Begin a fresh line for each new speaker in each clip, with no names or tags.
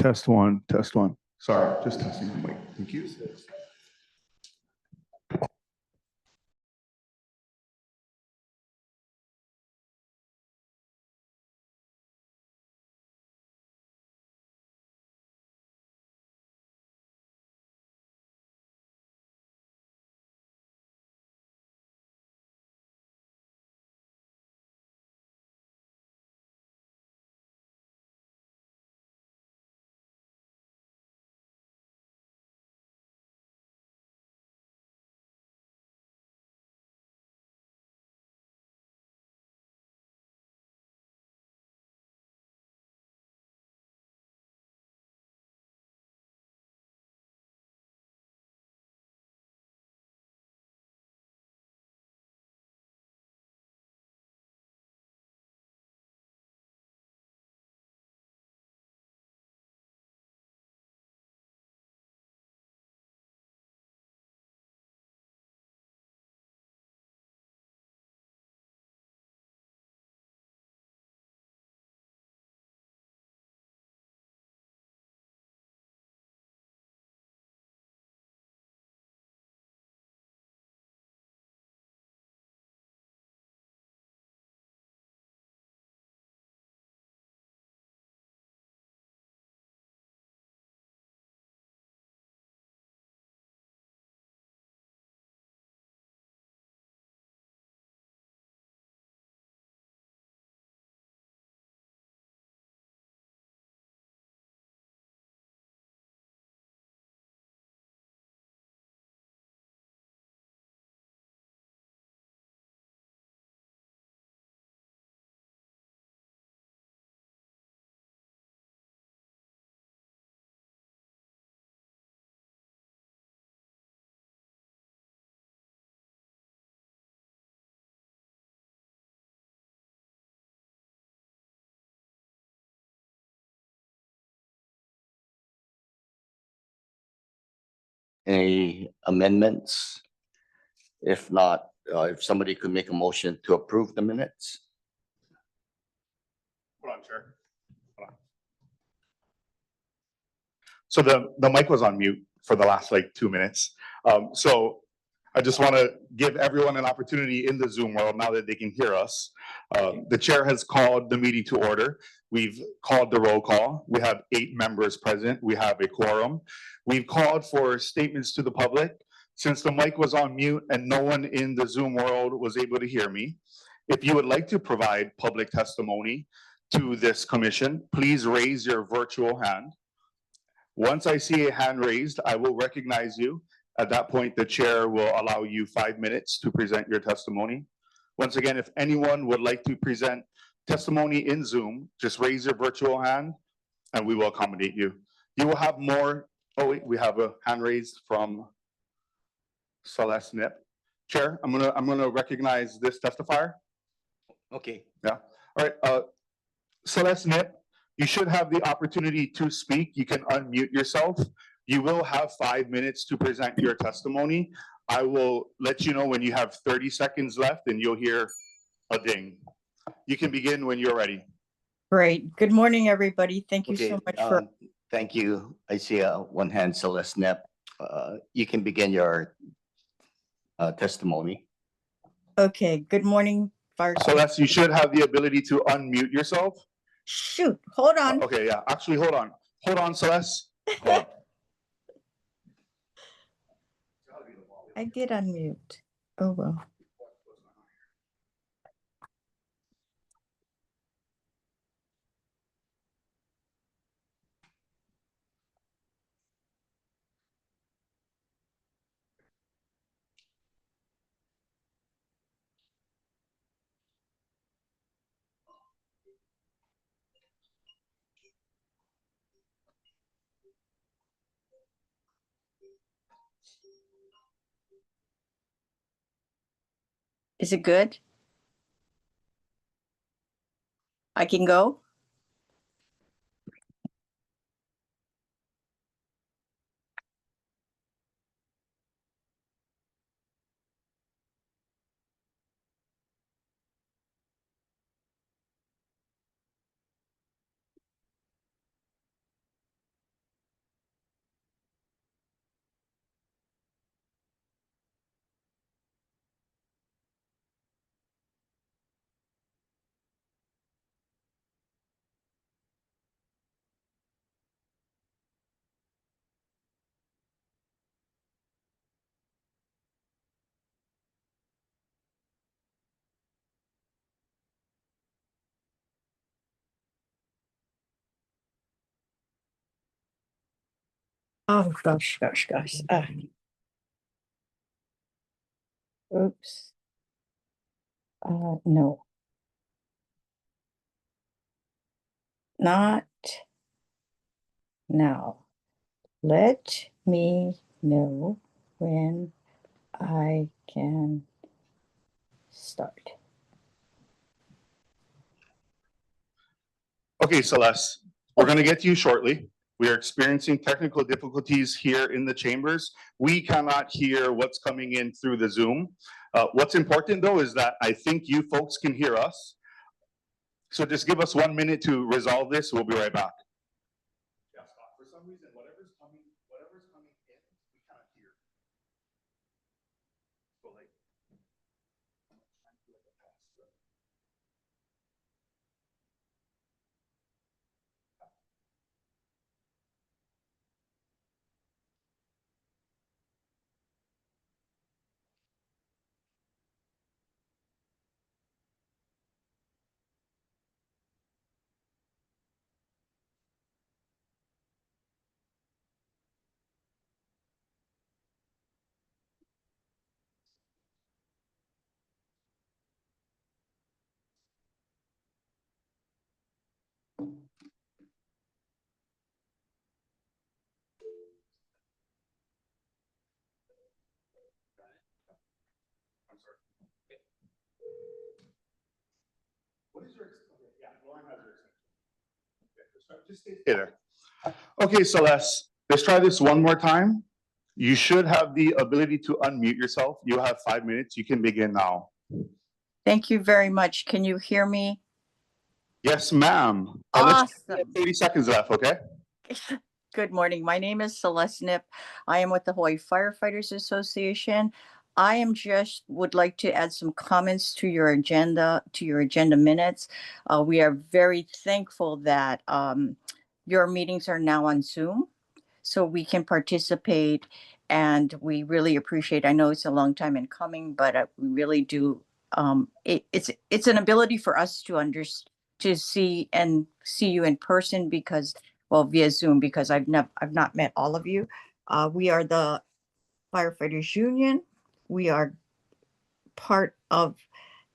Test one, test one. Sorry, just testing the mic. Thank you.
Any amendments? If not, if somebody could make a motion to approve the minutes.
Hold on, Chair. Hold on. So the mic was on mute for the last like 2 minutes. So I just want to give everyone an opportunity in the Zoom world now that they can hear us. The chair has called the meeting to order. We've called the roll call. We have 8 members present. We have a quorum. We've called for statements to the public. Since the mic was on mute and no one in the Zoom world was able to hear me, if you would like to provide public testimony to this commission, please raise your virtual hand. Once I see a hand raised, I will recognize you. At that point, the chair will allow you 5 minutes to present your testimony. Once again, if anyone would like to present testimony in Zoom, just raise your virtual hand and we will accommodate you. You will have more. Oh, wait, we have a hand raised from Celeste Nip. Chair, I'm gonna recognize this testifier.
Okay.
Yeah. All right. Celeste Nip, you should have the opportunity to speak. You can unmute yourself. You will have 5 minutes to present your testimony. I will let you know when you have 30 seconds left and you'll hear a ding. You can begin when you're ready.
Great. Good morning, everybody. Thank you
Okay,
so much for,
thank you. I see one hand, Celeste Nep. You can begin your testimony.
okay, good morning, Fire.
Celeste, you should have the ability to unmute yourself.
Shoot, hold on.
Okay, yeah. Actually, hold on. Hold on, Celeste. Hold on.
I did unmute. Oh, well. Is it good? I can go? Oh, gosh, gosh, gosh. Oops. No. Not now. Let me know when I can start.
Okay, Celeste, we're gonna get to you shortly. We are experiencing technical difficulties here in the chambers. We cannot hear what's coming in through the Zoom. What's important though is that I think you folks can hear us. So just give us 1 minute to resolve this. We'll be right back. Yeah, Scott, for some reason, whatever's coming in, we cannot hear. So like. I'm sorry. What is your, okay, yeah, Lauren has her extension. Okay, just stay there. Okay, Celeste, let's try this one more time. You should have the ability to unmute yourself. You have 5 minutes. You can begin now.
Thank you very much. Can you hear me?
Yes, ma'am.
Awesome.
30 seconds left, okay?
Good morning. My name is Celeste Nip. I am with the Hawaii Firefighters Association. I am just would like to add some comments to your agenda minutes. We are very thankful that your meetings are now on Zoom, so we can participate, and we really appreciate. I know it's a long time in coming, but we really do. It's an ability for us to see you in person because, well, via Zoom, because I've not met all of you. We are the Firefighters Union. We are part of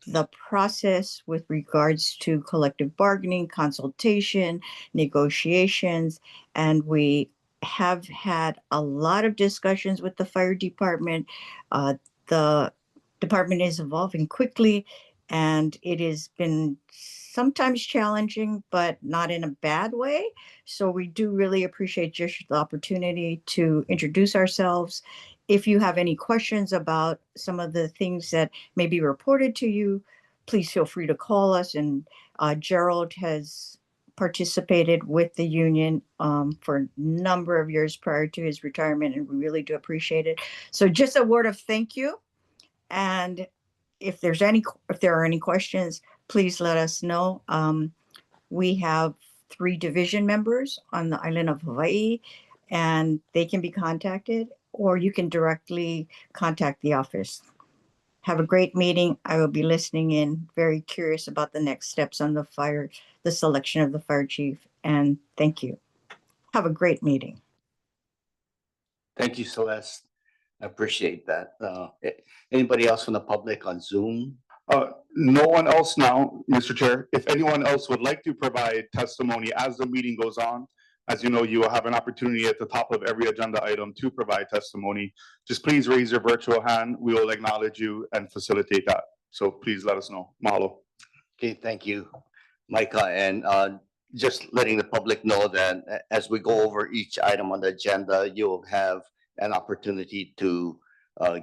the process with regards to collective bargaining, consultation, negotiations, and we have had a lot of discussions with the fire department. The department is evolving quickly, and it has been sometimes challenging, but not in a bad way. So we do really appreciate just the opportunity to introduce ourselves. If you have any questions about some of the things that may be reported to you, please feel free to call us. And Gerald has participated with the union for a number of years prior to his retirement, and we really do appreciate it. So just a word of thank you. And if there are any questions, please let us know. We have 3 division members on the island of Hawaii, and they can be contacted, or you can directly contact the office. Have a great meeting. I will be listening in, very curious about the next steps on the selection of the fire chief. And thank you. Have a great meeting.
Thank you, Celeste. I appreciate that. Anybody else from the public on Zoom?
No one else now, Mr. Chair. If anyone else would like to provide testimony as the meeting goes on, as you know, you will have an opportunity at the top of every agenda item to provide testimony. Just please raise your virtual hand. We will acknowledge you and facilitate that. So please let us know. Mahalo.
Okay, thank you, Micah. And just letting the public know that as we go over each item on the agenda, you'll have an opportunity to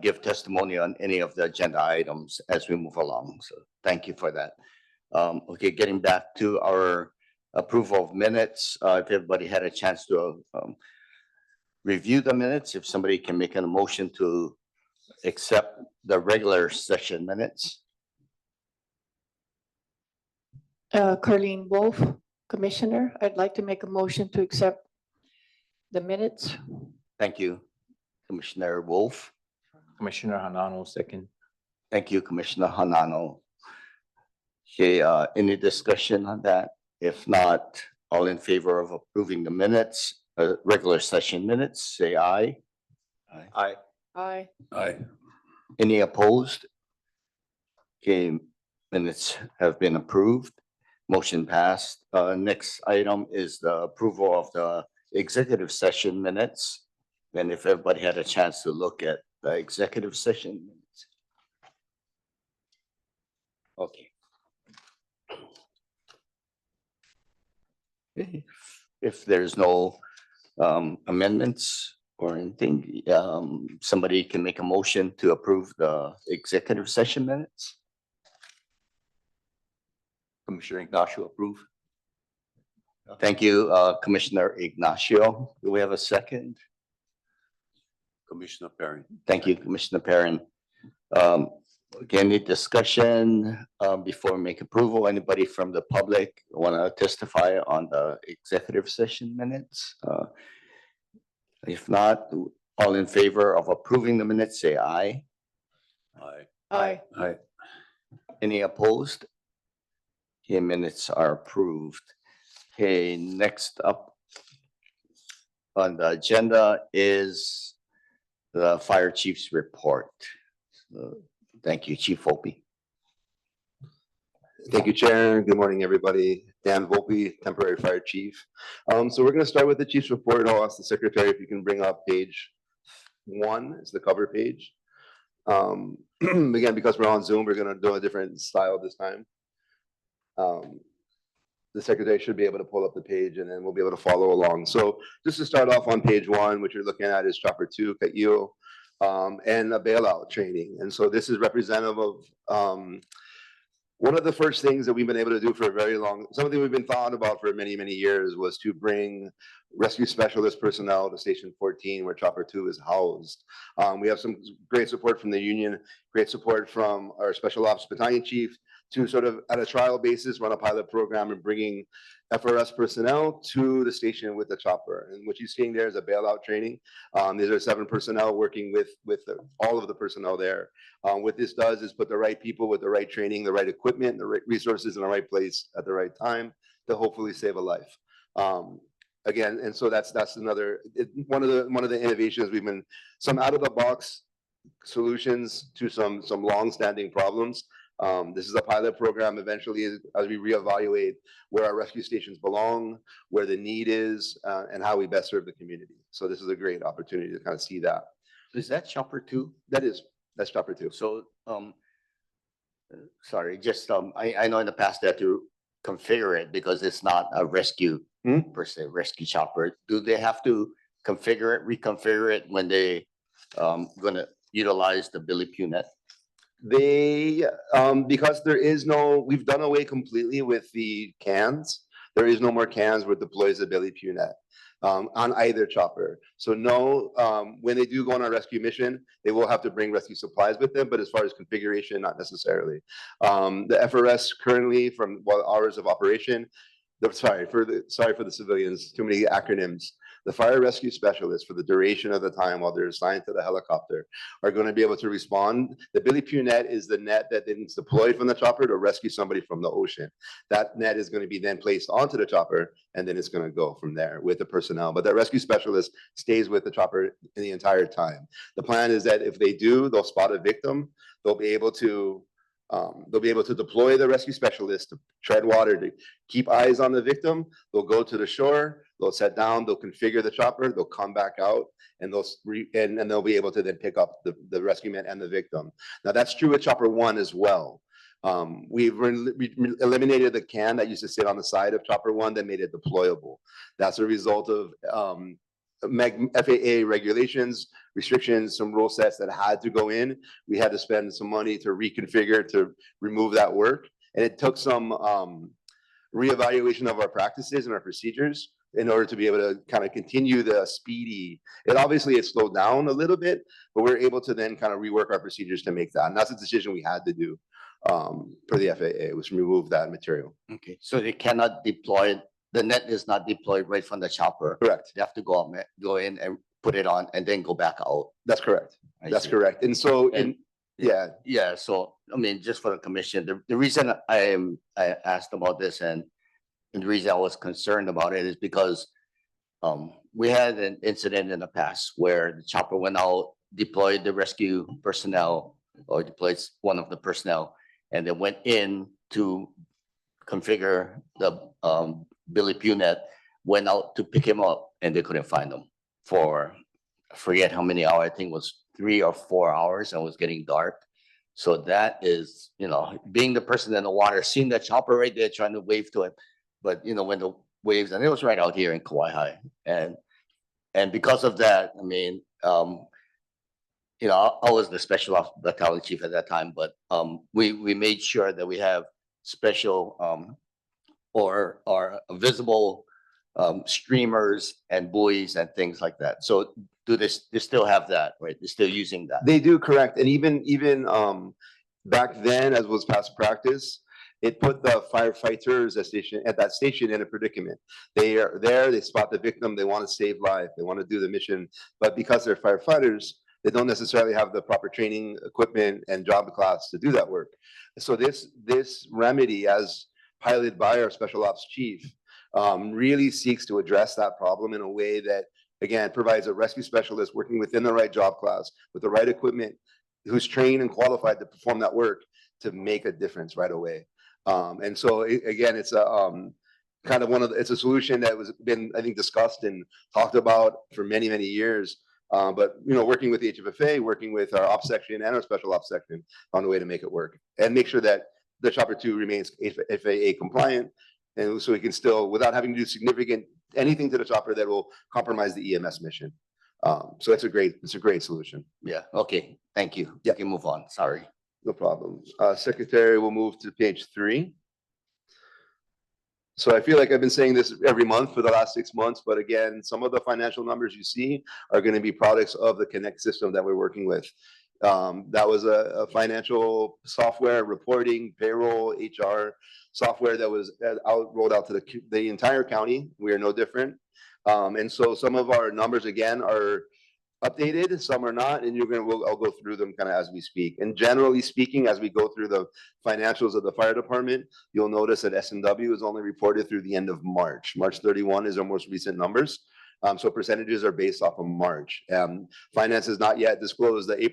give testimony on any of the agenda items as we move along. So thank you for that. Okay, getting back to our approval of minutes. If everybody had a chance to review the minutes, if somebody can make a motion to accept the regular session minutes.
Carleen Wolf, Commissioner, I'd like to make a motion to accept the minutes.
Thank you, Commissioner Wolf.
Commissioner Hanano, second.
Thank you, Commissioner Hanano. Okay, any discussion on that? If not, all in favor of approving the minutes regular session minutes, say aye.
Aye.
Aye.
Aye.
Any opposed? Okay, minutes have been approved. Motion passed. Next item is the approval of the executive session minutes. And if everybody had a chance to look at the executive session minutes. Okay. If there's no amendments or anything, somebody can make a motion to approve the executive session minutes.
Commissioner Ignacio approve.
Thank you, Commissioner Ignacio. Do we have a second?
Commissioner Perry.
Thank you, Commissioner Perrin. Again, any discussion before we make approval? Anybody from the public want to testify on the executive session minutes? If not, all in favor of approving the minutes, say aye.
Aye.
Aye.
Aye.
Any opposed? Okay, minutes are approved. Okay, next up on the agenda is the fire chief's report. Thank you, Chief Volpe.
Thank you, Chair. Good morning, everybody. Dan Volpe, Temporary Fire Chief. So we're going to start with the Chief's report. I'll ask the Secretary if you can bring up page 1, it's the cover page. Again, because we're on Zoom, we're going to do a different style this time. The Secretary should be able to pull up the page and then we'll be able to follow along. So just to start off on page 1, what you're looking at is Chopper 2, Kaio, and a bailout training. And so this is representative of one of the first things that we've been able to do for a very long, something we've been thought about for many, many years was to bring rescue specialist personnel to Station 14 where Chopper 2 is housed. We have some great support from the union, great support from our Special Ops Battalion Chief to sort of at a trial basis run a pilot program and bringing FRS personnel to the station with the chopper. And what you're seeing there is a bailout training. These are 7 personnel working with all of the personnel there. What this does is put the right people with the right training, the right equipment, the right resources in the right place at the right time to hopefully save a life. Again, and so that's another one of the innovations we've been, some out of the box solutions to some long-standing problems. This is a pilot program. Eventually, as we reevaluate where our rescue stations belong, where the need is, and how we best serve the community. So this is a great opportunity to kind of see that.
Is that Chopper 2?
That's Chopper 2.
So, sorry, just, I know in the past they had to configure it because it's not a rescue per se, rescue chopper. Do they have to configure it, reconfigure it when they gonna utilize the Billy Punet?
They, because there is no, we've done away completely with the cans. There is no more cans with deploys the Billy Punet on either chopper. So no, when they do go on a rescue mission, they will have to bring rescue supplies with them, but as far as configuration, not necessarily. The FRS currently from hours of operation, sorry for the civilians, too many acronyms. The fire rescue specialists for the duration of the time while they're assigned to the helicopter are going to be able to respond. The Billy Punet is the net that is deployed from the chopper to rescue somebody from the ocean. That net is going to be then placed onto the chopper and then it's going to go from there with the personnel. But that rescue specialist stays with the chopper the entire time. The plan is that if they do, they'll spot a victim. They'll be able to deploy the rescue specialist to tread water, to keep eyes on the victim. They'll go to the shore, they'll set down, they'll configure the chopper, they'll come back out, and they'll be able to then pick up the rescue man and the victim. Now that's true with Chopper 1 as well. We've eliminated the can that used to sit on the side of Chopper 1 that made it deployable. That's a result of FAA regulations, restrictions, some rule sets that had to go in. We had to spend some money to reconfigure, to remove that work. And it took some reevaluation of our practices and our procedures in order to be able to kind of continue the speedy. It slowed down a little bit, but we're able to then kind of rework our procedures to make that. And that's a decision we had to do for the FAA, was to remove that material.
Okay, so they cannot deploy, the net is not deployed right from the chopper.
Correct.
They have to go in and put it on and then go back out.
That's correct.
I
That's
see.
correct. And so,
And-
yeah,
Yeah, so, I mean, just for the commission, the reason I asked about this and the reason I was concerned about it is because we had an incident in the past where the chopper went out, deployed the rescue personnel or deployed one of the personnel, and they went in to configure the Billy Punet, went out to pick him up and they couldn't find him for, I forget how many hours, I think it was 3 or 4 hours, and it was getting dark. So that is, being the person in the water, seeing that chopper right there trying to wave to it. But when the waves, and it was right out here in Kauai High. And because of that, I mean, I was the special ops battalion chief at that time, but we made sure that we have special or visible streamers and buoys and things like that. So they still have that, right? They're still using that.
They do, correct. And even back then, as was past practice, it put the firefighters at that station in a predicament. They are there, they spot the victim, they want to save life, they want to do the mission, but because they're firefighters, they don't necessarily have the proper training, equipment, and job class to do that work. So this remedy, as piloted by our special ops chief, really seeks to address that problem in a way that, again, provides a rescue specialist working within the right job class, with the right equipment, who's trained and qualified to perform that work to make a difference right away. And so again, it's a kind of it's a solution that was been, I think, discussed and talked about for many, many years. But working with the HFFA, working with our ops section and our special ops section, found a way to make it work and make sure that the Chopper 2 remains FAA compliant, and so we can still, without having to do significant anything to the chopper that will compromise the EMS mission. So it's a great solution.
Yeah. Okay. Thank you.
Yeah.
You can move on. Sorry.
No problem. Secretary, will move to page 3. So I feel like I've been saying this every month for the last 6 months, but again, some of the financial numbers you see are going to be products of the Connect system that we're working with. That was a financial software, reporting, payroll, HR software that was rolled out to the entire county. We are no different. And so some of our numbers, again, are updated, some are not, and I'll go through them kind of as we speak. And generally speaking, as we go through the financials of the fire department, you'll notice that S&W is only reported through the end of March. March 31 is our most recent numbers. So percentages are based off of March. Finance is not yet disclosed the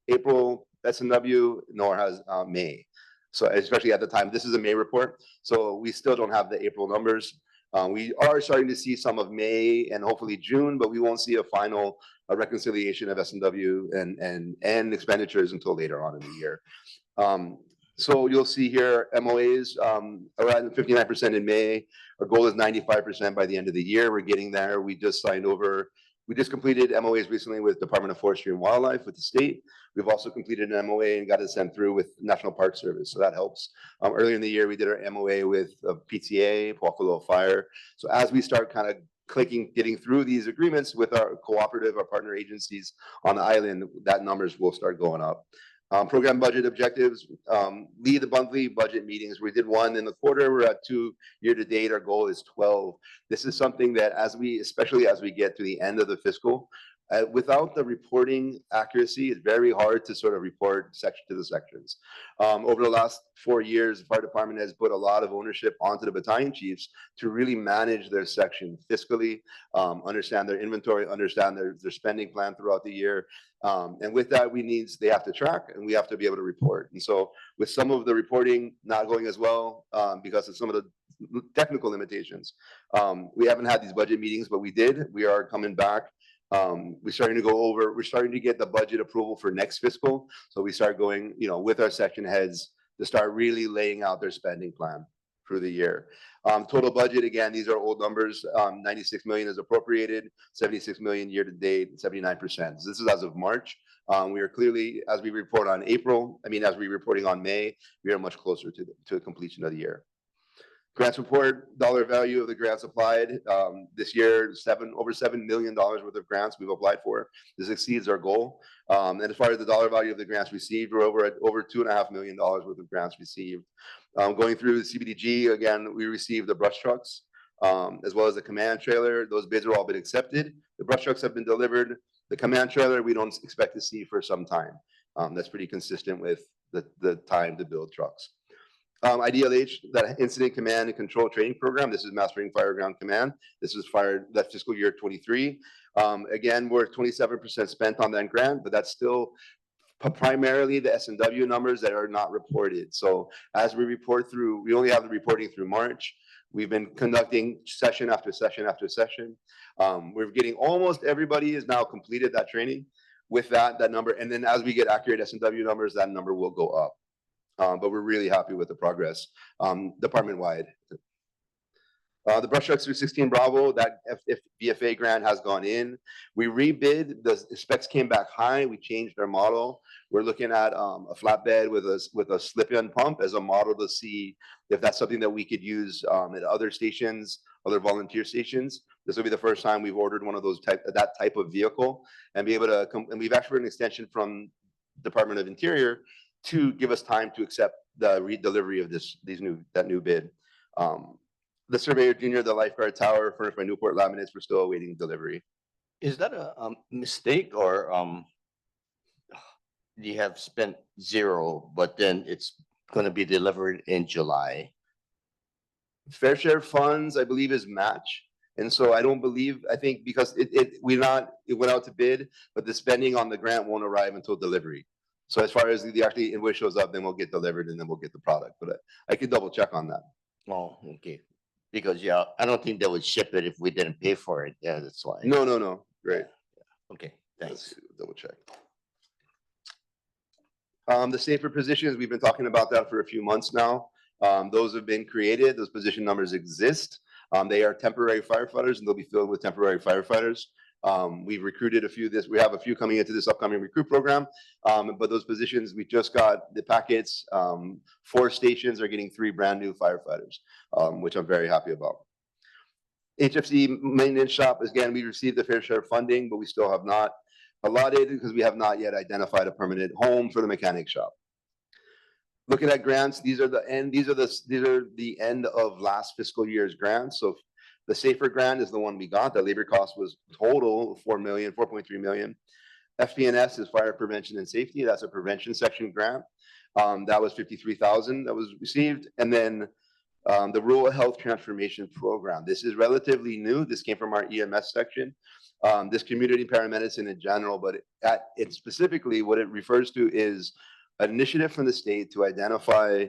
April S&W, nor has May. So especially at the time, this is a May report. So we still don't have the April numbers. We are starting to see some of May and hopefully June, but we won't see a final reconciliation of S&W and expenditures until later on in the year. So you'll see here MOAs around 59% in May. Our goal is 95% by the end of the year. We're getting there. We just completed MOAs recently with Department of Forestry and Wildlife with the state. We've also completed an MOA and got it sent through with National Park Service, so that helps. Earlier in the year, we did our MOA with PTA, Poculo Fire. So as we start kind of getting through these agreements with our cooperative, our partner agencies on the island, that numbers will start going up. Program budget objectives, lead the monthly budget meetings. We did 1 in the quarter. We're at 2 year to date. Our goal is 12. This is something that especially as we get to the end of the fiscal, without the reporting accuracy, it's very hard to sort of report section to the sections. Over the last 4 years, the fire department has put a lot of ownership onto the battalion chiefs to really manage their section fiscally, understand their inventory, understand their spending plan throughout the year. And with that, they have to track and we have to be able to report. And so with some of the reporting not going as well because of some of the technical limitations, we haven't had these budget meetings, but we are coming back. We're starting to get the budget approval for next fiscal. So we start going, with our section heads to start really laying out their spending plan through the year. Total budget, again, these are old numbers. 96 million is appropriated, 76 million year to date, 79%. So this is as of March. We are clearly, as we report on as we're reporting on May, we are much closer to completion of the year. Grants report, dollar value of the grants applied this year, over $7 million worth of grants we've applied for. This exceeds our goal. And as far as the dollar value of the grants received, we're over $2.5 million worth of grants received. Going through the CBDG, again, we received the brush trucks as well as the command trailer. Those bids have all been accepted. The brush trucks have been delivered. The command trailer, we don't expect to see for some time. That's pretty consistent with the time to build trucks. IDLH, that Incident Command and Control Training Program. This is Mastering Fire Ground Command. This is fire that fiscal year 23. Again, we're 27% spent on that grant, but that's still primarily the S&W numbers that are not reported. So as we report through, we only have the reporting through March. We've been conducting session after session after session. We're getting almost everybody has now completed that training with that number. And then as we get accurate S&W numbers, that number will go up. But we're really happy with the progress department-wide. The Brush Truck 316 Bravo, that VFA grant has gone in. We rebid, the specs came back high, we changed our model. We're looking at a flatbed with a slip-in pump as a model to see if that's something that we could use at other stations, other volunteer stations. This will be the first time we've ordered one of those that type of vehicle and be able to, and we've asked for an extension from Department of Interior to give us time to accept the redelivery of that new bid. The Surveyor Junior, the lifeguard tower furnished by Newport Laminates, we're still awaiting delivery.
Is that a mistake or you have spent zero, but then it's gonna be delivered in July?
Fair share funds, I believe, is match. And so I don't believe, I think because it went out to bid, but the spending on the grant won't arrive until delivery. So as far as the actual invoice shows up, then we'll get delivered and then we'll get the product. But I could double check on that.
Oh, okay. Because yeah, I don't think they would ship it if we didn't pay for it. Yeah, that's why.
No. Great.
Okay,
Let's
thanks.
double check. The safer positions, we've been talking about that for a few months now. Those have been created. Those position numbers exist. They are temporary firefighters and they'll be filled with temporary firefighters. We've recruited a few we have a few coming into this upcoming recruit program. But those positions, we just got the packets. 4 stations are getting 3 brand new firefighters, which I'm very happy about. HFC maintenance shop, again, we received the fair share funding, but we still have not allotted because we have not yet identified a permanent home for the mechanic shop. Looking at grants, these are the end of last fiscal year's grants. So the safer grant is the one we got. The labor cost was total 4.3 million. FPNS is fire prevention and safety. That's a prevention section grant. That was 53,000 that was received. And then the rural health transformation program. This is relatively new. This came from our EMS section. This community paramedicine in general, but it specifically what it refers to is an initiative from the state to identify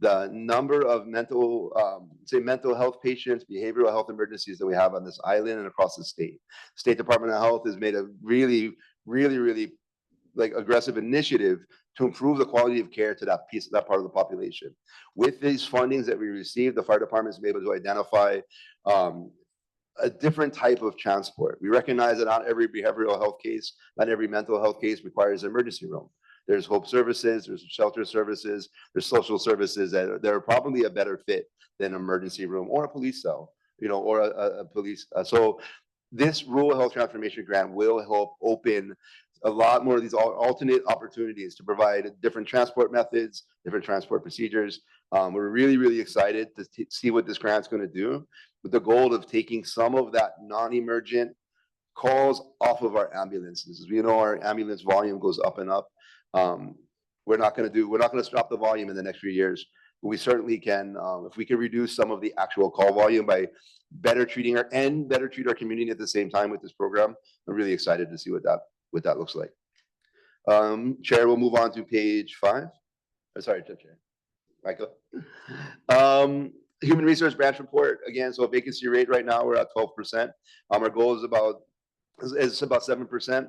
the number of mental health patients, behavioral health emergencies that we have on this island and across the state. State Department of Health has made a really like aggressive initiative to improve the quality of care to that part of the population. With these fundings that we received, the fire department has been able to identify a different type of transport. We recognize that not every behavioral health case, not every mental health case requires an emergency room. There's hope services, there's shelter services, there's social services that are probably a better fit than an emergency room or a police cell, or a police. So this rural health transformation grant will help open a lot more of these alternate opportunities to provide different transport methods, different transport procedures. We're really excited to see what this grant's going to do with the goal of taking some of that non-emergent calls off of our ambulances. As we know, our ambulance volume goes up and up. We're not going to stop the volume in the next few years, but we certainly can, if we can reduce some of the actual call volume by better treat our community at the same time with this program. I'm really excited to see what that looks like. Chair, we'll move on to page 5. Sorry, Chair. Michael. Human Resource Branch Report. Again, so vacancy rate right now, we're at 12%. Our goal is about 7%.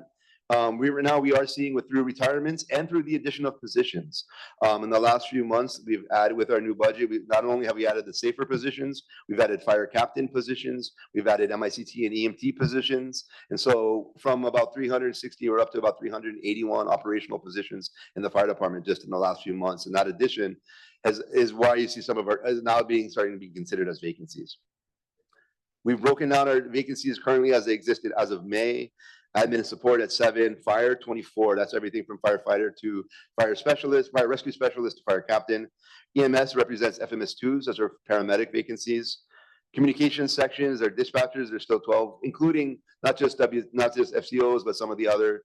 We are seeing through retirements and through the addition of positions. In the last few months, we've added with our new budget, not only have we added the safer positions, we've added fire captain positions, we've added MICT and EMT positions. And so from about 360, we're up to about 381 operational positions in the fire department just in the last few months. And that addition is why you see some of our now starting to be considered as vacancies. We've broken down our vacancies currently as they existed as of May. Admin support at 7, fire 24. That's everything from firefighter to fire specialist, fire rescue specialist to fire captain. EMS represents FMS2s, those are paramedic vacancies. Communications sections, our dispatchers, there's still 12, including not just FCOs, but some of the other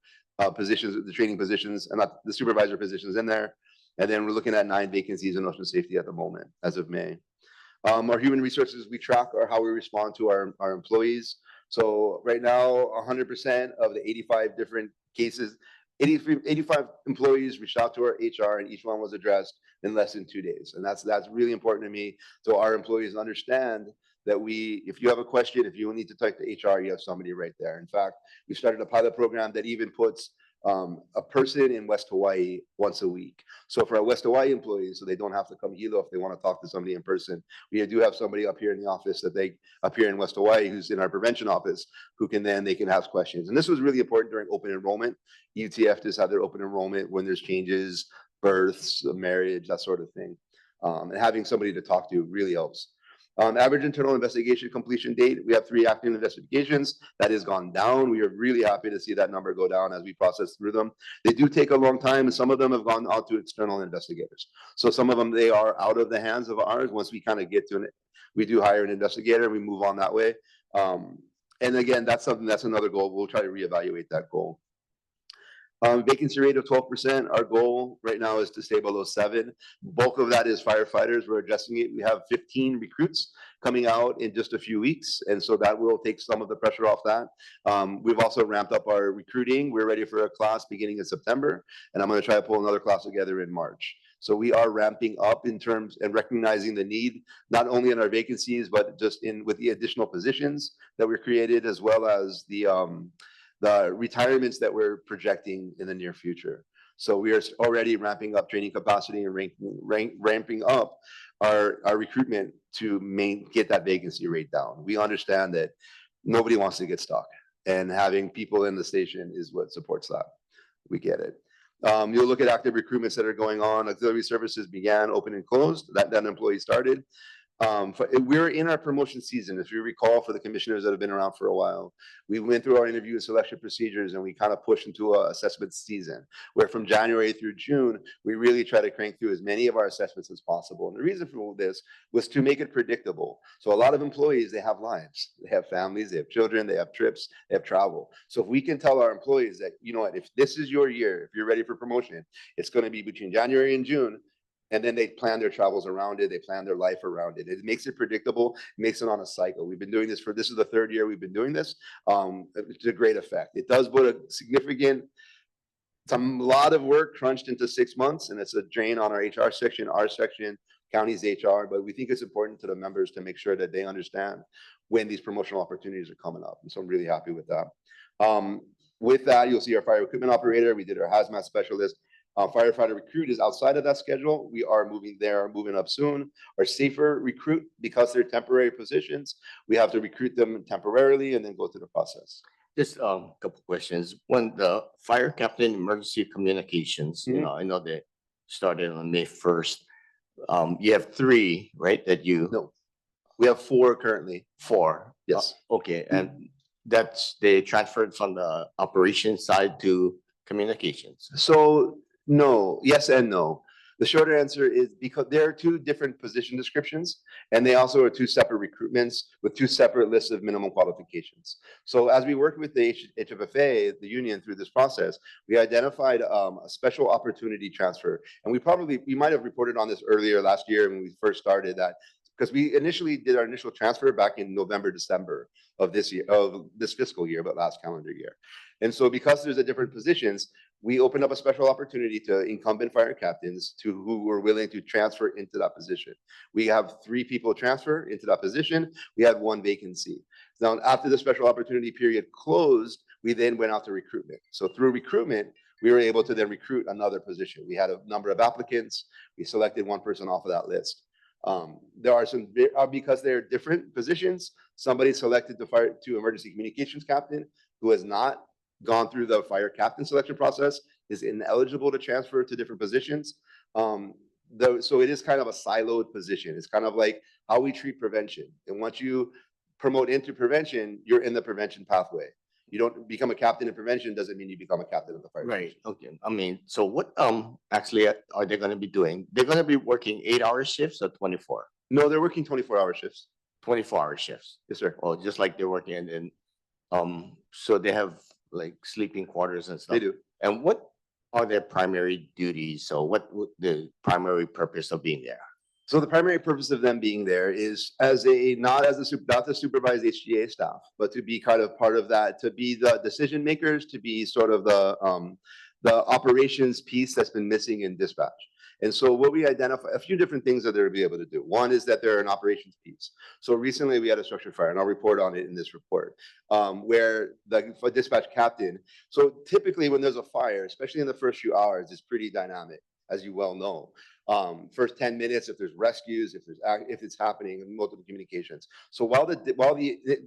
positions, the training positions, and not the supervisor positions in there. And then we're looking at 9 vacancies in ocean safety at the moment, as of May. Our human resources we track are how we respond to our employees. So right now, 100% of the 85 different cases, 85 employees reached out to our HR, and each one was addressed in less than 2 days. And that's really important to me. So our employees understand that if you have a question, if you need to talk to HR, you have somebody right there. In fact, we started a pilot program that even puts a person in West Hawaii once a week. So for our West Hawaii employees, so they don't have to come Hilo if they want to talk to somebody in person, we do have somebody up here in the office up here in West Hawaii, who's in our prevention office, they can ask questions. And this was really important during open enrollment. UTF just had their open enrollment when there's changes, births, marriage, that sort of thing. And having somebody to talk to really helps. Average internal investigation completion date, we have 3 active investigations. That has gone down. We are really happy to see that number go down as we process through them. They do take a long time, and some of them have gone out to external investigators. So some of them, they are out of the hands of ours. Once we kind of get to it, we do hire an investigator and we move on that way. And again, that's another goal. We'll try to reevaluate that goal. Vacancy rate of 12%. Our goal right now is to stay below 7. Bulk of that is firefighters. We're adjusting it. We have 15 recruits coming out in just a few weeks, and so that will take some of the pressure off that. We've also ramped up our recruiting. We're ready for a class beginning in September, and I'm going to try to pull another class together in March. So we are ramping up in terms and recognizing the need, not only in our vacancies, but just with the additional positions that were created, as well as the retirements that we're projecting in the near future. So we are already ramping up training capacity and ramping up our recruitment to get that vacancy rate down. We understand that nobody wants to get stuck, and having people in the station is what supports that. We get it. You'll look at active recruitments that are going on. Auxiliary services began, open and closed. That employee started. We're in our promotion season. If you recall, for the commissioners that have been around for a while, we went through our interview and selection procedures, and we kind of pushed into an assessment season where from January through June, we really try to crank through as many of our assessments as possible. And the reason for this was to make it predictable. So a lot of employees, they have lives, they have families, they have children, they have trips, they have travel. So if we can tell our employees that, you know what, if this is your year, if you're ready for promotion, it's going to be between January and June. And then they plan their travels around it. They plan their life around it. It makes it predictable, makes it on a cycle. We've been doing this this is the 3rd year we've been doing this. It's a great effect. It does put it's a lot of work crunched into 6 months, and it's a drain on our HR section, our section, county's HR, but we think it's important to the members to make sure that they understand when these promotional opportunities are coming up. And so I'm really happy with that. With that, you'll see our fire equipment operator. We did our hazmat specialist. Firefighter recruit is outside of that schedule. We are moving up soon. Our safer recruit, because they're temporary positions, we have to recruit them temporarily and then go through the process.
Just a couple questions. One, the fire captain emergency communications, I know they started on May 1st. You have 3, right?
No, we have 4 currently.
4.
Yes.
Okay, and they transferred from the operations side to communications.
So no, yes and no. The shorter answer is because there are 2 different position descriptions, and they also are 2 separate recruitments with 2 separate lists of minimum qualifications. So as we worked with the HFFA, the union, through this process, we identified a special opportunity transfer. And we might have reported on this earlier last year when we first started that, because we initially did our initial transfer back in November, December of this year, of this fiscal year, but last calendar year. And so because there's a different positions, we opened up a special opportunity to incumbent fire captains who were willing to transfer into that position. We have 3 people transfer into that position. We had 1 vacancy. Now, after the special opportunity period closed, we then went out to recruitment. So through recruitment, we were able to then recruit another position. We had a number of applicants. We selected 1 person off of that list. There are some, because they're different positions, somebody selected to emergency communications captain who has not gone through the fire captain selection process, is ineligible to transfer to different positions. So it is kind of a siloed position. It's kind of like how we treat prevention. And once you promote into prevention, you're in the prevention pathway. You don't become a captain in prevention doesn't mean you become a captain of the fire.
Right. Okay. I mean, so what actually are they going to be doing? They're going to be working 8-hour shifts or 24?
No, they're working 24-hour shifts.
24-hour shifts.
Yes, sir.
Or just like they're working and so they have like sleeping quarters and stuff.
They do.
And what are their primary duties? So what would the primary purpose of being there?
So the primary purpose of them being there is as a, not as a, not to supervise HGA staff, but to be kind of part of that, to be the decision makers, to be sort of the operations piece that's been missing in dispatch. And so what we identify, a few different things that they'll be able to do. One is that they're an operations piece. So recently we had a structured fire, and I'll report on it in this report, where the dispatch captain, so typically when there's a fire, especially in the first few hours, it's pretty dynamic, as you well know. First 10 minutes, if there's rescues, if it's happening, multiple communications. So while the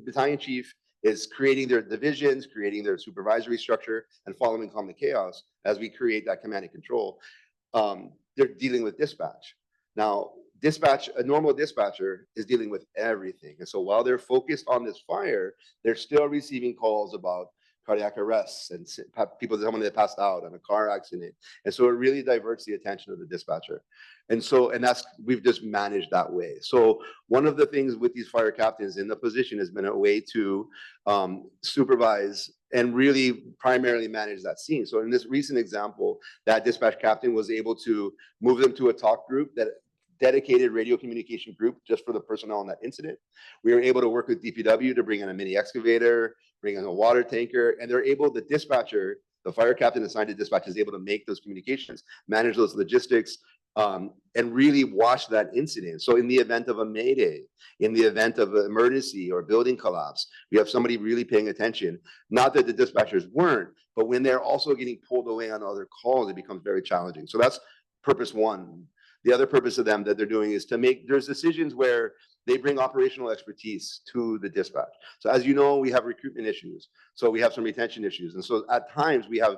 battalion chief is creating their divisions, creating their supervisory structure, and following calm the chaos as we create that command and control, they're dealing with dispatch. Now, a normal dispatcher is dealing with everything. And so while they're focused on this fire, they're still receiving calls about cardiac arrests and people, someone that passed out in a car accident. And so it really diverts the attention of the dispatcher. And so, we've just managed that way. So one of the things with these fire captains in the position has been a way to supervise and really primarily manage that scene. So in this recent example, that dispatch captain was able to move them to a talk group, that dedicated radio communication group just for the personnel on that incident. We were able to work with DPW to bring in a mini excavator, bring in a water tanker, and they're able, the dispatcher, the fire captain assigned to dispatch is able to make those communications, manage those logistics, and really watch that incident. So in the event of a mayday, in the event of an emergency or building collapse, we have somebody really paying attention. Not that the dispatchers weren't, but when they're also getting pulled away on other calls, it becomes very challenging. So that's purpose one. The other purpose of them that they're doing is to make, there's decisions where they bring operational expertise to the dispatch. So as you know, we have recruitment issues. So we have some retention issues. And so at times we have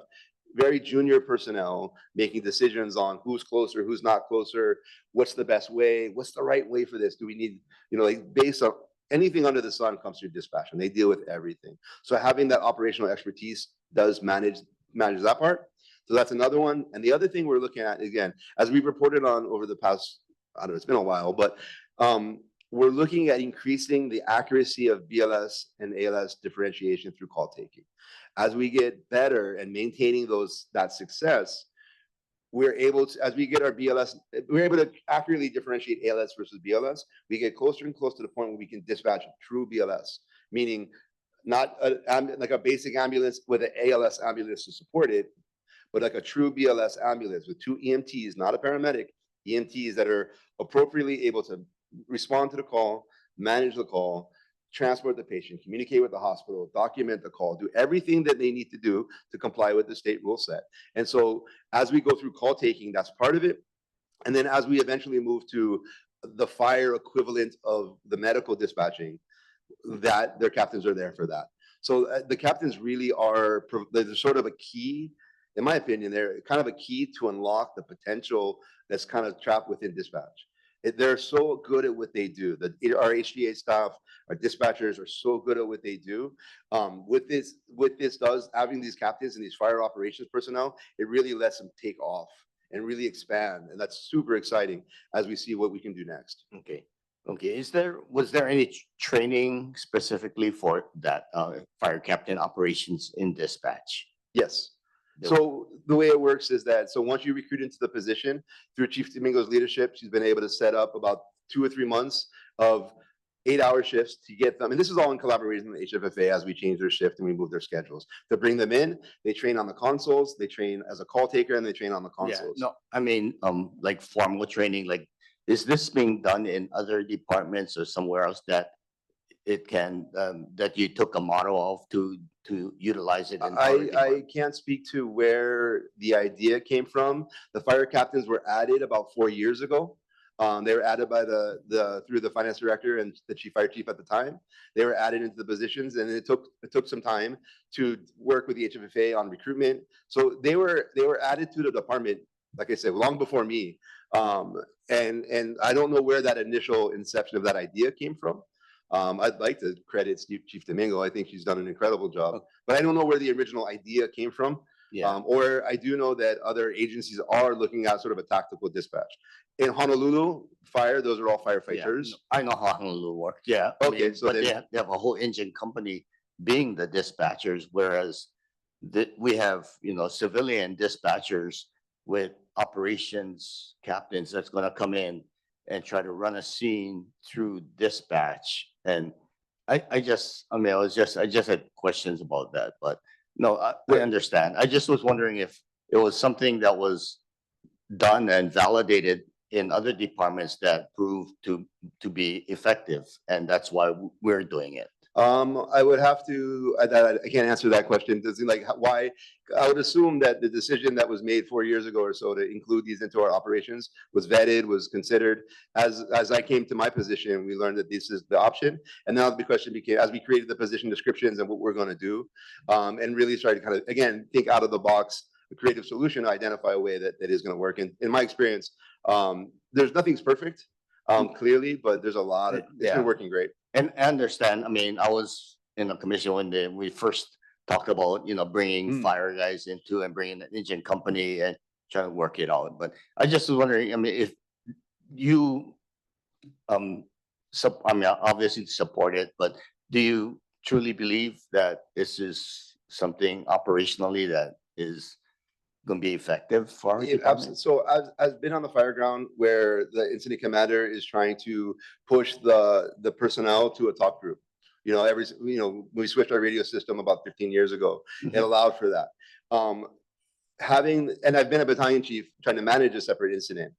very junior personnel making decisions on who's closer, who's not closer, what's the best way, what's the right way for this? Do we need, like based on anything under the sun comes through dispatch, and they deal with everything. So having that operational expertise does manage that part. So that's another one. And the other thing we're looking at, again, as we've reported on over the past, I don't know, it's been a while, but we're looking at increasing the accuracy of BLS and ALS differentiation through call taking. As we get better and maintaining that success, we're able to, as we get our BLS, we're able to accurately differentiate ALS versus BLS. We get closer and closer to the point where we can dispatch true BLS, meaning not like a basic ambulance with an ALS ambulance to support it, but like a true BLS ambulance with 2 EMTs, not a paramedic, EMTs that are appropriately able to respond to the call, manage the call, transport the patient, communicate with the hospital, document the call, do everything that they need to do to comply with the state rule set. And so as we go through call taking, that's part of it. And then as we eventually move to the fire equivalent of the medical dispatching, that their captains are there for that. So the captains really are, they're sort of a key, in my opinion, they're kind of a key to unlock the potential that's kind of trapped within dispatch. They're so good at what they do. Our HGA staff, our dispatchers are so good at what they do. With this having these captains and these fire operations personnel, it really lets them take off and really expand. And that's super exciting as we see what we can do next.
Okay. Was there any training specifically for that fire captain operations in dispatch?
Yes. So the way it works is that, so once you recruit into the position through Chief Domingo's leadership, she's been able to set up about 2 or 3 months of 8-hour shifts to get them. And this is all in collaboration with HFFA as we change their shift and we move their schedules. To bring them in, they train on the consoles, they train as a call taker, and they train on the consoles.
No, I mean, like formal training, like, is this being done in other departments or somewhere else that it can, that you took a model of to utilize it in other
I
departments?
can't speak to where the idea came from. The fire captains were added about 4 years ago. They were added by through the finance director and the fire chief at the time. They were added into the positions, and it took some time to work with the HFFA on recruitment. So they were added to the department, like I said, long before me. And I don't know where that initial inception of that idea came from. I'd like to credit Chief Domingo. I think she's done an incredible job, but I don't know where the original idea came from.
Yeah.
Or I do know that other agencies are looking at sort of a tactical dispatch. In Honolulu Fire, those are all firefighters.
I know how Honolulu works. Yeah. I
Okay,
mean,
so
but
then-
they have a whole engine company being the dispatchers, whereas that we have, civilian dispatchers with operations captains that's gonna come in and try to run a scene through dispatch. And I just, I mean, I just had questions about that, but no, I understand. I just was wondering if it was something that was done and validated in other departments that proved to be effective, and that's why we're doing it.
I would have to, I can't answer that question. Does it like, why? I would assume that the decision that was made 4 years ago or so to include these into our operations was vetted, was considered. As I came to my position, we learned that this is the option. And now the question became, as we created the position descriptions and what we're going to do, and really started to kind of, again, think out of the box, a creative solution to identify a way that is going to work. And in my experience, there's nothing's perfect, clearly, but there's a lot of, it's
Yeah.
been working great.
And I understand, I mean, I was in the commission when we first talked about, bringing fire guys into and bringing an engine company and trying to work it out. But I just was wondering, I mean, if you, I mean, obviously support it, but do you truly believe that this is something operationally that is going to be effective for our
Yeah,
department?
So I've been on the fire ground where the incident commander is trying to push the personnel to a talk group. We switched our radio system about 15 years ago. It allowed for that. And I've been a battalion chief trying to manage a separate incident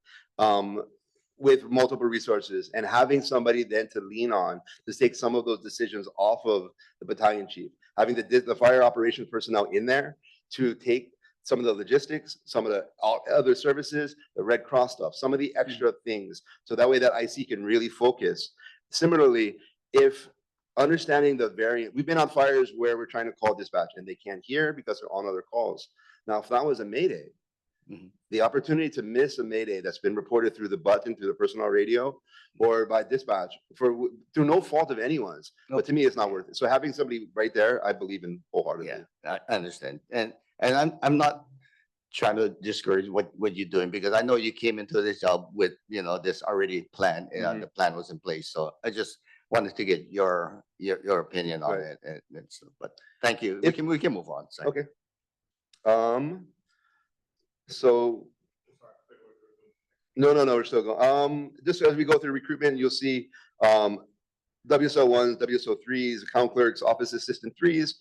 with multiple resources, and having somebody then to lean on to take some of those decisions off of the battalion chief, having the fire operations personnel in there to take some of the logistics, some of the other services, the Red Cross stuff, some of the extra things. So that way that IC can really focus. Similarly, if understanding the variant, we've been on fires where we're trying to call dispatch and they can't hear because they're on other calls. Now, if that was a Mayday, the opportunity to miss a Mayday that's been reported through the button, through the personal radio, or by dispatch through no fault of anyone's, but to me, it's not worth it. So having somebody right there, I believe in wholeheartedly.
Yeah, I understand. And I'm not trying to discourage what you're doing, because I know you came into this job with, this already planned, the plan was in place. So I just wanted to get your opinion on
Right.
it. And so, but thank you.
If-
We can move on. Sorry.
Okay. So. No, we're still going. Just as we go through recruitment, you'll see WSO 1s, WSO 3s, account clerks, office assistant 3s,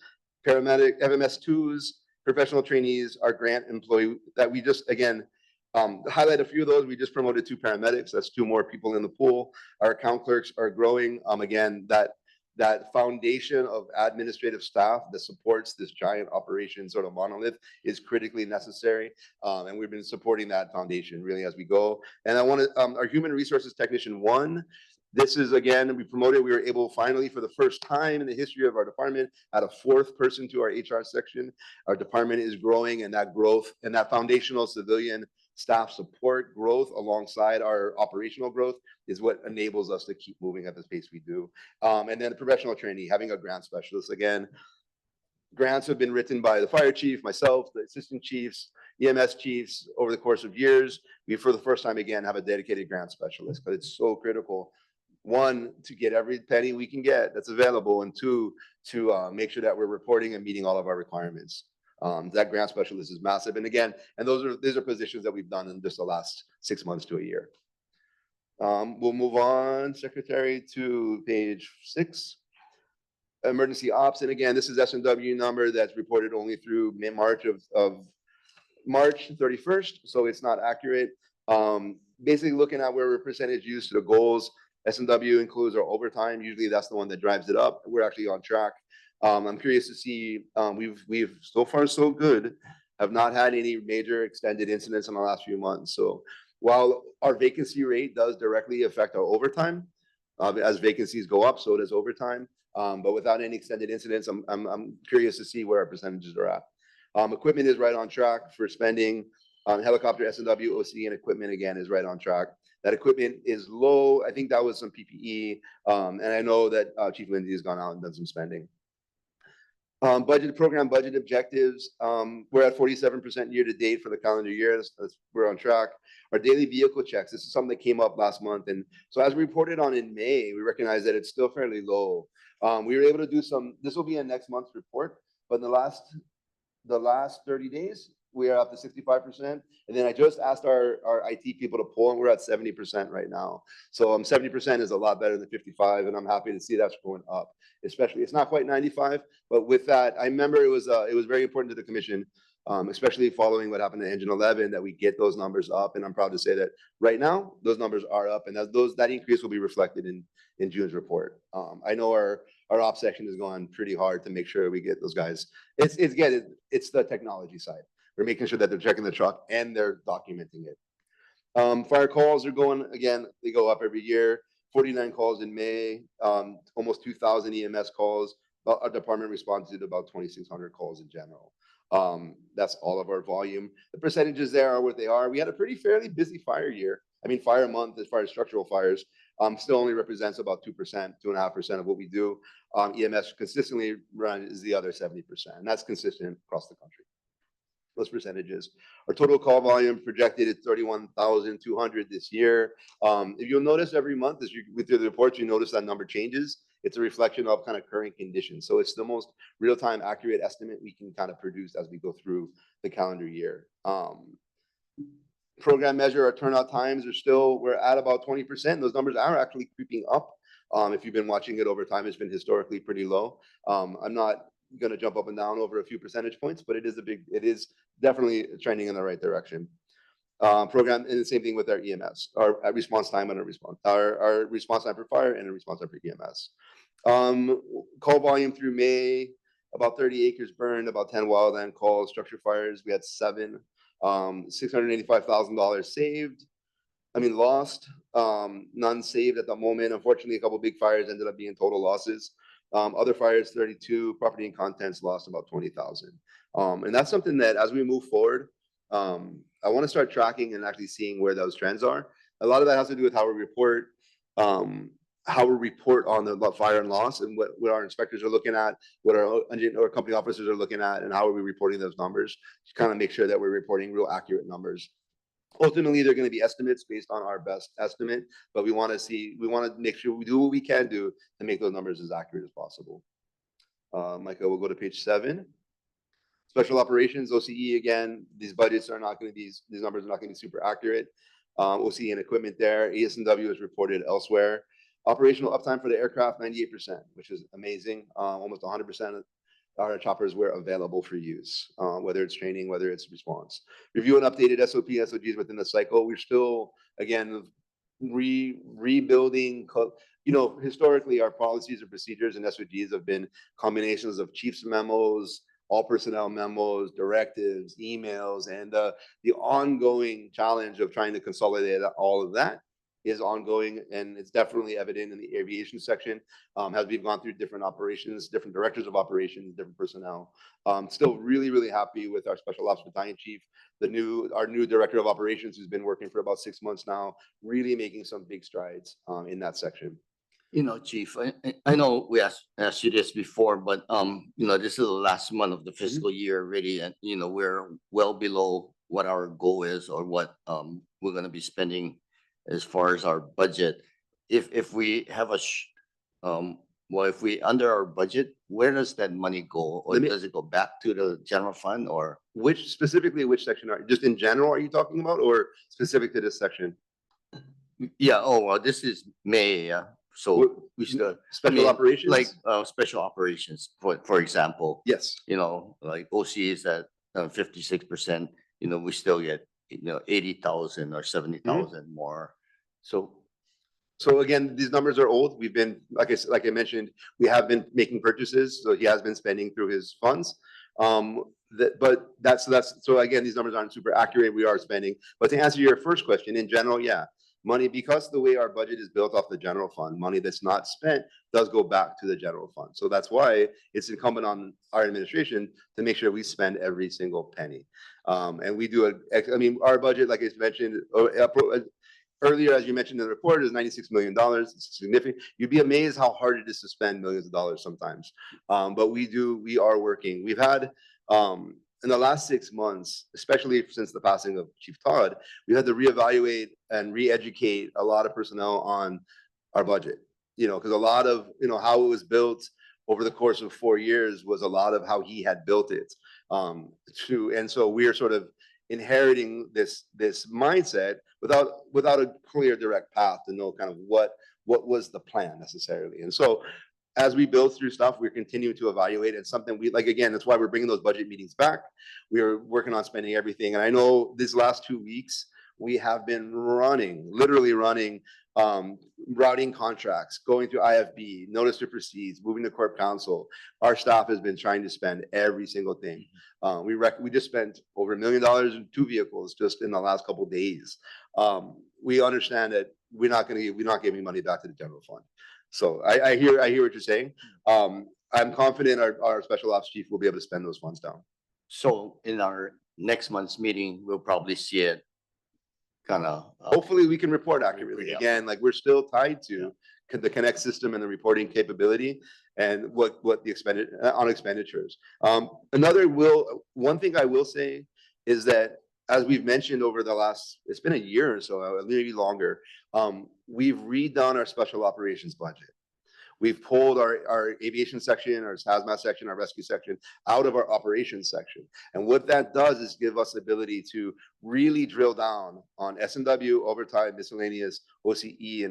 paramedic, FMS 2s, professional trainees, our grant employee that we just, again, highlight a few of those. We just promoted 2 paramedics. That's 2 more people in the pool. Our account clerks are growing. Again, that foundation of administrative staff that supports this giant operation sort of monolith is critically necessary. And we've been supporting that foundation really as we go. And I want to, our human resources technician 1, this is, again, we promoted, we were able finally for the first time in the history of our department, add a 4th person to our HR section. Our department is growing, and that growth and that foundational civilian staff support growth alongside our operational growth is what enables us to keep moving at the pace we do. And then the professional trainee, having a grant specialist. Again, grants have been written by the fire chief, myself, the assistant chiefs, EMS chiefs over the course of years. We, for the first time again, have a dedicated grant specialist, but it's so critical. 1, to get every penny we can get that's available, and 2, to make sure that we're reporting and meeting all of our requirements. That grant specialist is massive. And again, these are positions that we've done in just the last 6 months to a year. We'll move on, Secretary, to page 6. Emergency ops. And again, this is S&W number that's reported only through March of March 31st. So it's not accurate. Basically looking at where we're percentage used to the goals. S&W includes our overtime. Usually that's the one that drives it up. We're actually on track. I'm curious to see, we've so far so good, have not had any major extended incidents in the last few months. So while our vacancy rate does directly affect our overtime, as vacancies go up, so does overtime. But without any extended incidents, I'm curious to see where our percentages are at. Equipment is right on track for spending. Helicopter, S&W, OC, and equipment again is right on track. That equipment is low. I think that was some PPE. And I know that Chief Lindsay has gone out and done some spending. Budget program, budget objectives. We're at 47% year to date for the calendar year. We're on track. Our daily vehicle checks. This is something that came up last month. And so as we reported on in May, we recognize that it's still fairly low. We were able to do some, this will be in next month's report, but in the last the last 30 days, we are up to 65%. And then I just asked our IT people to pull, and we're at 70% right now. So 70% is a lot better than 55, and I'm happy to see that's going up. Especially, it's not quite 95, but with that, I remember it was very important to the commission, especially following what happened to Engine 11, that we get those numbers up. And I'm proud to say that right now, those numbers are up, and that increase will be reflected in June's report. I know our ops section is going pretty hard to make sure we get those guys. It's the technology side. We're making sure that they're checking the truck and they're documenting it. Fire calls are going, again, they go up every year. 49 calls in May, almost 2,000 EMS calls. Our department responds to about 2,600 calls in general. That's all of our volume. The percentages there are what they are. We had a fairly busy fire year. I mean, fire month as far as structural fires still only represents about 2%, 2.5% of what we do. EMS consistently run is the other 70%, and that's consistent across the country. Those percentages. Our total call volume projected at 31,200 this year. If you'll notice every month as you go through the reports, you notice that number changes. It's a reflection of kind of current conditions. So it's the most real-time accurate estimate we can kind of produce as we go through the calendar year. Program measure, our turnout times are still, we're at about 20%. Those numbers are actually creeping up. If you've been watching it over time, it's been historically pretty low. I'm not going to jump up and down over a few percentage points, but it is definitely trending in the right direction. Program, and the same thing with our EMS, our response time and our response time for fire and a response time for EMS. Call volume through May, about 30 acres burned, about 10 wildland calls. Structure fires, we had 7, $685,000 saved. I mean, lost, none saved at the moment. Unfortunately, a couple of big fires ended up being total losses. Other fires, 32, property and contents lost about 20,000. And that's something that as we move forward, I want to start tracking and actually seeing where those trends are. A lot of that has to do with how we report on the fire and loss, and what our inspectors are looking at, what our company officers are looking at, and how are we reporting those numbers to kind of make sure that we're reporting real accurate numbers. Ultimately, they're going to be estimates based on our best estimate, but we want to make sure we do what we can do to make those numbers as accurate as possible. Micah, we'll go to page 7. Special operations, OCE, again, these numbers are not going to be super accurate. OCE and equipment there. AS&W is reported elsewhere. Operational uptime for the aircraft, 98%, which is amazing. Almost 100% of our choppers were available for use, whether it's training, whether it's response. Review and updated SOP, SOGs within the cycle. We're still, again, rebuilding. Historically, our policies and procedures and SOGs have been combinations of chief's memos, all personnel memos, directives, emails, and the ongoing challenge of trying to consolidate all of that is ongoing, and it's definitely evident in the aviation section as we've gone through different operations, different directors of operations, different personnel. Still really, really happy with our special ops battalion chief, our new director of operations, who's been working for about 6 months now, really making some big strides in that section.
Chief, I know we asked you this before, but this is the last month of the fiscal year really, and we're well below what our goal is or what we're going to be spending as far as our budget. If we have if we under our budget, where does that money go? Or does it go back to the general fund, or
which section just in general are you talking about, or specific to this section?
Yeah. Oh, well, this is May. Yeah. So we still
special operations,
like special operations, for example.
Yes.
Like OC is at 56%. We still get 80,000 or 70,000 more.
So again, these numbers are old. We've been, like I mentioned, we have been making purchases. So he has been spending through his funds. So again, these numbers aren't super accurate. We are spending. But to answer your first question, in general, yeah, money, because the way our budget is built off the general fund, money that's not spent does go back to the general fund. So that's why it's incumbent on our administration to make sure we spend every single penny. And we do our budget, like I mentioned earlier, as you mentioned in the report, is $96 million. It's significant. You'd be amazed how hard it is to spend millions of dollars sometimes. But we are working. We've had, in the last 6 months, especially since the passing of Chief Todd, we had to reevaluate and re-educate a lot of personnel on our budget, because a lot of, how it was built, over the course of 4 years was a lot of how he had built it. And so we're sort of inheriting this mindset without a clear direct path to know kind of what was the plan necessarily. And so as we build through stuff, we're continuing to evaluate. It's something we like, again, that's why we're bringing those budget meetings back. We are working on spending everything. And I know these last 2 weeks, we have been literally running, routing contracts, going through IFB, notice to proceed, moving to corp council. Our staff has been trying to spend every single thing. We just spent over $1 million in 2 vehicles just in the last couple of days. We understand that we're not giving money back to the general fund. So I hear what you're saying. I'm confident our special ops chief will be able to spend those funds down.
So in our next month's meeting, we'll probably see it kind of.
Hopefully we can report accurately.
Yeah.
Again, like we're still tied to the Connect system and the reporting capability and what the on expenditures. One thing I will say is that as we've mentioned over the last, it's been a year or so, maybe longer, we've redone our special operations budget. We've pulled our aviation section, our hazmat section, our rescue section out of our operations section. And what that does is give us the ability to really drill down on S&W, overtime, miscellaneous, OCE,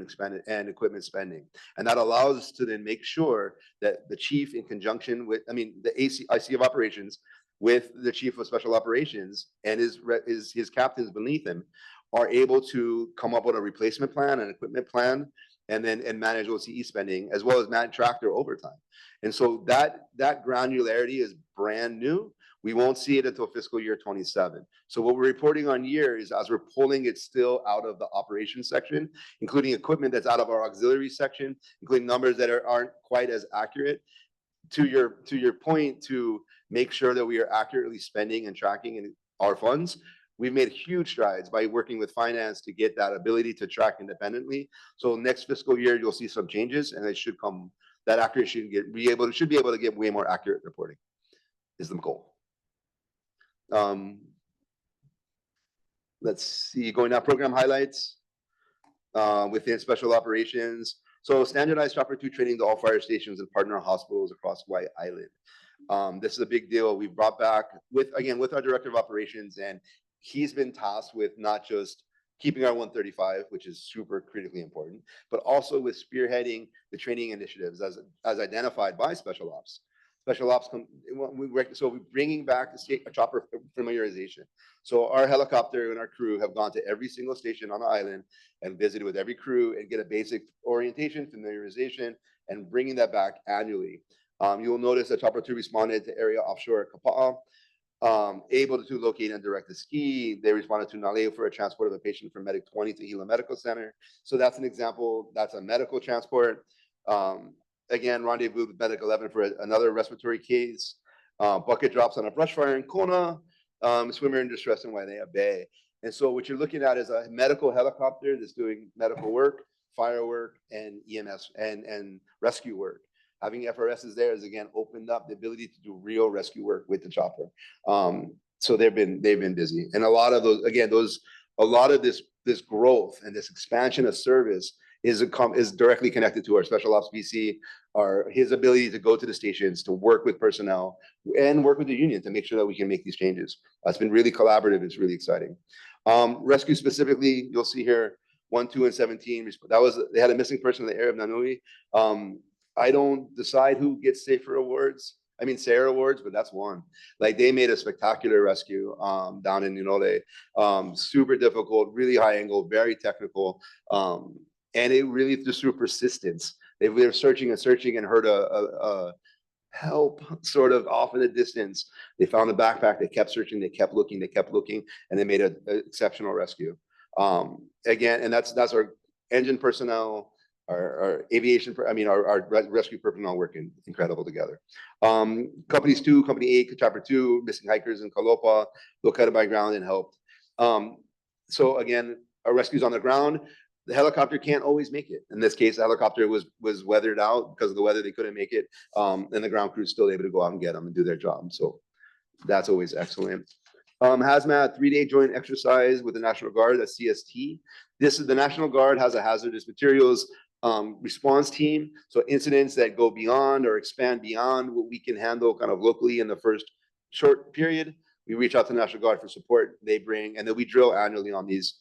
and equipment spending. And that allows us to then make sure that the chief, in conjunction with, the IC of operations, with the chief of special operations and his captains beneath him, are able to come up with a replacement plan, an equipment plan, and manage OCE spending, as well as manage tractor overtime. And so that granularity is brand new. We won't see it until fiscal year 27. So what we're reporting on here is as we're pulling it still out of the operations section, including equipment that's out of our auxiliary section, including numbers that aren't quite as accurate. To your point, to make sure that we are accurately spending and tracking our funds, we've made huge strides by working with finance to get that ability to track independently. So next fiscal year, you'll see some changes, and it should come. That accuracy should be able to get way more accurate reporting. Is the goal. Let's see. Going down program highlights within special operations. So standardized Chopper 2 training to all fire stations and partner hospitals across White Island. This is a big deal. We brought back with our director of operations, and he's been tasked with not just keeping our 135, which is super critically important, but also with spearheading the training initiatives as identified by special ops. Special ops, so we're bringing back a chopper familiarization. So our helicopter and our crew have gone to every single station on the island and visited with every crew and get a basic orientation, familiarization, and bringing that back annually. You will notice that Chopper 2 responded to area offshore Kapa'a, able to locate and direct the ski. They responded to Naleo for a transport of a patient from Medic 20 to Gila Medical Center. So that's an example. That's a medical transport. Again, rendezvous with Medic 11 for another respiratory case. Bucket drops on a brush fire in Kona. Swimmer in distress in Wailea Bay. And so what you're looking at is a medical helicopter that's doing medical work, fire work, and EMS and rescue work. Having FRSs there has again opened up the ability to do real rescue work with the chopper. So they've been busy, and a lot of this growth and this expansion of service is directly connected to our special ops BC, his ability to go to the stations, to work with personnel and work with the union to make sure that we can make these changes. It's been really collaborative. It's really exciting. Rescue specifically, you'll see here 1, 2, and 17. They had a missing person in the area of Nanui. I don't decide who gets SARE awards, but that's one. Like they made a spectacular rescue down in Ninole. Super difficult, really high angle, very technical. And it really just through persistence. They were searching and heard a help sort of off in the distance. They found a backpack. They kept searching. They kept looking, and they made an exceptional rescue. Again, and that's our engine personnel, our aviation, our rescue personnel working incredible together. Companies 2, Company 8, Chopper 2, missing hikers in Kalopa, located by ground and helped. So again, our rescues on the ground. The helicopter can't always make it. In this case, the helicopter was weathered out because of the weather. They couldn't make it. And the ground crew is still able to go out and get them and do their job. So that's always excellent. Hazmat 3-day joint exercise with the National Guard, that's CST. The National Guard has a hazardous materials response team. So incidents that go beyond or expand beyond what we can handle kind of locally in the first short period, we reach out to National Guard for support. They bring, and then we drill annually on these.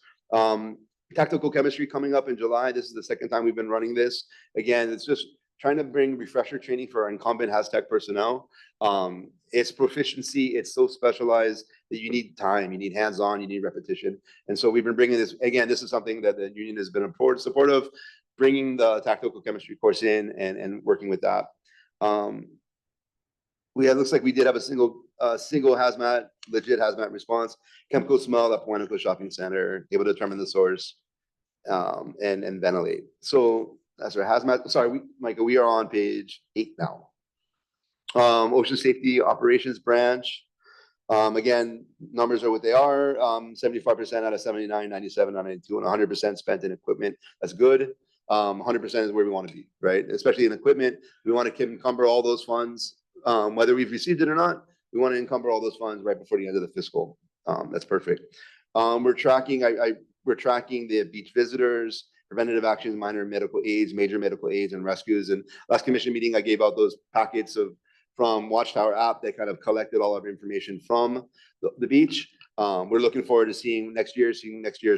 Tactical chemistry coming up in July. This is the second time we've been running this. Again, it's just trying to bring refresher training for our incumbent HazTech personnel. It's proficiency. It's so specialized that you need time, you need hands-on, you need repetition. And so we've been bringing this, again, this is something that the union has been supportive, bringing the tactical chemistry course in and working with that. Looks like we did have a single hazmat, legit hazmat response, chemical smell at Puerto Shopping Center, able to determine the source and ventilate. So that's our hazmat. Sorry, Michael, we are on page 8 now. Ocean Safety Operations Branch. Again, numbers are what they are. 75% out of 79, 97 out of 92, and 100% spent in equipment. That's good. 100% is where we want to be, right? Especially in equipment, we want to encumber all those funds, whether we've received it or not. We want to encumber all those funds right before the end of the fiscal. That's perfect. We're tracking. We're tracking the beach visitors, preventative actions, minor medical aids, major medical aids, and rescues. And last commission meeting, I gave out those packets from Watchtower app that kind of collected all of our information from the beach. We're looking forward to seeing next year's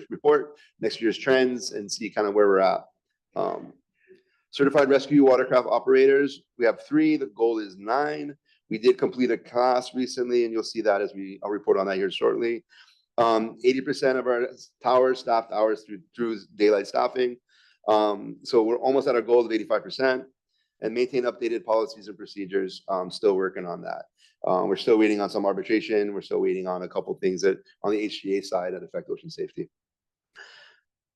report, next year's trends, and see kind of where we're at. Certified rescue watercraft operators, we have 3. The goal is 9. We did complete a class recently, and you'll see that I'll report on that here shortly. 80% of our towers, staffed hours through daylight staffing. So we're almost at our goal of 85%. And maintain updated policies and procedures. Still working on that. We're still waiting on some arbitration. We're still waiting on a couple things that on the HGA side that affect ocean safety.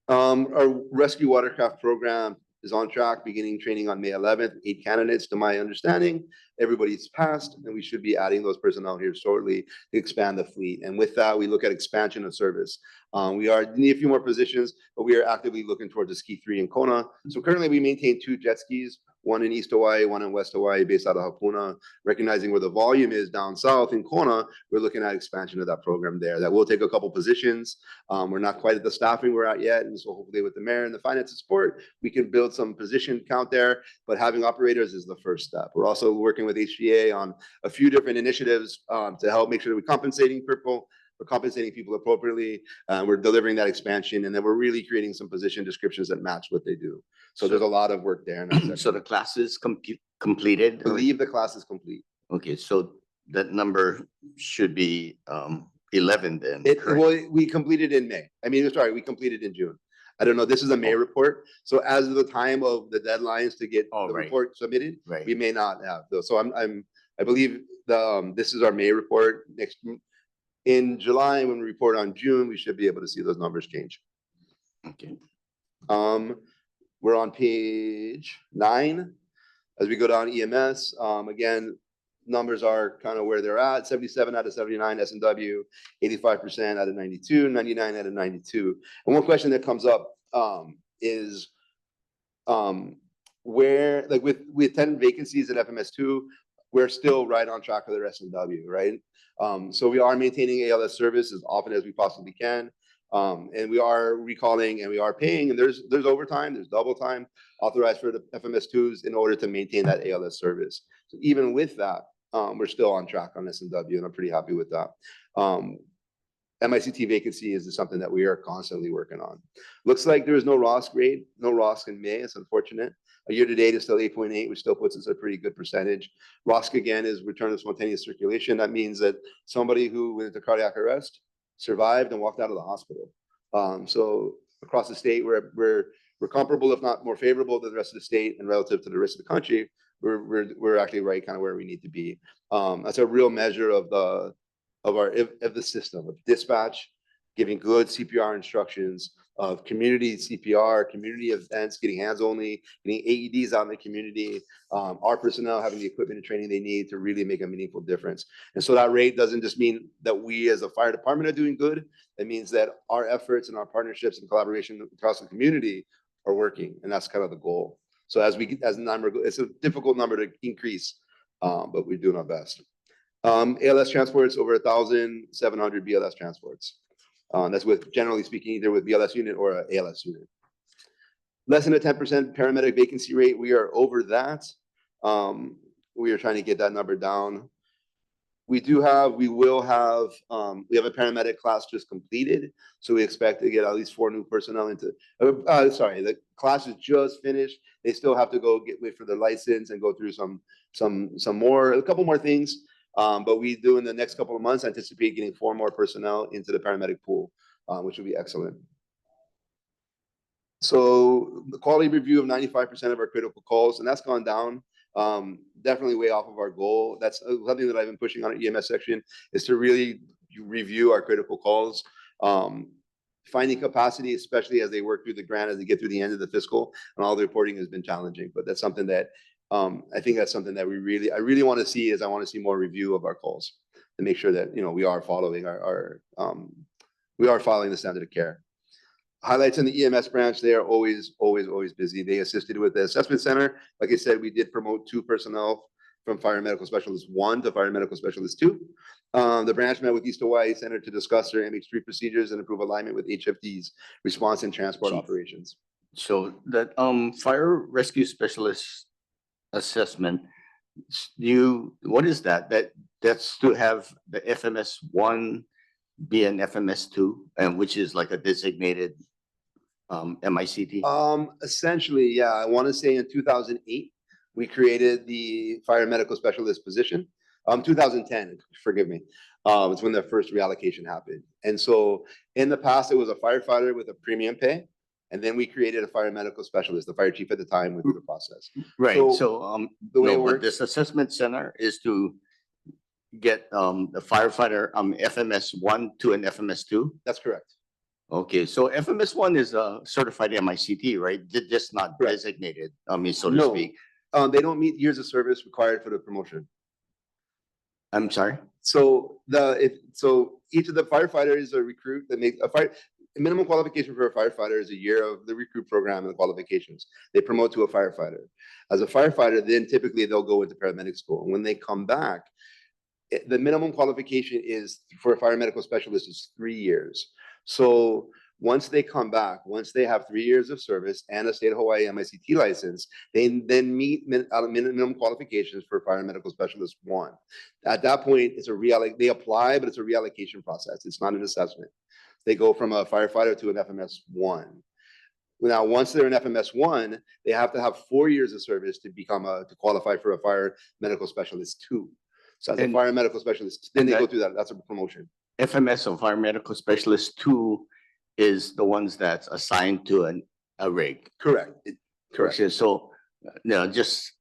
Our rescue watercraft program is on track, beginning training on May 11th. 8 candidates, to my understanding. Everybody's passed, and we should be adding those personnel here shortly to expand the fleet. And with that, we look at expansion of service. We need a few more positions, but we are actively looking towards a ski 3 in Kona. So currently, we maintain 2 jet skis. One in East Hawaii, one in West Hawaii, based out of Hapuna. Recognizing where the volume is down south in Kona, we're looking at expansion of that program there. That will take a couple positions. We're not quite at the staffing we're at yet, and so hopefully with the mayor and the finance and support, we can build some position count there. But having operators is the first step. We're also working with HGA on a few different initiatives to help make sure that we're compensating people appropriately. We're delivering that expansion, and then we're really creating some position descriptions that match what they do. So there's a lot of work there.
So the class is completed?
I believe the class is complete.
Okay, so that number should be 11 then.
We completed in May. We completed in June. I don't know. This is a May report. So as of the time of the deadlines to get the report submitted, we may not have those. So I believe this is our May report. In July, when we report on June, we should be able to see those numbers change.
Okay.
We're on page 9. As we go down EMS, again, numbers are kind of where they're at. 77 out of 79 S&W, 85% out of 92, 99 out of 92. And one question that comes up is where, like with 10 vacancies at FMS2, we're still right on track with the S&W, right? So we are maintaining ALS service as often as we possibly can. And we are recalling and we are paying, and there's overtime, there's double time authorized for the FMS2s in order to maintain that ALS service. So even with that, we're still on track on S&W, and I'm pretty happy with that. MICT vacancy is something that we are constantly working on. Looks like there is no ROS grade, no ROS in May. It's unfortunate. A year to date is still 8.8, which still puts us at a pretty good percentage. ROSC again is return of spontaneous circulation. That means that somebody who went into cardiac arrest survived and walked out of the hospital. So across the state, we're comparable, if not more favorable to the rest of the state, and relative to the rest of the country, we're actually right kind of where we need to be. That's a real measure of the system of dispatch, giving good CPR instructions, of community CPR, community events, getting hands only, getting AEDs out in the community, our personnel having the equipment and training they need to really make a meaningful difference. And so that rate doesn't just mean that we as a fire department are doing good. It means that our efforts and our partnerships and collaboration across the community are working. And that's kind of the goal. So as the number, it's a difficult number to increase, but we're doing our best. ALS transports, over 1,700 BLS transports. That's with, generally speaking, either with BLS unit or an ALS unit. Less than a 10% paramedic vacancy rate. We are over that. We are trying to get that number down. We will have, we have a paramedic class just completed. So we expect to get at least 4 new personnel into, sorry, the class is just finished. They still have to wait for their license and go through a couple more things. But we do in the next couple of months anticipate getting 4 more personnel into the paramedic pool, which would be excellent. So the quality review of 95% of our critical calls, and that's gone down. Definitely way off of our goal. That's something that I've been pushing on our EMS section, is to really review our critical calls. Finding capacity, especially as they work through the grant, as they get through the end of the fiscal, and all the reporting has been challenging. But that's something that I think that's something that I really want to see. Is I want to see more review of our calls to make sure that we are following the standard of care. Highlights in the EMS branch, they are always busy. They assisted with the assessment center. Like I said, we did promote 2 personnel from fire medical specialist 1 to fire medical specialist 2. The branch met with East Hawaii Center to discuss their MH3 procedures and improve alignment with HFD's response and transport
Chief.
operations.
So that fire rescue specialist assessment, what is that? That's to have the FMS 1 be an FMS 2, and which is like a designated MICT?
Essentially, yeah. I want to say in 2008, we created the fire medical specialist position. 2010, forgive me. It's when the first reallocation happened. And so in the past, it was a firefighter with a premium pay. And then we created a fire medical specialist. The fire chief at the time went through the process.
Right,
So, the way it
no, but
works,
this assessment center is to get the firefighter FMS 1 to an FMS 2?
that's correct.
Okay, so FMS 1 is a certified MICT, right? Just not
Correct.
designated, so to
No.
speak.
They don't meet years of service required for the promotion.
I'm sorry?
So each of the firefighters are recruit that make minimum qualification for a firefighter is a year of the recruit program and the qualifications. They promote to a firefighter. As a firefighter, then typically they'll go into paramedic school. And when they come back, the minimum qualification is for a fire medical specialist is 3 years. So once they come back, once they have 3 years of service and a state of Hawaii MICT license, they then meet minimum qualifications for fire medical specialist 1. At that point, they apply, but it's a reallocation process. It's not an assessment. They go from a firefighter to an FMS 1. Now, once they're an FMS 1, they have to have 4 years of service to qualify for a fire medical specialist 2. So as a fire medical specialist, then they go through that. That's a promotion.
FMS or fire medical specialist 2 is the ones that's assigned to a rig.
Correct. Correct.
Okay, so just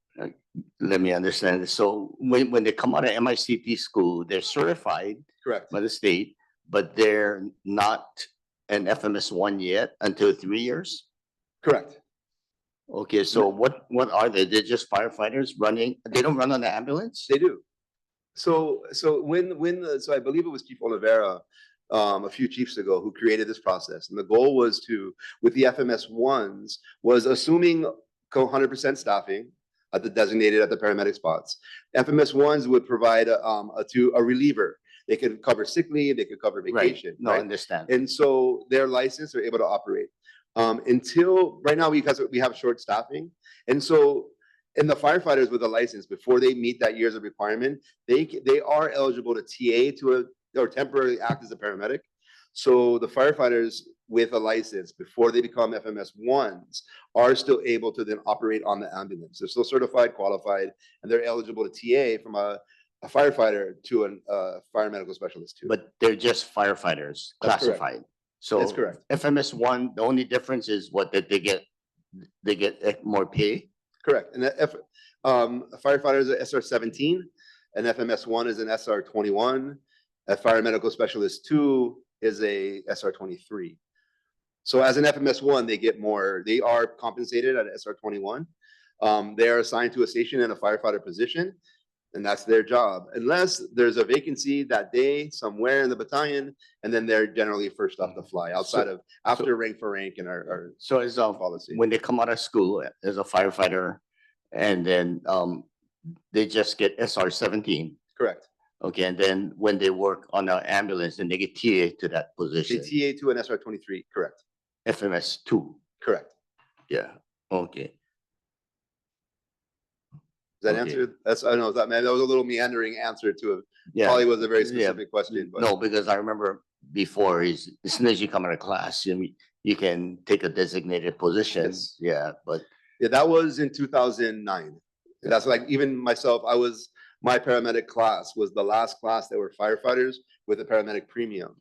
let me understand this. So when they come out of MICT school, they're certified
Correct.
by the state, but they're not an FMS 1 yet until 3 years?
Correct.
Okay, so what are they? They're just firefighters running, they don't run on the ambulance?
They do. So I believe it was Chief Oliveira a few chiefs ago who created this process. And the goal was with the FMS 1s, was assuming 100% staffing at the paramedic spots. FMS 1s would provide a reliever. They could cover sick leave, they could cover vacation.
Right. No, I
right?
understand.
And so their license are able to operate. Until right now, because we have short staffing. And so the firefighters with a license, before they meet that years of requirement, they are eligible to TA or temporarily act as a paramedic. So the firefighters with a license before they become FMS 1s are still able to then operate on the ambulance. They're still certified, qualified, and they're eligible to TA from a firefighter to a fire medical specialist too.
But they're just firefighters,
That's correct.
classified. So
That's correct.
FMS 1, the only difference is that they get more pay?
Correct. And a firefighter is an SR 17, and FMS 1 is an SR 21. A fire medical specialist 2 is a SR 23. So as an FMS 1, they get more. They are compensated at SR 21. They are assigned to a station in a firefighter position, and that's their job. Unless there's a vacancy that day somewhere in the battalion, and then they're generally first off the fly after rank for rank in our
So as
policy.
when they come out of school as a firefighter, and then they just get SR 17.
Correct.
Okay, and then when they work on an ambulance, then they get TA to that
They
position.
TA to an SR 23. Correct.
FMS 2.
Correct.
Yeah, okay.
Does that
Okay.
answer? That's, I don't know, that was a little meandering answer to it.
Yeah.
Probably was a very
Yeah,
specific question, but.
No, because I remember before is as soon as you come out of class, you can take a designated position.
Yes.
Yeah, but
Yeah, that was in 2009. That's like, even myself, my paramedic class was the last class that were firefighters with a paramedic premium.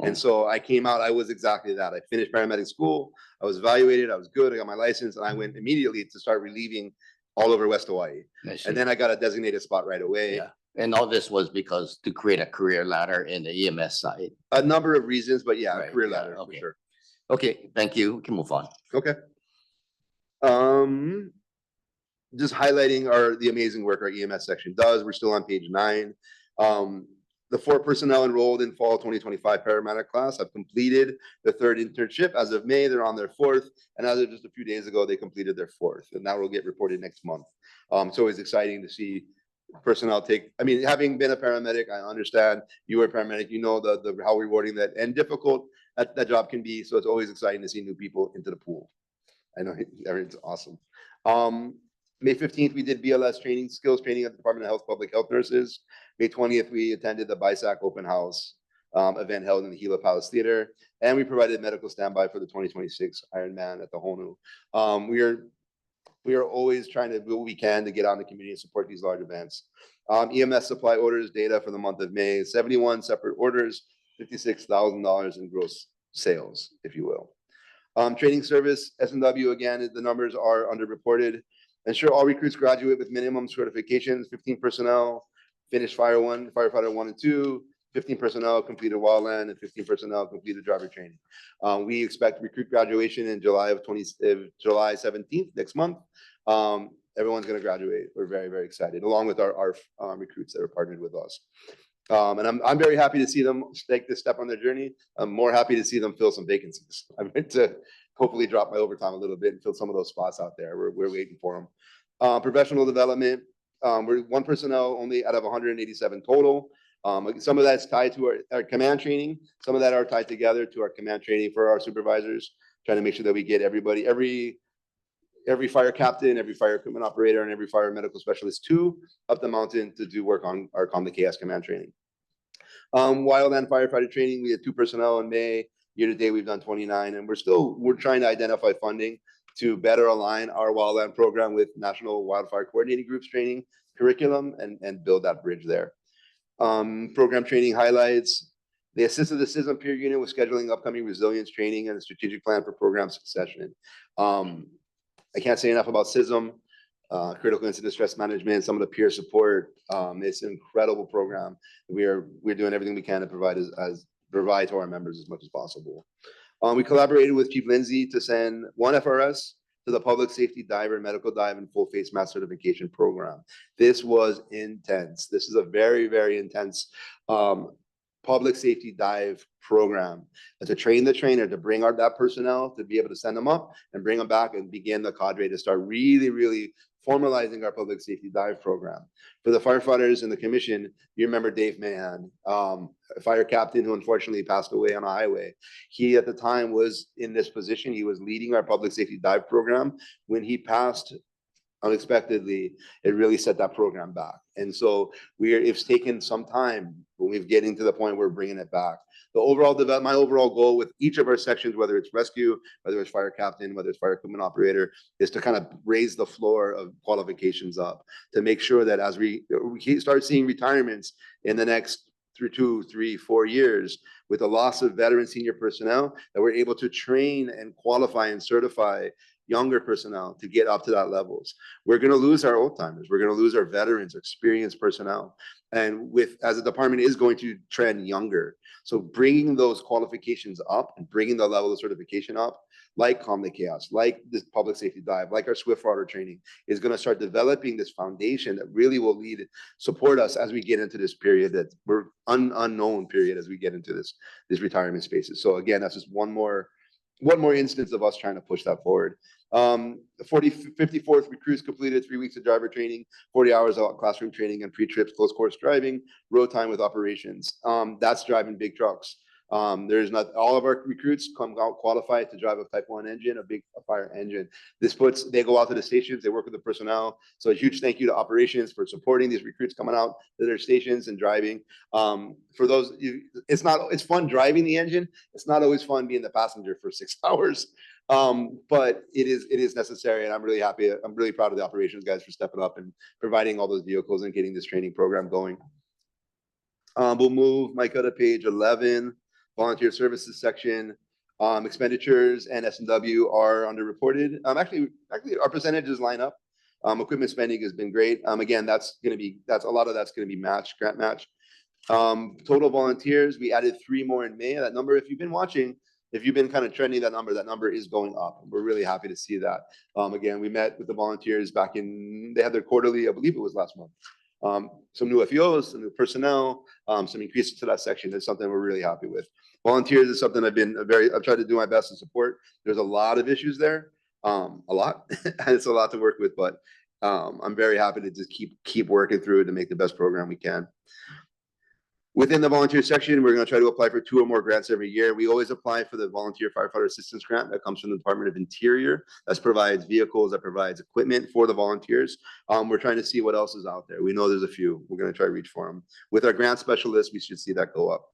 And so I came out, I was exactly that. I finished paramedic school, I was evaluated, I was good, I got my license, and I went immediately to start relieving all over West Hawaii.
I see.
And then I got a designated spot right away.
Yeah, and all this was because to create a career ladder in the EMS side.
A number of reasons, but yeah,
Right,
career
yeah,
ladder for
okay.
sure.
Okay, thank you. We can move on.
Okay. Just highlighting the amazing work our EMS section does. We're still on page 9. The 4 personnel enrolled in fall 2025 paramedic class have completed the 3rd internship. As of May, they're on their 4th, and as of just a few days ago, they completed their 4th, and that will get reported next month. It's always exciting to see personnel having been a paramedic, I understand you were a paramedic, you know the how rewarding that and difficult that job can be. So it's always exciting to see new people into the pool. I know it's awesome. May 15th, we did BLS training, skills training at the Department of Health, Public Health Nurses. May 20th, we attended the BISAC open house event held in the Gila Palace Theater. And we provided medical standby for the 2026 Ironman at the Honu. We are always trying to do what we can to get out in the community and support these large events. EMS supply orders data for the month of May, 71 separate orders, $56,000 in gross sales, if you will. Training service, S&W, again, the numbers are underreported. Ensure all recruits graduate with minimum certifications, 15 personnel, finished firefighter 1 and 2, 15 personnel completed wildland, and 15 personnel completed driver training. We expect recruit graduation in July 17th, next month. Everyone's gonna graduate. We're very, very excited, along with our recruits that are partnered with us. And I'm very happy to see them take this step on their journey. I'm more happy to see them fill some vacancies. I'm going to hopefully drop my overtime a little bit and fill some of those spots out there. We're waiting for them. Professional development, we're 1 personnel only out of 187 total. Some of that's tied to our command training. Some of that are tied together to our command training for our supervisors, trying to make sure that we get everybody, every fire captain, every fire equipment operator, and every fire medical specialist up the mountain to do work on our Calm the Chaos command training. Wildland firefighter training, we had 2 personnel in May. Year to date, we've done 29, and we're trying to identify funding to better align our wildland program with National Wildfire Coordinating Group's training curriculum and build that bridge there. Program training highlights. They assisted the CISM peer unit with scheduling upcoming resilience training and a strategic plan for program succession. I can't say enough about CISM, critical incident stress management, some of the peer support. It's an incredible program. We're doing everything we can to provide to our members as much as possible. We collaborated with Chief Lindsay to send 1 FRS to the Public Safety Diver, Medical Dive, and Full Face Mask Certification Program. This was intense. This is a very, very intense public safety dive program to train the trainer, to bring that personnel, to be able to send them up and bring them back and begin the cadre to start really, really formalizing our public safety dive program. For the firefighters and the commission, you remember Dave Mahan, a fire captain who unfortunately passed away on a highway. He at the time was in this position. He was leading our public safety dive program. When he passed unexpectedly, it really set that program back. And so it's taken some time, but we're getting to the point where we're bringing it back. My overall goal with each of our sections, whether it's rescue, whether it's fire captain, whether it's fire equipment operator, is to kind of raise the floor of qualifications up to make sure that as we start seeing retirements in the next 2, 3, 4 years, with the loss of veteran senior personnel, that we're able to train and qualify and certify younger personnel to get up to that levels. We're going to lose our old timers. We're going to lose our veterans, experienced personnel. And as the department is going to trend younger. So bringing those qualifications up and bringing the level of certification up, like Calm the Chaos, like this public safety dive, like our Swiftwater training, is going to start developing this foundation that really will support us as we get into this period that we're unknown period as we get into this retirement spaces. So again, that's just one more instance of us trying to push that forward. 54th recruits completed 3 weeks of driver training, 40 hours of classroom training and pre-trips, close course driving, road time with operations. That's driving big trucks. There's not, all of our recruits come out qualified to drive a Type 1 engine, a fire engine. They go out to the stations, they work with the personnel. So a huge thank you to operations for supporting these recruits coming out to their stations and driving. For those, it's fun driving the engine. It's not always fun being the passenger for 6 hours. But it is necessary, and I'm really happy. I'm really proud of the operations guys for stepping up and providing all those vehicles and getting this training program going. We'll move Micah to page 11, volunteer services section. Expenditures and S&W are underreported. Actually, our percentages line up. Equipment spending has been great. Again, a lot of that's gonna be grant match. Total volunteers, we added 3 more in May. That number, if you've been watching, if you've been kind of trending that number is going up. We're really happy to see that. Again, we met with the volunteers they had their quarterly, I believe it was last month. Some new FEOs, some new personnel, some increases to that section. That's something we're really happy with. Volunteers is something I've tried to do my best to support. There's a lot of issues there, a lot. It's a lot to work with, but I'm very happy to just keep working through it to make the best program we can. Within the volunteer section, we're going to try to apply for 2 or more grants every year. We always apply for the Volunteer Firefighter Assistance Grant that comes from the Department of Interior. That provides vehicles, that provides equipment for the volunteers. We're trying to see what else is out there. We know there's a few. We're going to try to reach for them. With our grant specialists, we should see that go up.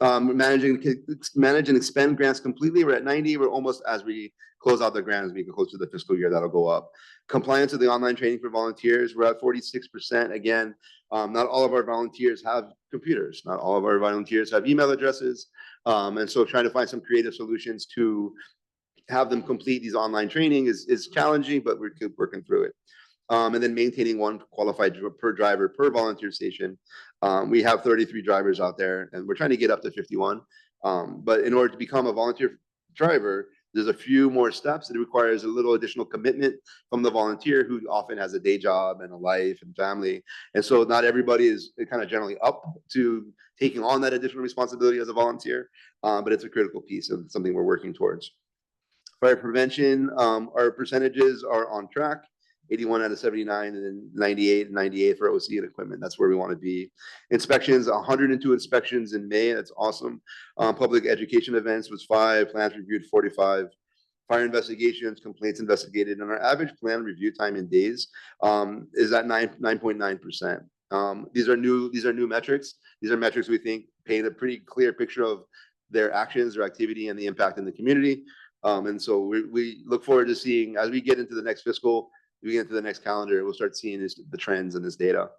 Manage and expend grants completely. We're at 90. We're almost, as we close out the grant, as we get closer to the fiscal year, that'll go up. Compliance with the online training for volunteers, we're at 46%. Again, not all of our volunteers have computers. Not all of our volunteers have email addresses. And so trying to find some creative solutions to have them complete these online training is challenging, but we're working through it. And then maintaining 1 qualified per driver per volunteer station. We have 33 drivers out there, and we're trying to get up to 51. But in order to become a volunteer driver, there's a few more steps. It requires a little additional commitment from the volunteer, who often has a day job and a life and family. And so not everybody is kind of generally up to taking on that additional responsibility as a volunteer, but it's a critical piece of something we're working towards. Fire prevention, our percentages are on track. 81 out of 79, and then 98 for OC and equipment. That's where we want to be. Inspections, 102 inspections in May. That's awesome. Public education events was 5, plans reviewed 45. Fire investigations, complaints investigated, and our average plan review time in days is at 9.9%. These are new metrics. These are metrics we think paint a pretty clear picture of their actions, their activity, and the impact in the community. And so we look forward to seeing, as we get into the next fiscal, we get into the next calendar, we'll start seeing the trends in this data.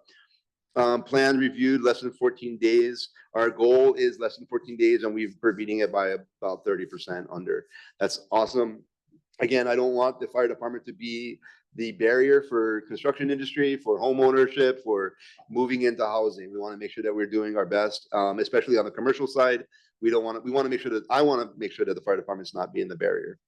Plan reviewed less than 14 days. Our goal is less than 14 days, and we're beating it by about 30% under. That's awesome. Again, I don't want the fire department to be the barrier for construction industry, for home ownership, for moving into housing. We want to make sure that we're doing our best, especially on the commercial side. I want to make sure that the fire department's not being the barrier.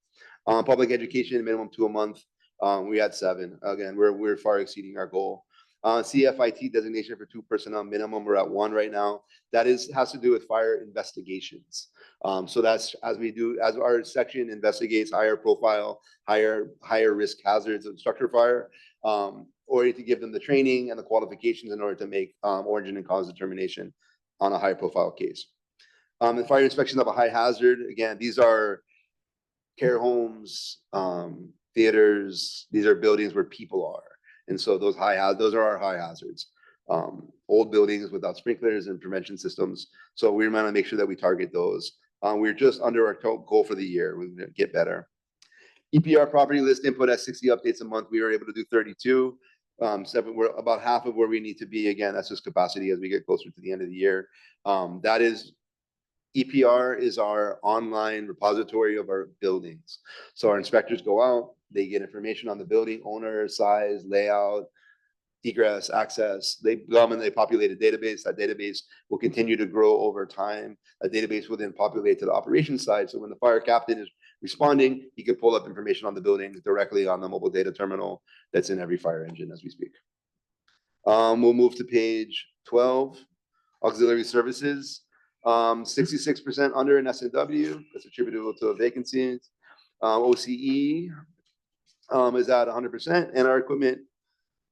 Public education, minimum 2 a month. We had 7. Again, we're far exceeding our goal. CFIT designation for 2 personnel minimum. We're at 1 right now. That has to do with fire investigations. So that's as our section investigates higher profile, higher risk hazards of structure fire, or to give them the training and the qualifications in order to make origin and cause determination on a high profile case. The fire inspections of a high hazard. Again, these are care homes, theaters. These are buildings where people are. And so those are our high hazards. Old buildings without sprinklers and prevention systems. So we want to make sure that we target those. We're just under our goal for the year. We're going to get better. EPR property list input at 60 updates a month. We were able to do 32. We're about half of where we need to be. Again, that's just capacity as we get closer to the end of the year. EPR is our online repository of our buildings. So our inspectors go out, they get information on the building owner, size, layout, egress, access. They come and they populate a database. That database will continue to grow over time. A database will then populate to the operations side. So when the fire captain is responding, he can pull up information on the building directly on the mobile data terminal that's in every fire engine as we speak. We'll move to page 12, auxiliary services. 66% under in S&W. That's attributable to vacancies. OCE is at 100%, and our equipment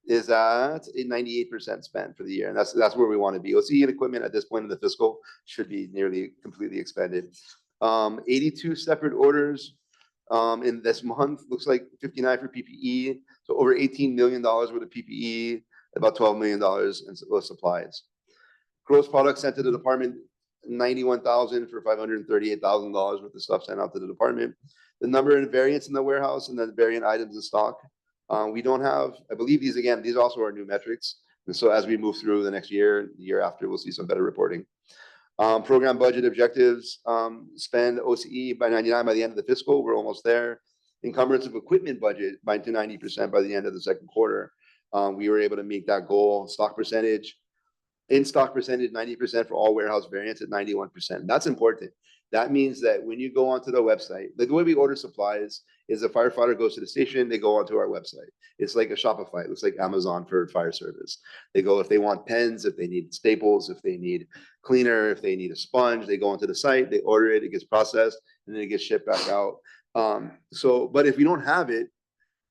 is at a 98% spend for the year, and that's where we want to be. OCE and equipment at this point in the fiscal should be nearly completely expended. 82 separate orders in this month, looks like 59 for PPE, so over $18 million worth of PPE, about $12 million in supplies. Gross products sent to the department, 91,000 for $538,000 worth of stuff sent out to the department. The number of variants in the warehouse and the variant items in stock. We don't have, I believe these also are new metrics. And so as we move through the next year, the year after, we'll see some better reporting. Program budget objectives, spend OCE by 99 by the end of the fiscal. We're almost there. Encumbrance of equipment budget by to 90% by the end of the second quarter. We were able to meet that goal. Stock percentage, in stock percentage, 90% for all warehouse variants at 91%. That's important. That means that when you go onto the website, the way we order supplies is a firefighter goes to the station, they go onto our website. It's like a Shopify. It looks like Amazon for fire service. They go if they want pens, if they need staples, if they need cleaner, if they need a sponge, they go onto the site, they order it, it gets processed, and then it gets shipped back out. But if we don't have it,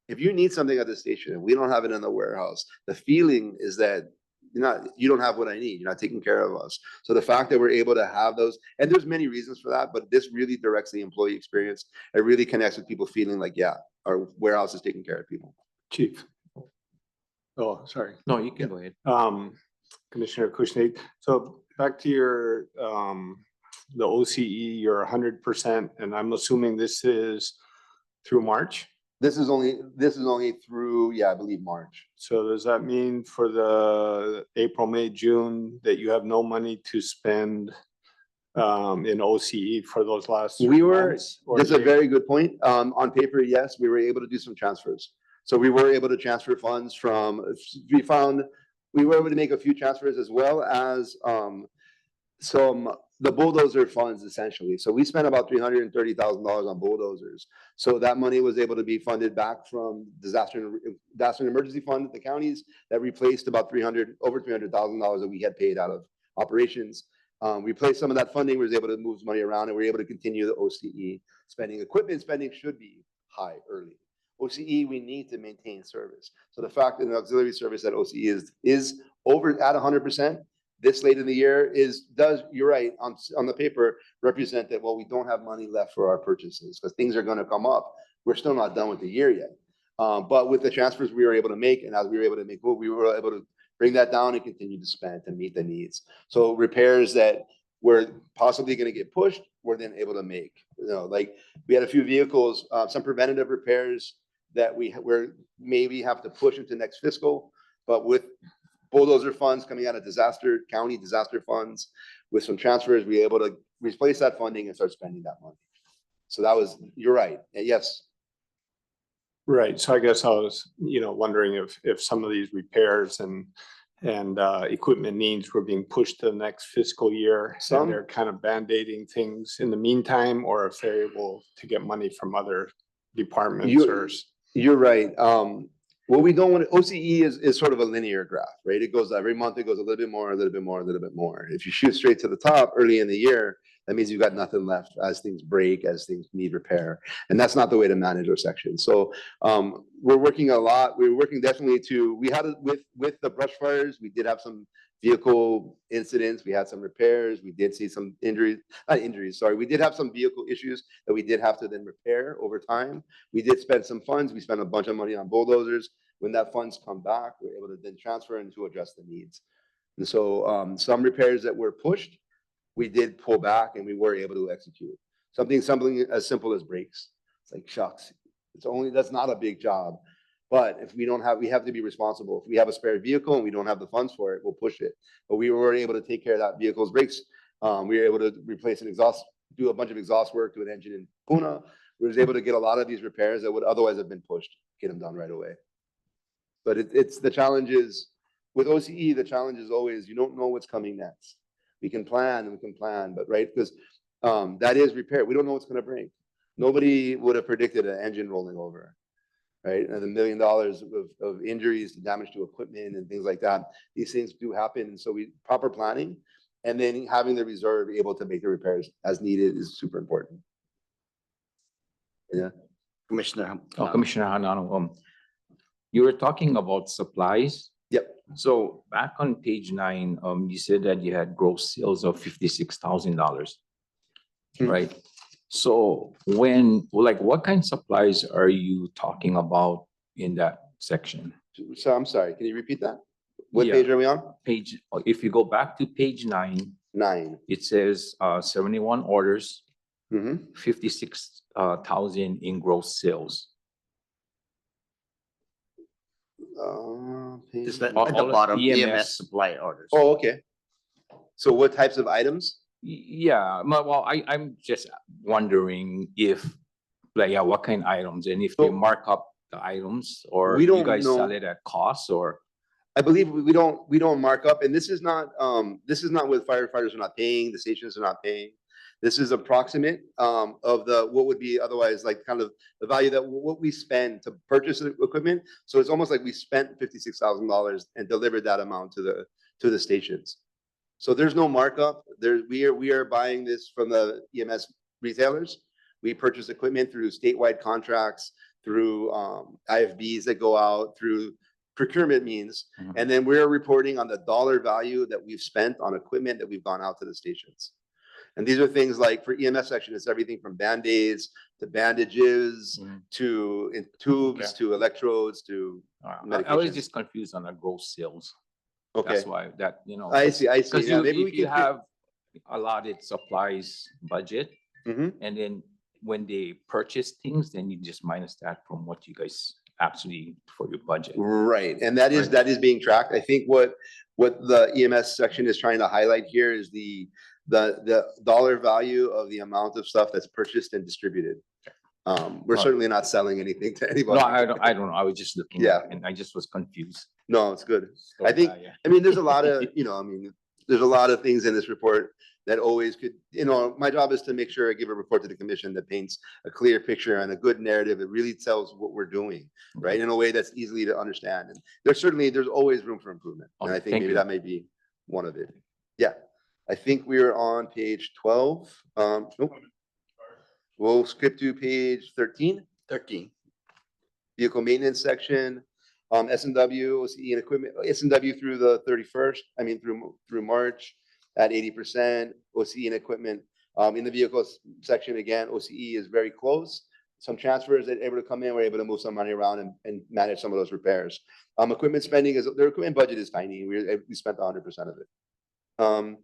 if you need something at the station and we don't have it in the warehouse, the feeling is that you don't have what I need. You're not taking care of us. So the fact that we're able to have those, and there's many reasons for that, but this really directs the employee experience. It really connects with people feeling like, yeah, our warehouse is taking care of people.
Chief. Oh, sorry.
No, you can go ahead.
Commissioner Kushner. So back to your, the OCE, you're 100%, and I'm assuming this is through March?
This is only through, yeah, I believe March.
So does that mean for the April, May, June, that you have no money to spend in OCE for those last?
We were,
months, or
that's a
you-
very good point. On paper, yes, we were able to do some transfers. So we were able to transfer funds from, we were able to make a few transfers as well as the bulldozer funds essentially. So we spent about $330,000 on bulldozers. So that money was able to be funded back from disaster and emergency fund at the counties that replaced about over $300,000 that we had paid out of operations. Replaced some of that funding, was able to move money around, and we're able to continue the OCE spending. Equipment spending should be high early. OCE, we need to maintain service. So the fact that an auxiliary service at OCE is over at 100%, this late in the year you're right, on the paper, represent that, well, we don't have money left for our purchases because things are going to come up. We're still not done with the year yet. But with the transfers we were able to make, and as we were able to make, we were able to bring that down and continue to spend to meet the needs. So repairs that were possibly going to get pushed, we're then able to make. Like we had a few vehicles, some preventative repairs that we maybe have to push into next fiscal, but with bulldozer funds coming out of county disaster funds, with some transfers, we were able to replace that funding and start spending that money. So you're right. Yes.
Right. So I guess I was, wondering if some of these repairs and equipment needs were being pushed to the next fiscal year.
Some-
And they're kind of band-aiding things in the meantime, or if they're able to get money from other departments
You're right. What we don't want, OCE is sort of a linear graph, right? It goes every month, it goes a little bit more, a little bit more, a little bit more. If you shoot straight to the top early in the year, that means you've got nothing left as things break, as things need repair. And that's not the way to manage our section. So we're working a lot. We're working definitely we had with the brush fires, we did have some vehicle incidents. We had some repairs. We did see some we did have some vehicle issues that we did have to then repair over time. We did spend some funds. We spent a bunch of money on bulldozers. When that funds come back, we're able to then transfer and to address the needs. And so some repairs that were pushed, we did pull back and we were able to execute. Something as simple as brakes. It's like, shucks, that's not a big job. But if we have to be responsible. If we have a spare vehicle and we don't have the funds for it, we'll push it. But we were able to take care of that vehicle's brakes. We were able to replace an exhaust, do a bunch of exhaust work to an engine in Puna. We was able to get a lot of these repairs that would otherwise have been pushed, get them done right away. But it's the challenge is with OCE, the challenge is always you don't know what's coming next. We can plan, but right, because that is repair. We don't know what's going to break. Nobody would have predicted an engine rolling over. Right, and $1 million of injuries, damage to equipment, and things like that. These things do happen, and so proper planning, and then having the reserve able to make the repairs as needed is super important. Yeah,
Commissioner.
Commissioner Hanano,
You were talking about supplies.
Yep.
So back on page 9, you said that you had gross sales of $56,000,
Hmm.
right? So what kind of supplies are you talking about in that section?
So I'm sorry, can you repeat that? What
Yeah.
page are we on?
If you go back to page 9,
9.
it says 71 orders,
Mm-hmm.
56,000 in gross sales.
Is
Page-
that
All
at the
of
bottom,
EMS.
EMS supply orders?
Oh, okay. So what types of items?
Yeah, well, I'm just wondering if, like, yeah, what kind of items and if they
So-
mark up the items or
We
you
don't
guys sell
know.
it at cost or?
I believe we don't mark up, and this is not what firefighters are not paying, the stations are not paying. This is approximate of what would be otherwise like kind of the value that what we spend to purchase the equipment. So it's almost like we spent $56,000 and delivered that amount to the stations. So there's no markup. We are buying this from the EMS retailers. We purchase equipment through statewide contracts, through IFBs that go out, through procurement means.
Mhm.
And then we're reporting on the dollar value that we've spent on equipment that we've gone out to the stations. And these are things like for EMS section, it's everything from Band-Aids to bandages,
Mhm.
to tubes, to electrodes, to
I was
medications.
just confused on the gross sales.
Okay,
That's why that,
I see.
Because
Yeah, maybe we
if you
can.
have allotted supplies budget,
Mhm.
and then when they purchase things, then you just minus that from what you guys actually for your budget.
Right, and that is
Right.
being tracked. I think what the EMS section is trying to highlight here is the dollar value of the amount of stuff that's purchased and distributed. We're
Right.
certainly not selling anything to
No,
anybody.
I don't know. I was just looking
Yeah.
at it and I just was confused.
No, it's good.
So,
I think-
yeah.
I mean, there's a lot of, there's a lot of things in this report that always could, my job is to make sure I give a report to the commission that paints a clear picture and a good narrative. It really tells what we're doing, right? In a way that's easily to understand. And there's always room for improvement. And I
Okay,
think
thank
maybe
you.
that may be one of it. Yeah, I think we're on page 12. Nope. We'll skip to page 13.
13.
Vehicle maintenance section, S&W, OCE and equipment, S&W through the 31st, through March at 80%, OCE and equipment. In the vehicles section, again, OCE is very close. Some transfers that able to come in, we're able to move some money around and manage some of those repairs. Equipment spending their equipment budget is tiny. We spent 100% of it.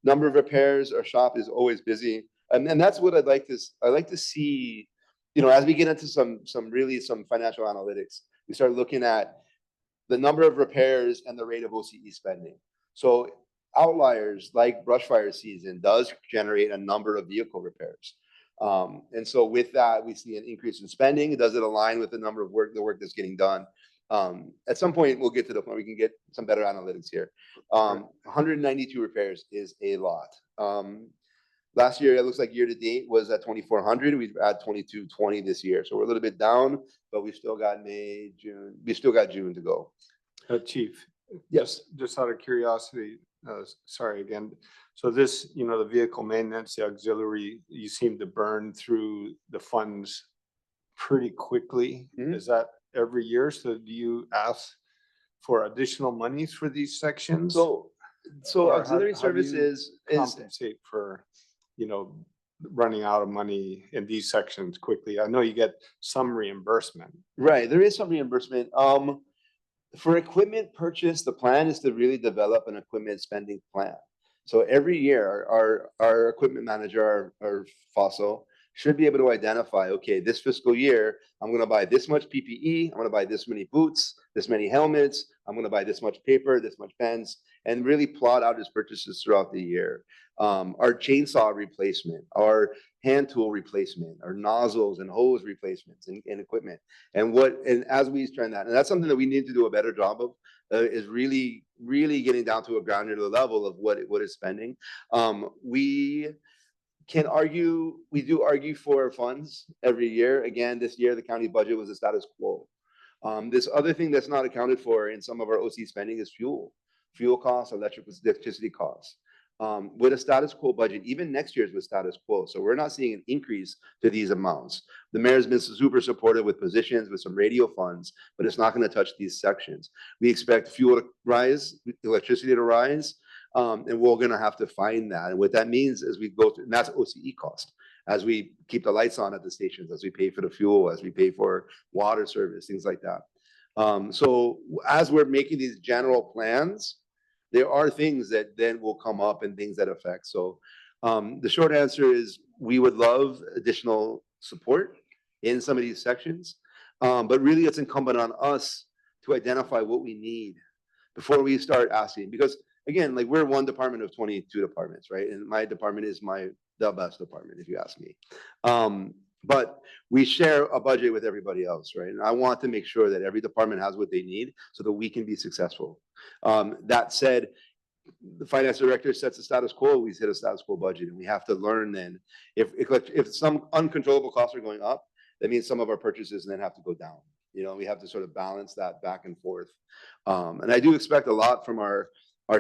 Number of repairs, our shop is always busy. And that's what I'd like to see, as we get into some financial analytics, we start looking at the number of repairs and the rate of OCE spending. So outliers like brush fire season does generate a number of vehicle repairs. And so with that, we see an increase in spending. Does it align with the number of the work that's getting done? At some point, we'll get to the point we can get some better analytics here. 192 repairs is a lot. Last year, it looks like year to date was at 2,400. We've had 2,220 this year. So we're a little bit down, but we still got May, June. We still got June to go.
Chief.
Yes.
Just out of curiosity, sorry again. So this, the vehicle maintenance, the auxiliary, you seem to burn through the funds pretty quickly.
Mhm.
Is that every year? So do you ask for additional monies for these sections?
So
Or how-
auxiliary
how do you
services is,
compensate for, running out of money in these sections quickly? I know you get some reimbursement.
right, there is some reimbursement. For equipment purchase, the plan is to really develop an equipment spending plan. So every year, our equipment manager, our FOSSO, should be able to identify, okay, this fiscal year, I'm gonna buy this much PPE, I'm gonna buy this many boots, this many helmets, I'm gonna buy this much paper, this much pens, and really plot out his purchases throughout the year. Our chainsaw replacement, our hand tool replacement, our nozzles and hose replacements and equipment. And as we trend that, and that's something that we need to do a better job of, is really getting down to a granular level of what is spending. We do argue for funds every year. Again, this year, the county budget was the status quo. This other thing that's not accounted for in some of our OC spending is fuel costs, electricity costs. With a status quo budget, even next year's with status quo. So we're not seeing an increase to these amounts. The mayor's been super supportive with positions, with some radio funds, but it's not going to touch these sections. We expect fuel to rise, electricity to rise, and we're going to have to find that. And what that means as we go through, and that's OCE cost, as we keep the lights on at the stations, as we pay for the fuel, as we pay for water service, things like that. So as we're making these general plans, there are things that then will come up and things that affect. So the short answer is we would love additional support in some of these sections. But really it's incumbent on us to identify what we need before we start asking, because again, like we're one department of 22 departments, right? And my department is the best department, if you ask me. But we share a budget with everybody else, right? And I want to make sure that every department has what they need so that we can be successful. That said, the finance director sets a status quo, we set a status quo budget, and we have to learn then if some uncontrollable costs are going up, that means some of our purchases then have to go down. You know, we have to sort of balance that back and forth. And I do expect a lot from our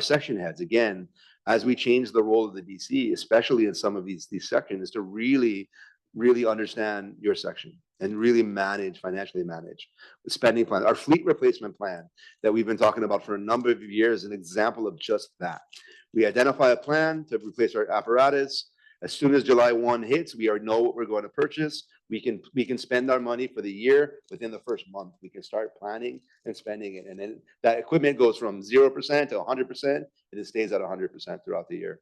section heads, again, as we change the role of the DC, especially in some of these sections, is to really understand your section and really financially manage the spending plan. Our fleet replacement plan that we've been talking about for a number of years, an example of just that. We identify a plan to replace our apparatus. As soon as July 1 hits, we already know what we're going to purchase. We can spend our money for the year within the first month. We can start planning and spending it. And then that equipment goes from 0% to 100%, and it stays at 100% throughout the year.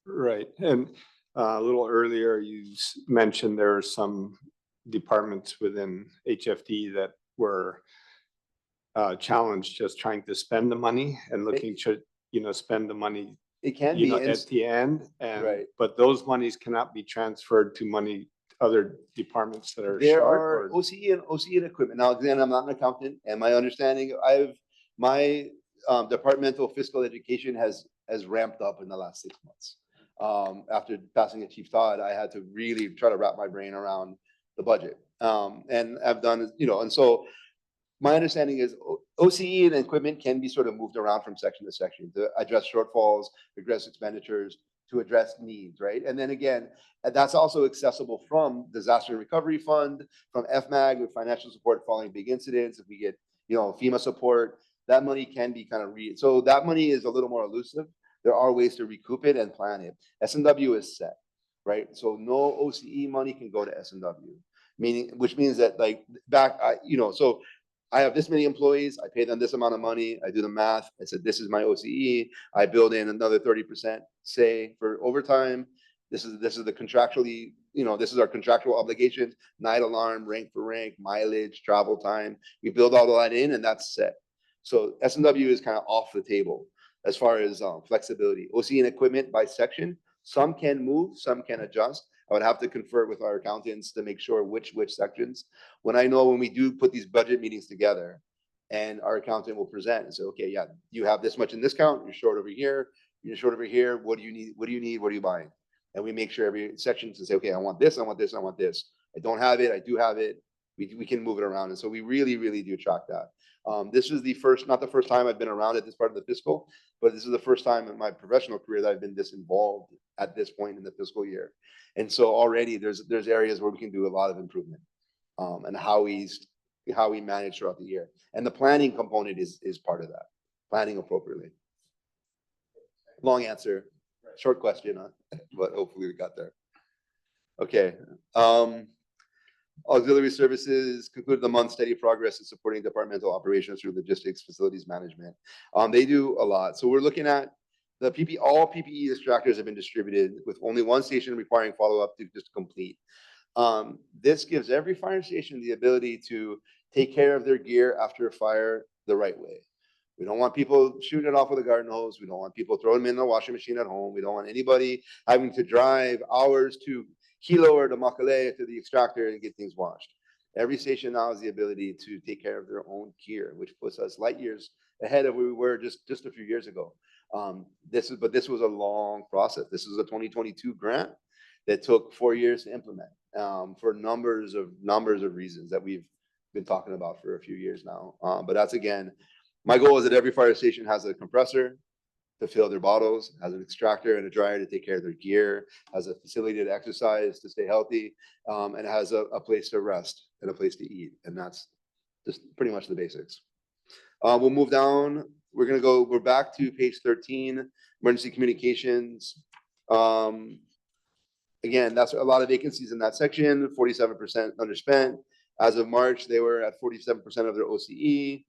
Right. And a little earlier, you mentioned there are some departments within HFD that were challenged just trying to spend the money and looking to, spend the money,
It can be.
at the end. And,
Right.
but those monies cannot be transferred to other departments that are
There
short.
are
or-
OCE and equipment. Now, again, I'm not an accountant, and my understanding, my departmental fiscal education has ramped up in the last 6 months. After passing at Chief Todd, I had to really try to wrap my brain around the budget. And I've done, and so my understanding is OCE and equipment can be sort of moved around from section to section to address shortfalls, address expenditures, to address needs, right? And then again, that's also accessible from Disaster Recovery Fund, from FMAG with financial support following big incidents. If we get, FEMA support, that money can be kind of so that money is a little more elusive. There are ways to recoup it and plan it. S&W is set, right? So no OCE money can go to S&W, which means that so I have this many employees, I pay them this amount of money, I do the math, I said, this is my OCE, I build in another 30%, say, for overtime. This is the contractually, this is our contractual obligation, night alarm, rank for rank, mileage, travel time. We build all of that in and that's set. So S&W is kind of off the table as far as flexibility. OCE and equipment by section, some can move, some can adjust. I would have to confer with our accountants to make sure which sections. When we do put these budget meetings together, and our accountant will present and say, okay, yeah, you have this much in this count, you're short over here, you're short over here, what do you need, what are you buying? And we make sure every section to say, okay, I want this, I want this, I want this. I don't have it, I do have it. We can move it around. And so we really do track that. This is not the first time I've been around at this part of the fiscal, but this is the first time in my professional career that I've been this involved at this point in the fiscal year. And so already there's areas where we can do a lot of improvement, and how we manage throughout the year. And the planning component is part of that, planning appropriately. Long answer, short question, but hopefully we got there. Okay. Auxiliary services concluded the month, steady progress in supporting departmental operations through logistics, facilities management. They do a lot. So we're looking at all PPE distractors have been distributed with only one station requiring follow-up to just complete. This gives every fire station the ability to take care of their gear after a fire the right way. We don't want people shooting it off with a garden hose. We don't want people throwing them in the washing machine at home. We don't want anybody having to drive hours to Hilo or to Makale to the extractor and get things washed. Every station now has the ability to take care of their own gear, which puts us light years ahead of where we were just a few years ago. This was a long process. This is a 2022 grant that took 4 years to implement, for numbers of reasons that we've been talking about for a few years now. But that's, again, my goal is that every fire station has a compressor to fill their bottles, has an extractor and a dryer to take care of their gear, has a facility to exercise, to stay healthy, and has a place to rest and a place to eat. And that's just pretty much the basics. We'll move down. We're back to page 13, emergency communications. Again, that's a lot of vacancies in that section, 47% underspent. As of March, they were at 47% of their OCE.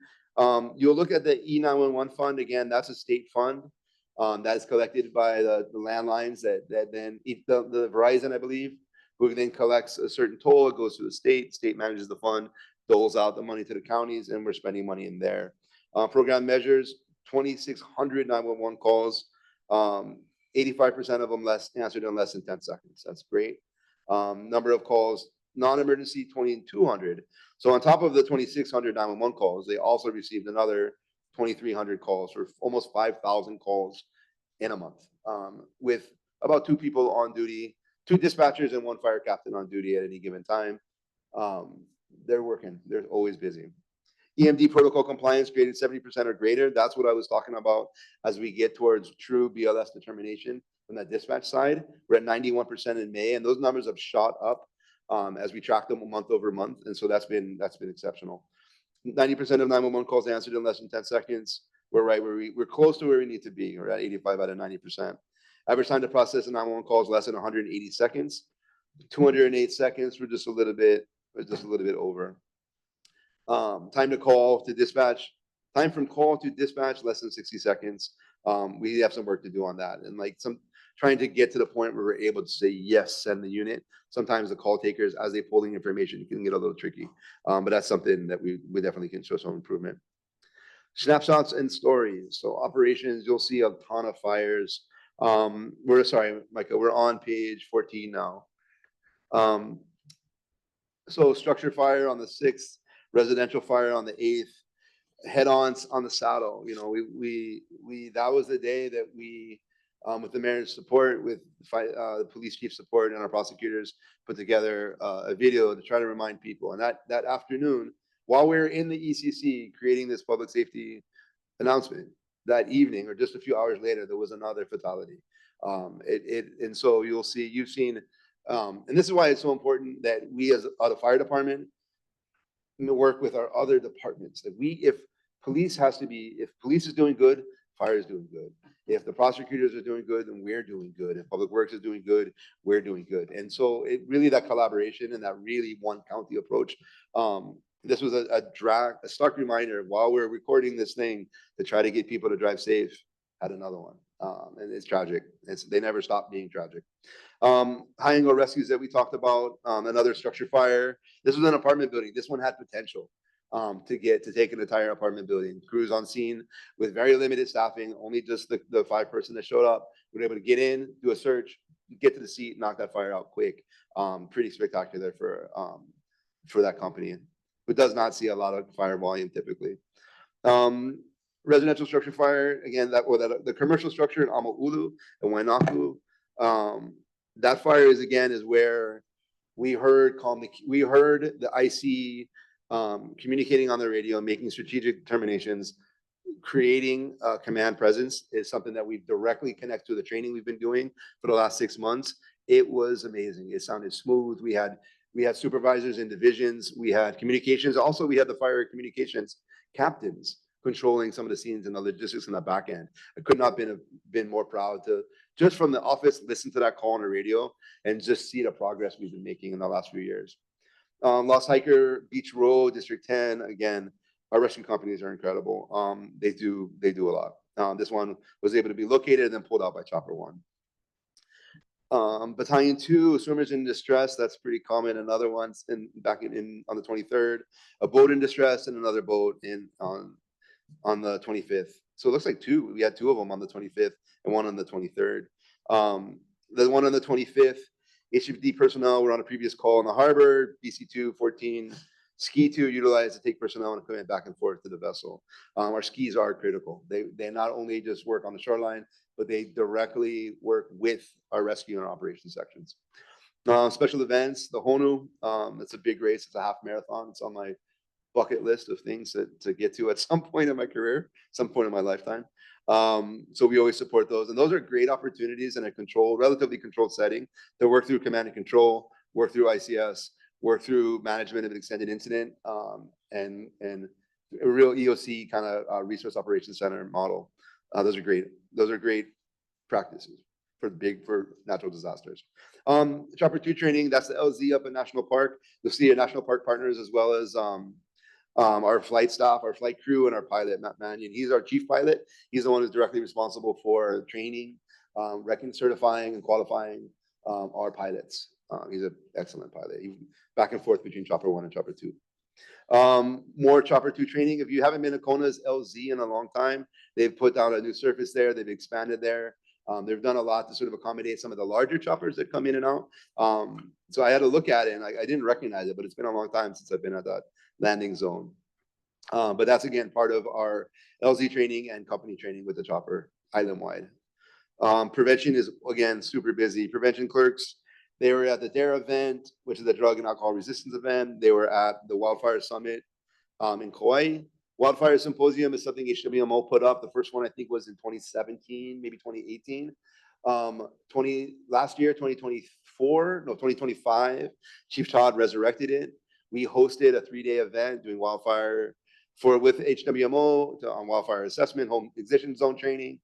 You'll look at the E911 fund. Again, that's a state fund that is collected by the landlines that then the Verizon, I believe, who then collects a certain toll. It goes to the state. State manages the fund, doles out the money to the counties, and we're spending money in there. Program measures, 2,600 911 calls. 85% of them answered in less than 10 seconds. That's great. Number of calls, non-emergency, 2,200. So on top of the 2,600 911 calls, they also received another 2,300 calls, or almost 5,000 calls in a month, with about 2 people on duty, 2 dispatchers and 1 fire captain on duty at any given time. They're working. They're always busy. EMD protocol compliance graded 70% or greater. That's what I was talking about as we get towards true BLS determination from that dispatch side. We're at 91% in May, and those numbers have shot up as we track them month over month. And so that's been exceptional. 90% of 911 calls answered in less than 10 seconds. We're right where we're close to where we need to be. We're at 85 out of 90%. Average time to process a 911 call is less than 180 seconds. 208 seconds. We're just a little bit over. Time to call to dispatch, time from call to dispatch, less than 60 seconds. We have some work to do on that. And like trying to get to the point where we're able to say, yes, send the unit. Sometimes the call takers, as they pull the information, it can get a little tricky. But that's something that we definitely can show some improvement. Snapshots and stories. So operations, you'll see a ton of fires. Sorry, Micah, we're on page 14 now. So structure fire on the 6th, residential fire on the 8th, head-ons on the Saddle. You know, we that was the day that we, with the mayor's support, with the police chief support and our prosecutors, put together a video to try to remind people. And that afternoon, while we were in the ECC creating this public safety announcement, that evening or just a few hours later, there was another fatality. And so you've seen, and this is why it's so important that we as the fire department work with our other departments. That if police is doing good, fire is doing good. If the prosecutors are doing good, then we're doing good. If public works is doing good, we're doing good. And so it really, that collaboration and that really one county approach. This was a stark reminder while we're recording this thing to try to get people to drive safe. Had another one. And it's tragic. They never stop being tragic. High angle rescues that we talked about, another structure fire. This was an apartment building. This one had potential to take an entire apartment building. Crews on scene with very limited staffing, only just the 5 person that showed up. We were able to get in, do a search, get to the seat, knock that fire out quick. Pretty spectacular for that company, who does not see a lot of fire volume typically. Residential structure fire, again, the commercial structure in Amaulu and Wainaku. That fire is where we heard the IC communicating on the radio, making strategic determinations, creating a command presence is something that we directly connect to the training we've been doing for the last 6 months. It was amazing. It sounded smooth. We had supervisors in divisions. We had communications. Also, we had the fire communications captains controlling some of the scenes and the logistics in the back end. I could not have been more proud to, just from the office, listen to that call on the radio and just see the progress we've been making in the last few years. Lost Hiker, Beach Road, District 10, again, our rescue companies are incredible. They do a lot. This one was able to be located and then pulled out by Chopper 1. Battalion 2, swimmers in distress, that's pretty common. Another one on the 23rd, a boat in distress and another boat on the 25th. So it looks like we had 2 of them on the 25th and 1 on the 23rd. The one on the 25th, HFD personnel were on a previous call in the harbor, BC2 14, Ski 2 utilized to take personnel and equipment back and forth to the vessel. Our skis are critical. They not only just work on the shoreline, but they directly work with our rescue and operations sections. Special events, the Honu, it's a big race. It's a half marathon. It's on my bucket list of things to get to at some point in my career, some point in my lifetime. So we always support those. And those are great opportunities in a relatively controlled setting to work through command and control, work through ICS, work through management of an extended incident, and a real EOC kind of resource operations center model. Those are great. Those are great practices for natural disasters. Chopper 2 training, that's the LZ up at National Park. You'll see our National Park partners as well as our flight staff, our flight crew, and our pilot, Matt Mannion. He's our chief pilot. He's the one who's directly responsible for training, certifying and qualifying our pilots. He's an excellent pilot. He back and forth between Chopper 1 and Chopper 2. More Chopper 2 training. If you haven't been to Kona's LZ in a long time, they've put down a new surface there. They've expanded there. They've done a lot to sort of accommodate some of the larger choppers that come in and out. So I had to look at it and I didn't recognize it, but it's been a long time since I've been at that landing zone. But that's again part of our LZ training and company training with the chopper island-wide. Prevention is again super busy. Prevention clerks, they were at the DARE event, which is the Drug and Alcohol Resistance event. They were at the Wildfire Summit in Kauai. Wildfire Symposium is something HWMO put up. The first one I think was in 2017, maybe 2018. Last year, 2025, Chief Todd resurrected it. We hosted a 3-day event doing wildfire with HWMO on wildfire assessment, home ignition zone training.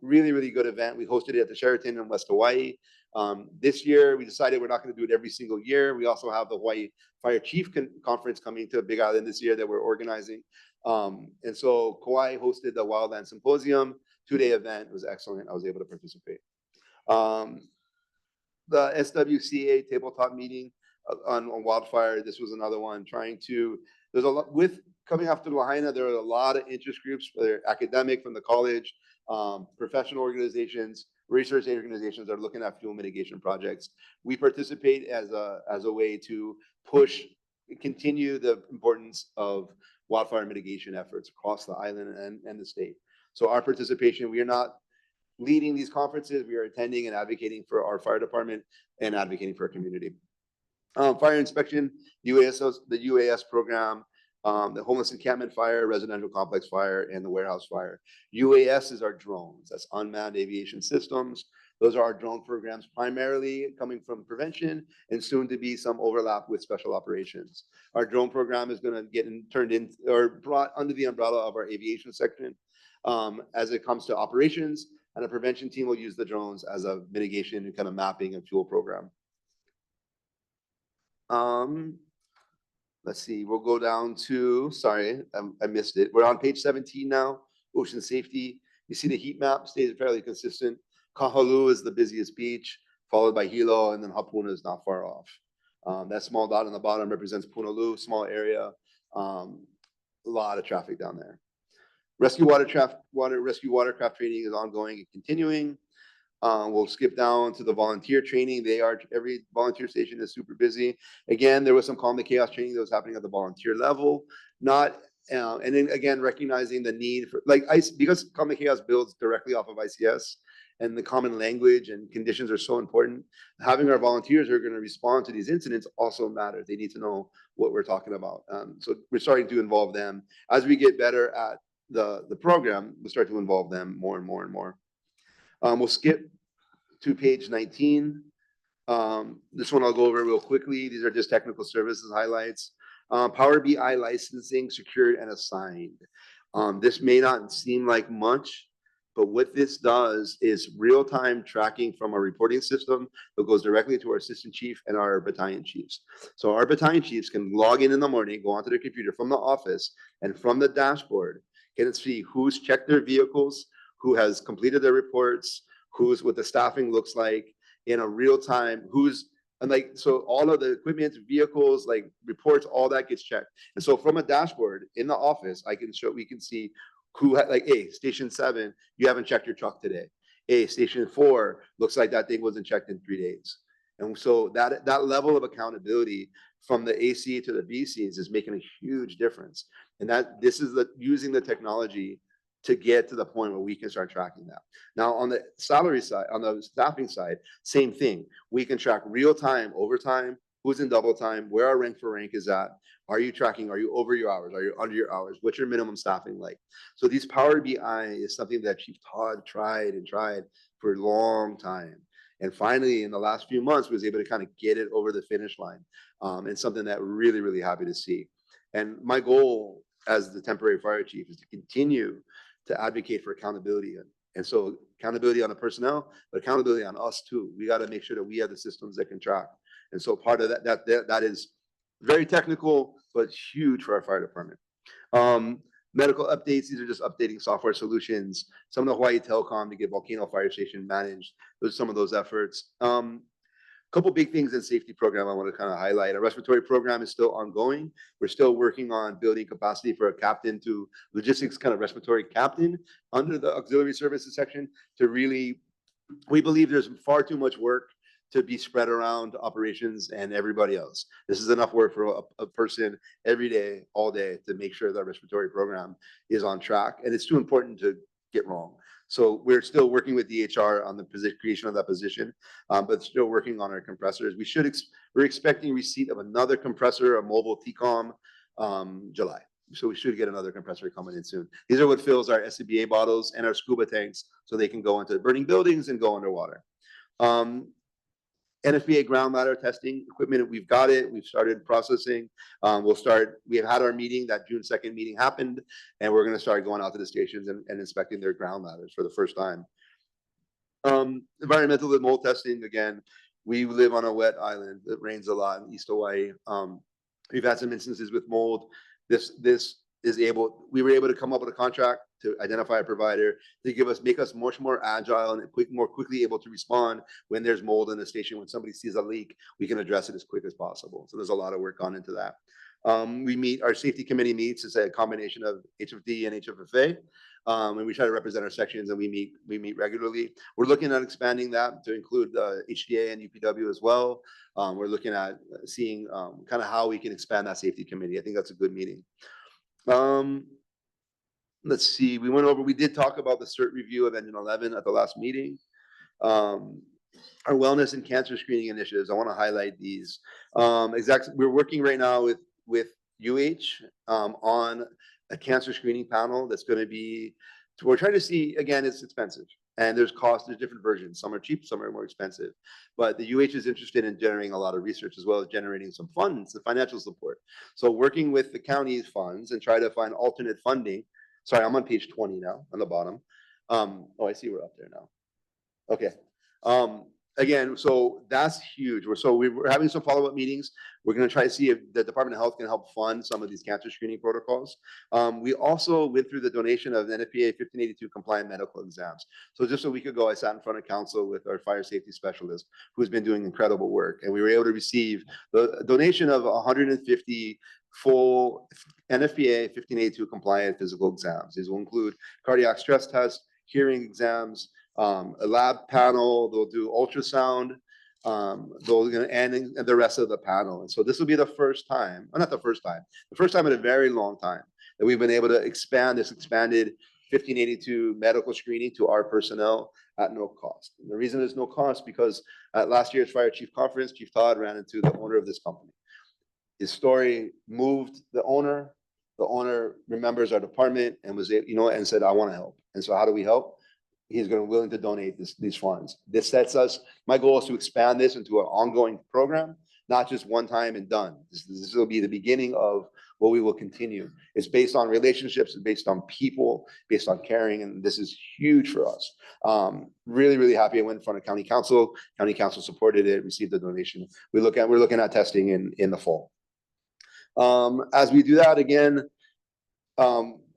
Really, really good event. We hosted it at the Sheraton in West Hawaii. This year, we decided we're not going to do it every single year. We also have the Hawaii Fire Chief Conference coming to Big Island this year that we're organizing. And so Kauai hosted the Wildland Symposium, 2-day event. It was excellent. I was able to participate. The SWCA tabletop meeting on wildfire. This was another one there's a lot with coming after Lahaina. There are a lot of interest groups, whether academic from the college, professional organizations, research organizations that are looking at fuel mitigation projects. We participate as a way to continue the importance of wildfire mitigation efforts across the island and the state. So our participation, we are not leading these conferences, we are attending and advocating for our fire department and advocating for our community. Fire inspection, the UAS program, the homeless encampment fire, residential complex fire, and the warehouse fire. UAS is our drones. That's unmanned aviation systems. Those are our drone programs, primarily coming from prevention and soon to be some overlap with special operations. Our drone program is going to get brought under the umbrella of our aviation section as it comes to operations, and a prevention team will use the drones as a mitigation and kind of mapping and fuel program. Let's see, we'll go down to, sorry, I missed it. We're on page 17 now, ocean safety. You see the heat map stays fairly consistent. Kahaluu is the busiest beach, followed by Hilo, and then Hapuna is not far off. That small dot on the bottom represents Punaluu, small area. A lot of traffic down there. Rescue watercraft training is ongoing and continuing. We'll skip down to the volunteer training. Every volunteer station is super busy. Again, there was some Calm the Chaos training that was happening at the volunteer level. And then again, recognizing the need for because Calm the Chaos builds directly off of ICS and the common language and conditions are so important. Having our volunteers who are going to respond to these incidents also matters. They need to know what we're talking about. So we're starting to involve them. As we get better at the program, we'll start to involve them more and more and more. We'll skip to page 19. This one I'll go over real quickly. These are just technical services highlights. Power BI licensing secured and assigned. This may not seem like much, but what this does is real-time tracking from our reporting system that goes directly to our assistant chief and our battalion chiefs. So our battalion chiefs can log in the morning, go onto their computer from the office, and from the dashboard, can see who's checked their vehicles, who has completed their reports, what the staffing looks like in a real time, so all of the equipment, vehicles, reports, all that gets checked. And so from a dashboard in the office, we can see hey, station 7, you haven't checked your truck today. Hey, station 4, looks like that thing wasn't checked in 3 days. And so that level of accountability from the AC to the BCs is making a huge difference. And this is using the technology to get to the point where we can start tracking that. Now, on the salary side, on the staffing side, same thing. We can track real-time overtime, who's in double time, where our rank for rank is at. Are you tracking? Are you over your hours? Are you under your hours? What's your minimum staffing like? So these Power BI is something that Chief Todd tried and tried for a long time. And finally, in the last few months, was able to kind of get it over the finish line. And something that really, really happy to see. And my goal as the temporary fire chief is to continue to advocate for accountability. And so accountability on the personnel, but accountability on us too. We got to make sure that we have the systems that can track. And so part of that is very technical, but huge for our fire department. Medical updates, these are just updating software solutions. Some of the Hawaii Telecom to get Volcano Fire Station managed. Those are some of those efforts. Couple big things in safety program I want to kind of highlight. Our respiratory program is still ongoing. We're still working on building capacity for a captain to logistics kind of respiratory captain under the auxiliary services section to really, we believe there's far too much work to be spread around operations and everybody else. This is enough work for a person every day, all day, to make sure that respiratory program is on track. And it's too important to get wrong. So we're still working with DHR on the creation of that position, but still working on our compressors. We're expecting receipt of another compressor, a mobile TCOM, July. So we should get another compressor coming in soon. These are what fills our SCBA bottles and our scuba tanks so they can go into burning buildings and go underwater. NFPA ground ladder testing equipment, we've got it. We've started processing. We have had our meeting, that June 2nd meeting happened, and we're going to start going out to the stations and inspecting their ground ladders for the first time. Environmental and mold testing, again, we live on a wet island. It rains a lot in East Hawaii. We've had some instances with mold. We were able to come up with a contract to identify a provider to make us much more agile and more quickly able to respond when there's mold in the station. When somebody sees a leak, we can address it as quick as possible. So there's a lot of work gone into that. Our safety committee meets. It's a combination of HFD and HFFA. And we try to represent our sections, and we meet regularly. We're looking at expanding that to include HDA and UPW as well. We're looking at seeing kind of how we can expand that safety committee. I think that's a good meeting. Let's see, we did talk about the CERT review of Engine 11 at the last meeting. Our wellness and cancer screening initiatives, I want to highlight these. We're working right now with UH on a cancer screening panel that's going to be, we're trying to see, again, it's expensive. And there's different versions. Some are cheap, some are more expensive. But the UH is interested in generating a lot of research as well as generating some funds, the financial support. So working with the county's funds and try to find alternate funding. Sorry, I'm on page 20 now, on the bottom. Oh, I see we're up there now. Okay. Again, so that's huge. We're having some follow-up meetings. We're going to try to see if the Department of Health can help fund some of these cancer screening protocols. We also went through the donation of NFPA 1582 compliant medical exams. So just a week ago, I sat in front of council with our fire safety specialist, who's been doing incredible work. And we were able to receive the donation of 150 full NFPA 1582 compliant physical exams. These will include cardiac stress tests, hearing exams, a lab panel. They'll do ultrasound, and the rest of the panel. And so this will be the first time, well, not the first time in a very long time that we've been able to expand this expanded 1582 medical screening to our personnel at no cost. And the reason there's no cost because at last year's Fire Chief Conference, Chief Todd ran into the owner of this company. His story moved the owner. The owner remembers our department and and said, I want to help. And so how do we help? He's willing to donate these funds. This sets us, my goal is to expand this into an ongoing program, not just one time and done. This will be the beginning of what we will continue. It's based on relationships, it's based on people, based on caring, and this is huge for us. Really, really happy. I went in front of County Council. County Council supported it, received the donation. We're looking at testing in the fall. As we do that again,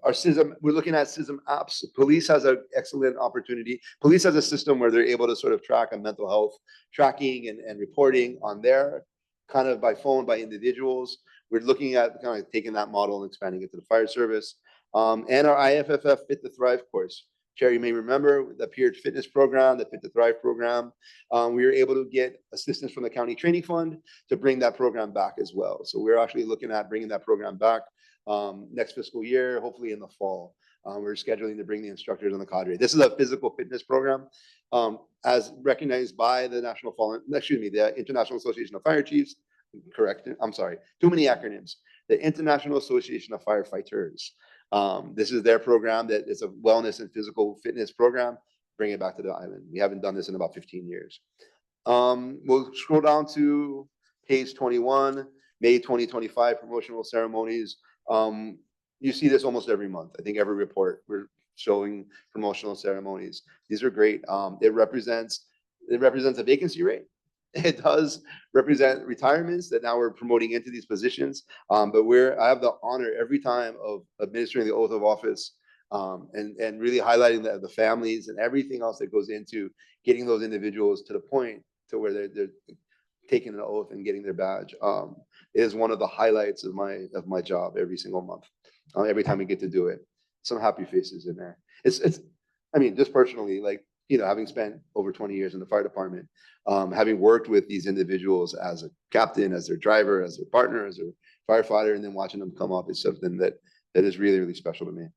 our CISM, we're looking at CISM apps. Police has an excellent opportunity. Police has a system where they're able to sort of track on mental health tracking and reporting on their kind of by phone, by individuals. We're looking at kind of taking that model and expanding it to the fire service. And our IFFF Fit to Thrive course. Chair, you may remember the Peer Fitness program, the Fit to Thrive program. We were able to get assistance from the County Training Fund to bring that program back as well. So we're actually looking at bringing that program back next fiscal year, hopefully in the fall. We're scheduling to bring the instructors on the cadre. This is a physical fitness program as recognized by the the International Association of Fire Chiefs, I'm sorry, too many acronyms. The International Association of Firefighters. This is their program that is a wellness and physical fitness program. Bring it back to the island. We haven't done this in about 15 years. We'll scroll down to page 21, May 2025 promotional ceremonies. You see this almost every month. I think every report we're showing promotional ceremonies. These are great. It represents a vacancy rate. It does represent retirements that now we're promoting into these positions. But I have the honor every time of administering the oath of office, and really highlighting the families and everything else that goes into getting those individuals to the point to where they're taking an oath and getting their badge. It is one of the highlights of my job every single month. Every time we get to do it, some happy faces in there. I mean, just personally, like, having spent over 20 years in the fire department, having worked with these individuals as a captain, as their driver, as their partner, as their firefighter, and then watching them come up is something that is really, really special to me.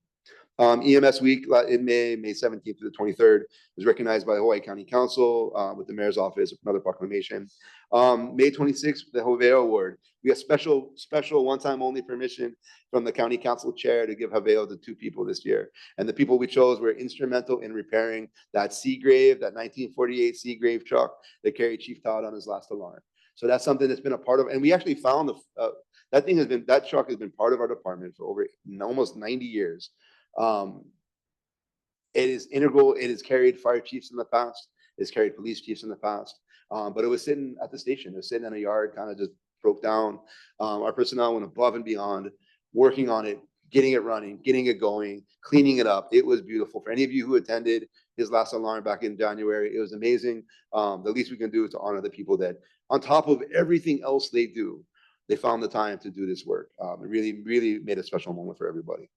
EMS week in May 17th to the 23rd was recognized by the Hawaii County Council with the mayor's office, another proclamation. May 26th, the Haveo Award. We got special one-time only permission from the county council chair to give Haveo to 2 people this year. And the people we chose were instrumental in repairing that Seagrave, that 1948 Seagrave truck that carried Chief Todd on his last alarm. So that's something that's been a part of, and we actually found that truck has been part of our department for over almost 90 years. It is integral. It has carried fire chiefs in the past. It's carried police chiefs in the past. But it was sitting at the station. It was sitting in a yard, kind of just broke down. Our personnel went above and beyond, working on it, getting it running, getting it going, cleaning it up. It was beautiful. For any of you who attended his last alarm back in January, it was amazing. The least we can do is to honor the people that, on top of everything else they do, they found the time to do this work. It really, really made a special moment for everybody.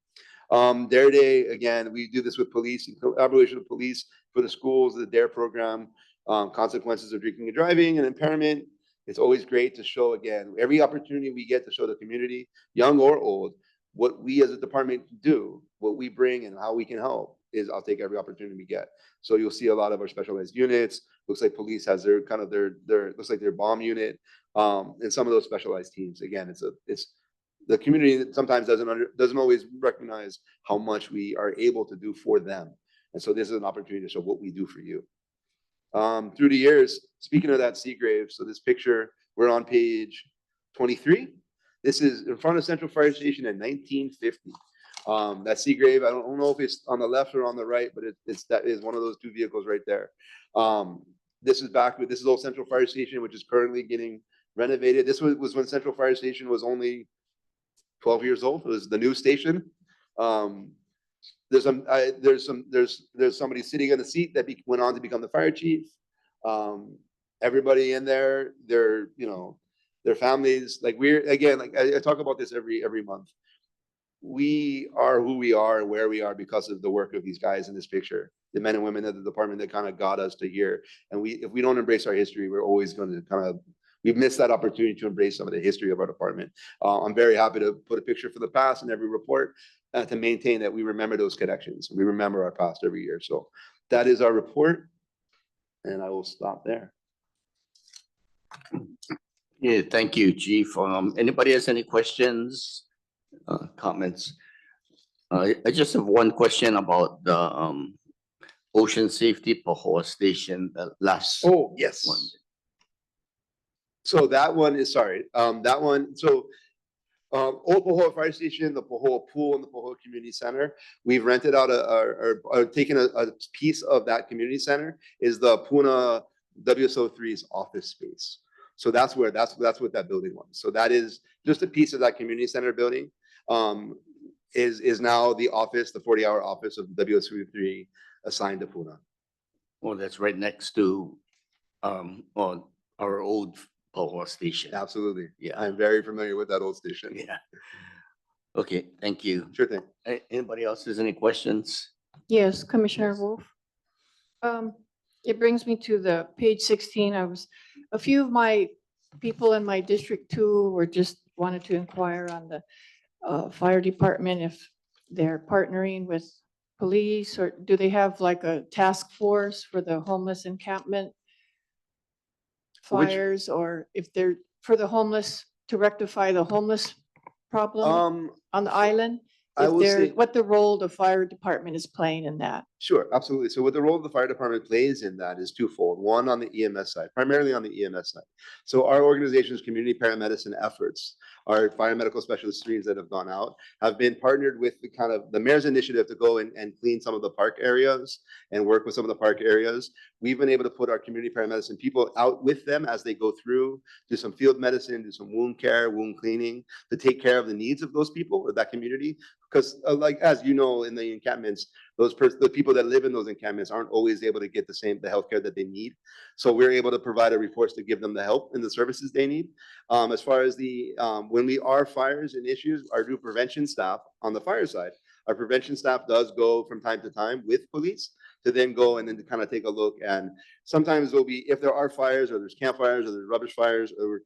Dare Day, again, we do this with police, in collaboration with police for the schools, the DARE program, consequences of drinking and driving and impairment. It's always great to show, again, every opportunity we get to show the community, young or old, what we as a department do, what we bring and how we can help is I'll take every opportunity we get. So you'll see a lot of our specialized units. Looks like police has their looks like their bomb unit, and some of those specialized teams. Again, it's the community that sometimes doesn't always recognize how much we are able to do for them. And so this is an opportunity to show what we do for you. Through the years, speaking of that Seagrave, so this picture, we're on page 23. This is in front of Central Fire Station in 1950. That Seagrave, I don't know if it's on the left or on the right, but that is one of those 2 vehicles right there. This is old Central Fire Station, which is currently getting renovated. This was when Central Fire Station was only 12 years old. It was the new station. There's somebody sitting in the seat that went on to become the fire chief. Everybody in there, their families, like I talk about this every month. We are who we are and where we are because of the work of these guys in this picture, the men and women of the department that kind of got us to here. And if we don't embrace our history, we're always going to we've missed that opportunity to embrace some of the history of our department. I'm very happy to put a picture for the past in every report to maintain that we remember those connections. We remember our past every year. So that is our report. And I will stop there.
Yeah, thank you, Chief. Anybody has any questions, comments? I just have one question about the Ocean Safety Pahoa Station, the last
Oh, yes.
one.
So that one is, Old Pahoa Fire Station, the Pahoa Pool and the Pahoa Community Center, we've rented out or taken a piece of that community center is the Puna WSO3's office space. So that's what that building was. So that is just a piece of that community center building is now the office, the 40-hour office of WSO3 assigned to Puna.
Well, that's right next to our old Pahoa station.
Absolutely.
Yeah.
I'm very familiar with that old station.
Yeah. Okay, thank you.
Sure thing.
Anybody else has any questions?
Yes, Commissioner Wolf. It brings me to the page 16. A few of my people in my District 2 wanted to inquire on the fire department, if they're partnering with police, or do they have like a task force for the homeless encampment fires, or if they're for the homeless, to rectify the homeless problem on the island?
I
If
will
there,
say-
what the role the fire department is playing in that?
Sure, absolutely. So what the role of the fire department plays in that is twofold. One, on the EMS side, primarily on the EMS side. So our organization's community paramedicine efforts, our fire medical specialist streams that have gone out, have been partnered with the kind of the mayor's initiative to go and clean some of the park areas and work with some of the park areas. We've been able to put our community paramedicine people out with them as they go through, do some field medicine, do some wound care, wound cleaning, to take care of the needs of those people or that community. Because like, as you know, in the encampments, the people that live in those encampments aren't always able to get the healthcare that they need. So we're able to provide a resource to give them the help and the services they need. As far as when we are fires and issues, our new prevention staff on the fire side, our prevention staff does go from time to time with police to then go and then to kind of take a look. And sometimes there'll be, if there are fires or there's campfires or there's rubbish fires, or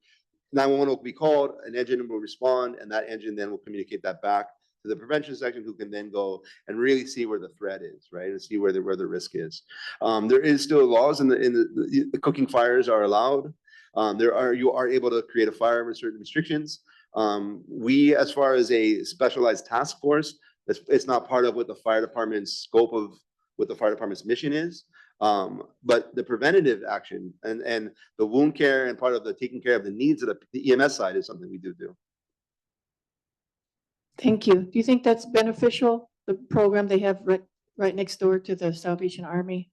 911 will be called, an engine will respond, and that engine then will communicate that back to the prevention section, who can then go and really see where the threat is, right? And see where the risk is. There is still laws the cooking fires are allowed. You are able to create a fire with certain restrictions. We, as far as a specialized task force, it's not part of what the fire department's scope of what the fire department's mission is. But the preventative action and the wound care and part of the taking care of the needs of the EMS side is something we do.
Thank you. Do you think that's beneficial, the program they have right next door to the Salvation Army?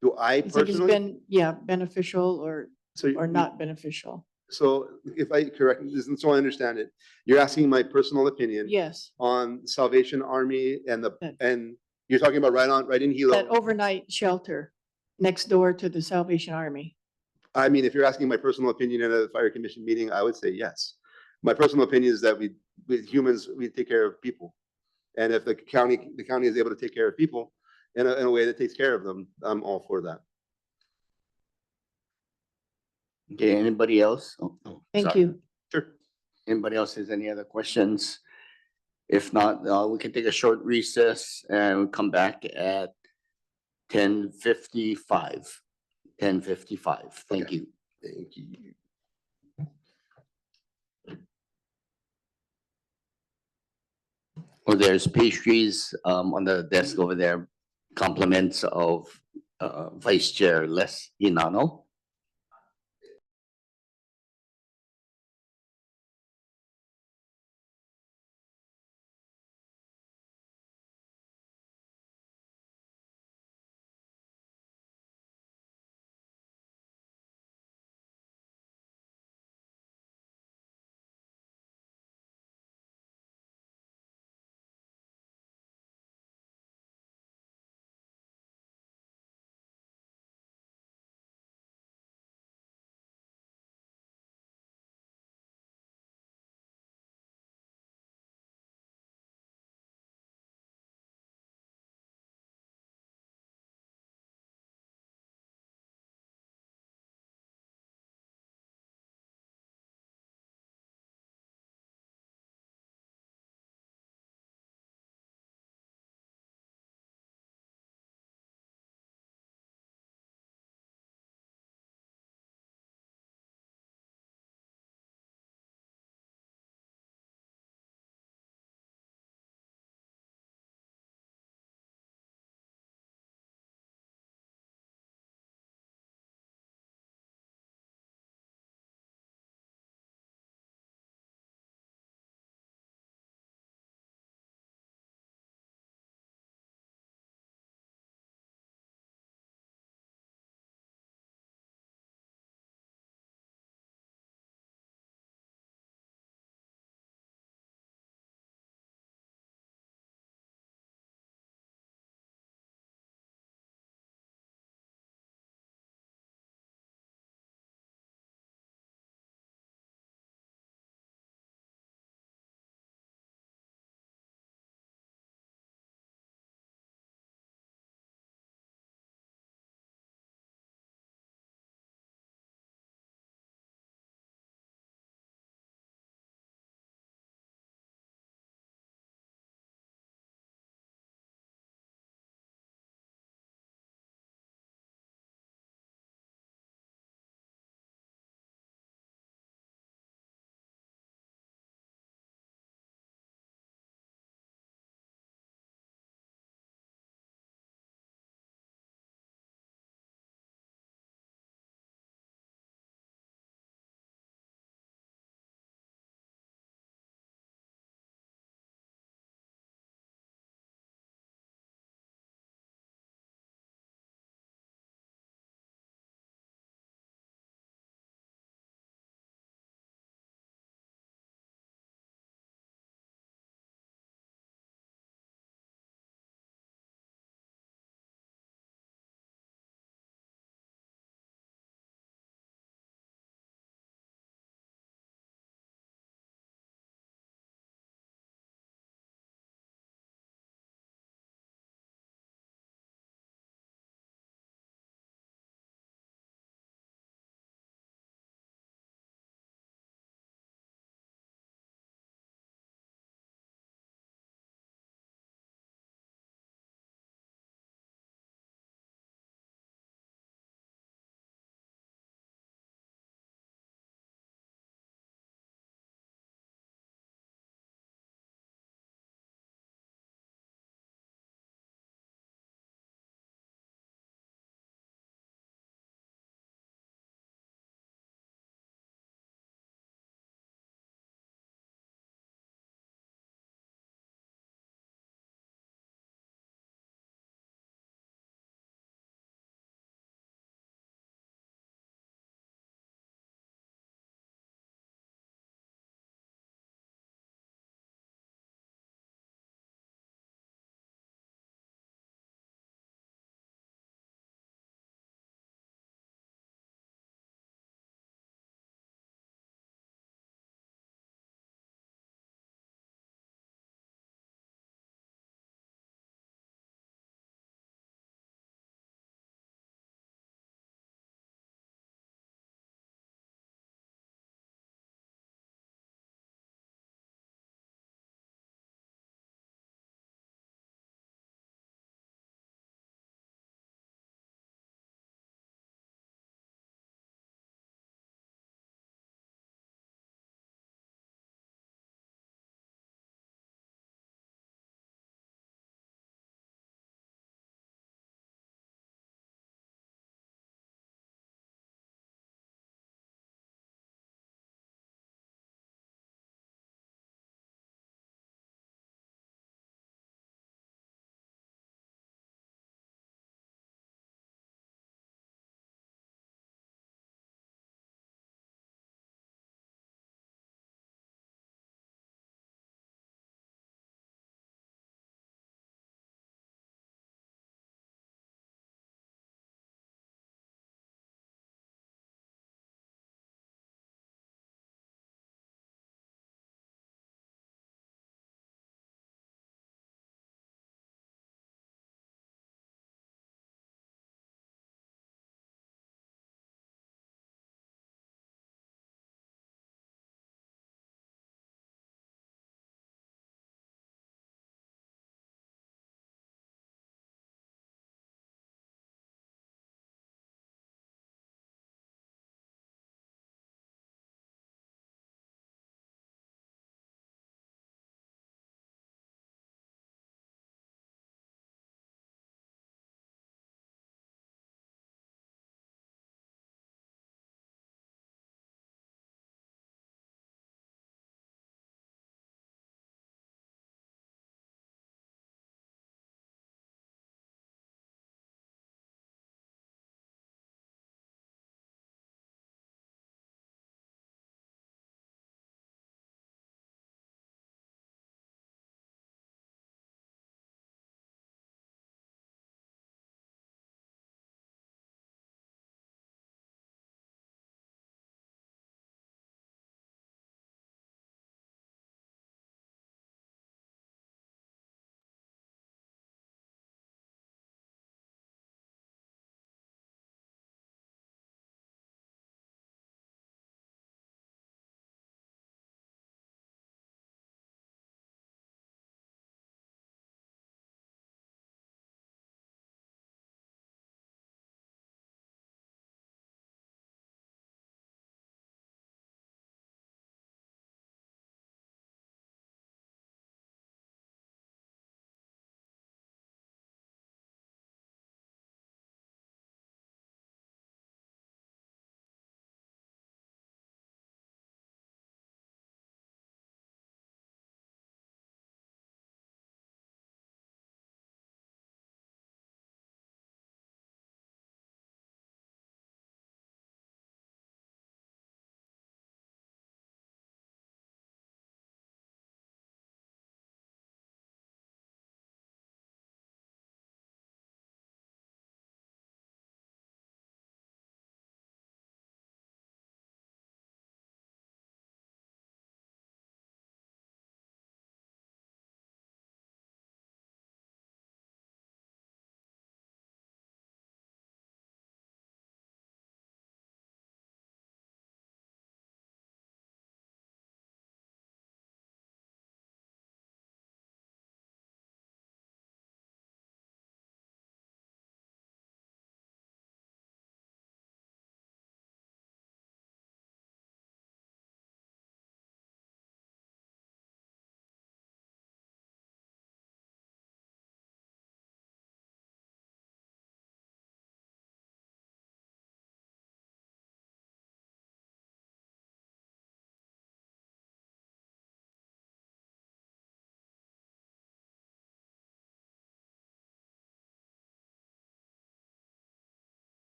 Do I
You think it's
personally?
been, beneficial or
So
not beneficial?
So if I correct, so I understand it, you're asking my personal opinion
Yes,
on Salvation Army and
That-
and you're talking about right in
that
Hilo.
overnight shelter next door to the Salvation Army.
I mean, if you're asking my personal opinion at a fire commission meeting, I would say yes. My personal opinion is that with humans, we take care of people. And if the county is able to take care of people in a way that takes care of them, I'm all for that.
Okay, anybody else? Oh, oh,
Thank
sorry.
you.
Sure.
Anybody else has any other questions? If not, we can take a short recess and we'll come back at 10:55. 10:55. Thank
Okay.
you.
Thank you.
Well, there's pastries on the desk over there, compliments of Vice Chair Les Inano.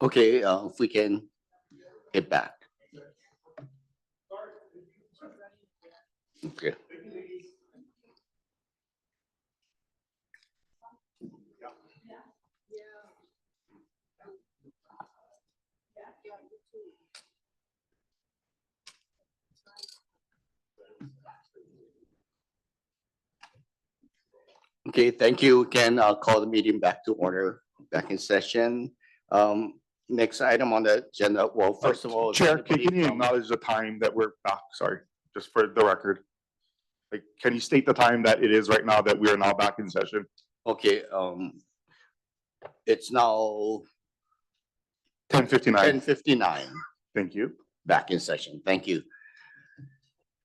Okay, if we can get back. Okay. Okay, thank you. Can call the meeting back to order, back in session. Next item on the agenda, well, first of all. is
Chair,
anybody
can you
from-
acknowledge the time that we're back? Sorry, just for the record. Like, can you state the time that it is right now that we are now back in session?
Okay, it's now
10:59.
10:59.
Thank you.
Back in session. Thank you.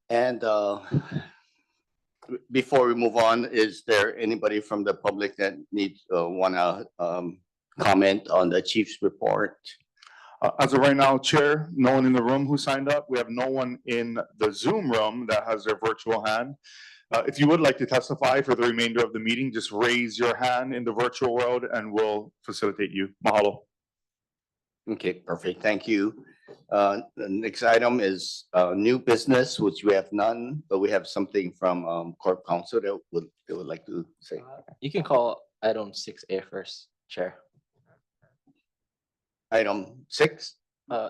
And before we move on, is there anybody from the public that needs, wanna comment on the chief's report?
As of right now, Chair, no one in the room who signed up. We have no one in the Zoom room that has their virtual hand. If you would like to testify for the remainder of the meeting, just raise your hand in the virtual world and we'll facilitate you. Mahalo.
Okay, perfect. Thank you. The next item is new business, which we have none, but we have something from Corp Council that they would like to say.
You can call item 6A first, Chair.
Item 6?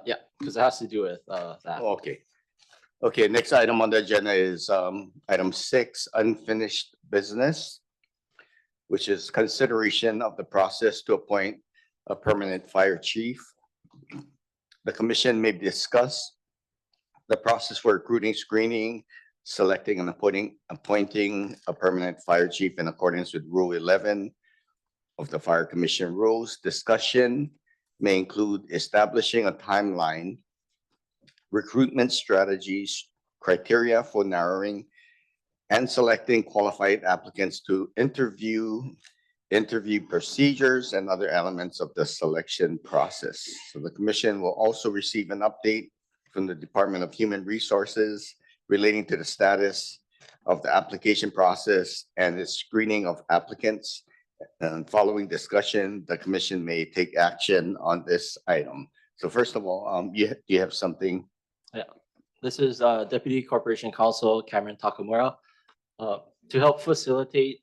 Yeah, because it has to do with that.
Okay. Okay, next item on the agenda is item 6, unfinished business, which is consideration of the process to appoint a permanent fire chief. The commission may discuss the process for recruiting, screening, selecting and appointing a permanent fire chief in accordance with Rule 11 of the Fire Commission rules. Discussion may include establishing a timeline, recruitment strategies, criteria for narrowing and selecting qualified applicants to interview procedures and other elements of the selection process. So the commission will also receive an update from the Department of Human Resources relating to the status of the application process and the screening of applicants. And following discussion, the commission may take action on this item. So first of all, do you have something?
This is Deputy Corporation Counsel Cameron Takamura. To help facilitate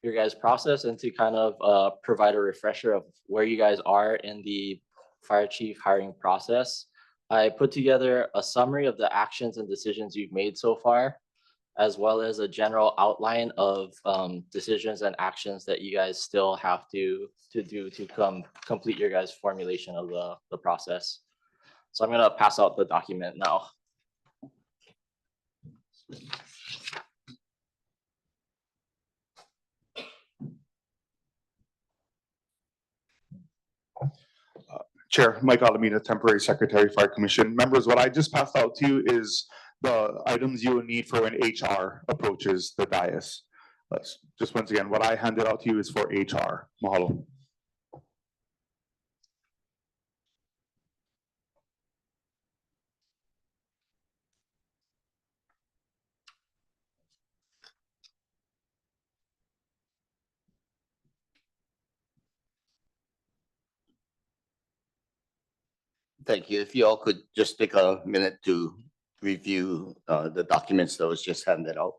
your guys' process and to kind of provide a refresher of where you guys are in the fire chief hiring process, I put together a summary of the actions and decisions you've made so far, as well as a general outline of decisions and actions that you guys still have to do to complete your guys' formulation of the process. So I'm gonna pass out the document now.
Chair, Mike Alameda, Temporary Secretary, Fire Commission. Members, what I just passed out to you is the items you would need for when HR approaches the dais. Just once again, what I handed out to you is for HR. Mahalo.
Thank you. If you all could just take a minute to review the documents that was just handed out.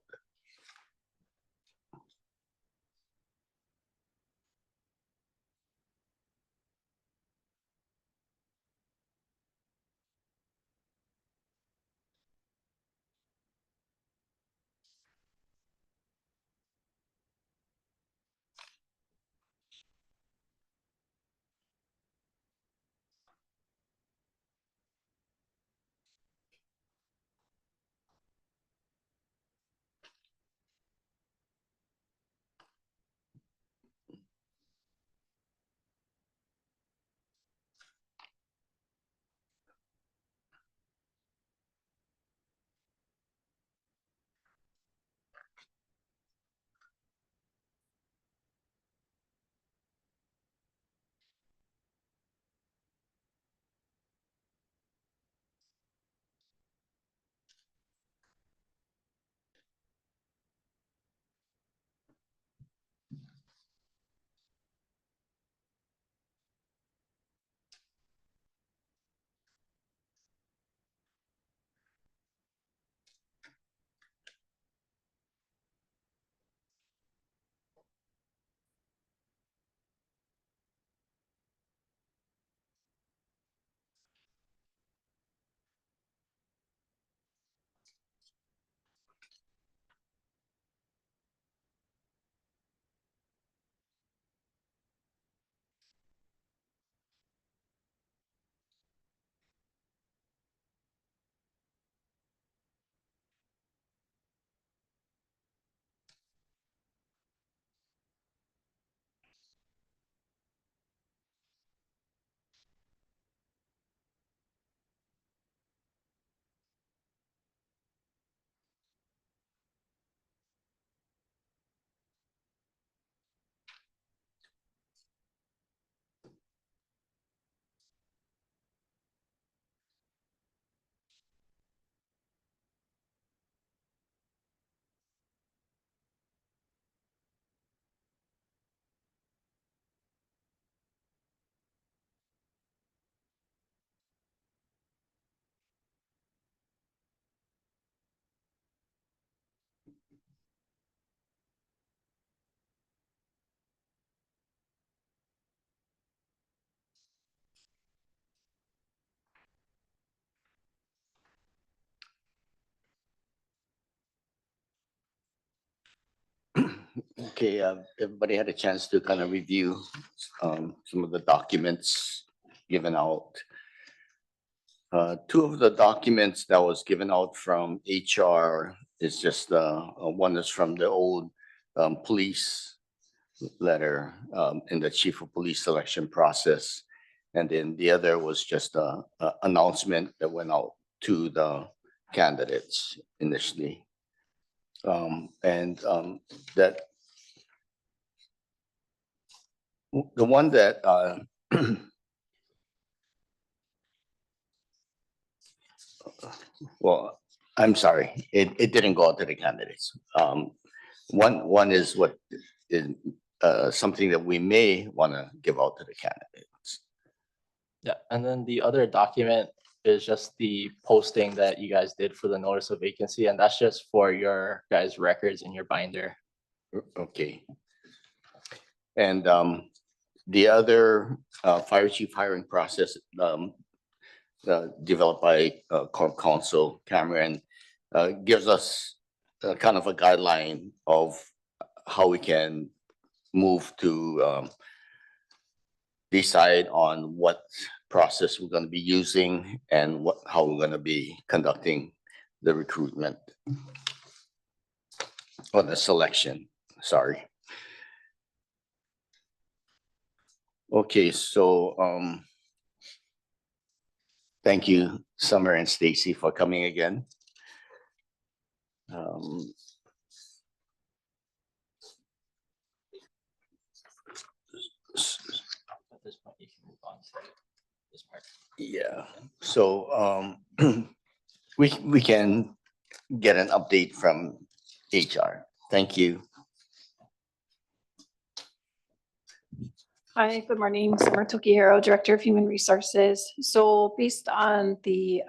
Okay, everybody had a chance to kind of review some of the documents given out. Two of the documents that was given out from HR is just, one is from the old police letter in the chief of police selection process. And then the other was just a announcement that went out to the candidates initially. That the one that well, I'm sorry, it didn't go out to the candidates. One is what is something that we may want to give out to the candidates.
Yeah, and then the other document is just the posting that you guys did for the notice of vacancy, and that's just for your guys' records in your binder.
Okay. And the other fire chief hiring process developed by Corp Counsel Cameron gives us kind of a guideline of how we can move to decide on what process we're going to be using and how we're going to be conducting the recruitment or the selection, sorry. Okay, so thank you, Summer and Stacy, for coming again.
At this point, you can move on to this part.
Yeah, so we can get an update from HR. Thank you.
Hi, good morning. Summer Tokihiro, Director of Human Resources. So based on the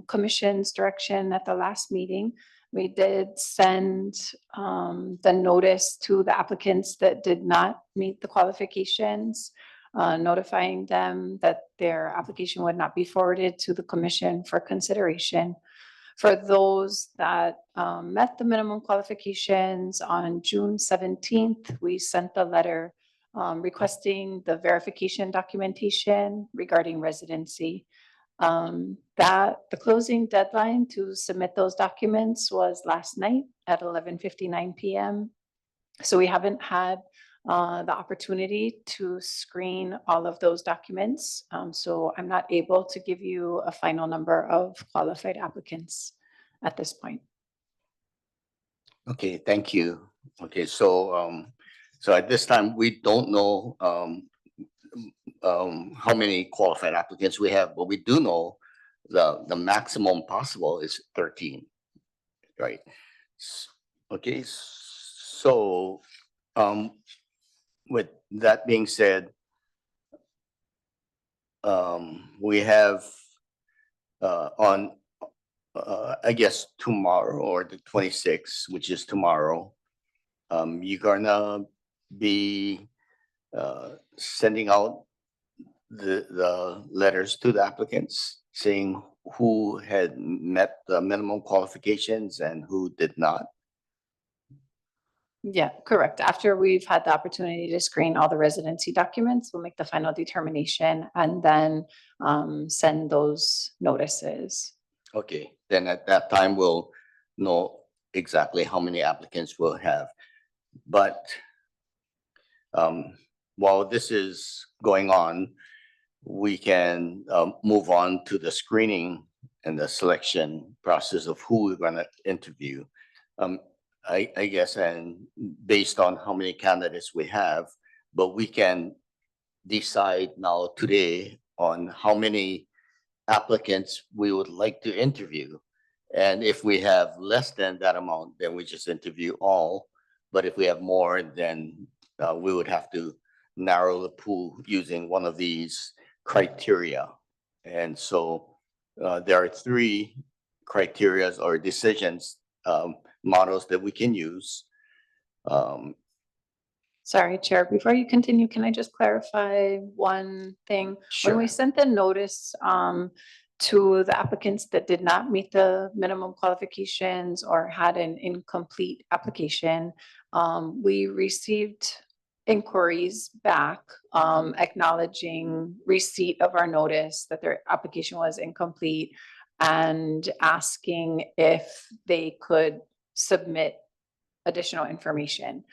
commission's direction at the last meeting, we did send the notice to the applicants that did not meet the qualifications, notifying them that their application would not be forwarded to the commission for consideration. For those that met the minimum qualifications, on June 17th, we sent the letter requesting the verification documentation regarding residency. That the closing deadline to submit those documents was last night at 11:59 p.m. So we haven't had the opportunity to screen all of those documents. So I'm not able to give you a final number of qualified applicants at this point.
Okay, thank you. Okay, so so at this time, we don't know how many qualified applicants we have, but we do know the maximum possible is 13, right? Okay, so with that being said, we have on I guess tomorrow or the 26th, which is tomorrow, you're gonna be sending out the letters to the applicants saying who had met the minimum qualifications and who did not.
Yeah, correct. After we've had the opportunity to screen all the residency documents, we'll make the final determination and then send those notices.
Okay, then at that time, we'll know exactly how many applicants we'll have. But while this is going on, we can move on to the screening and the selection process of who we're gonna interview. I guess, and based on how many candidates we have, but we can decide now today on how many applicants we would like to interview. And if we have less than that amount, then we just interview all. But if we have more, then we would have to narrow the pool using one of these criteria. And so there are 3 criterias or decisions models that we can use.
Sorry, Chair, before you continue, can I just clarify one thing? When we sent the notice to the applicants that did not meet the minimum qualifications or had an incomplete application. We received inquiries back acknowledging receipt of our notice that their application was incomplete and asking if they could submit additional information.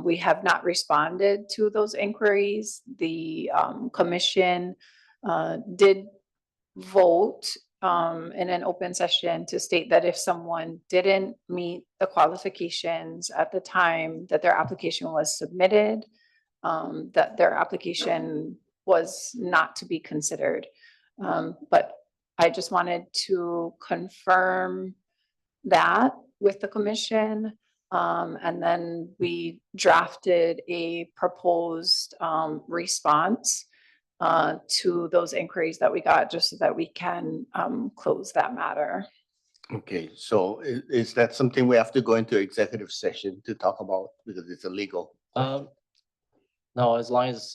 We have not responded to those inquiries. The commission did vote in an open session to state that if someone didn't meet the qualifications at the time that their application was submitted, that their application was not to be considered. But I just wanted to confirm that with the commission. And then we drafted a proposed response to those inquiries that we got, just so that we can close that matter.
Okay, so is that something we have to go into executive session to talk about because it's illegal?
No, as long as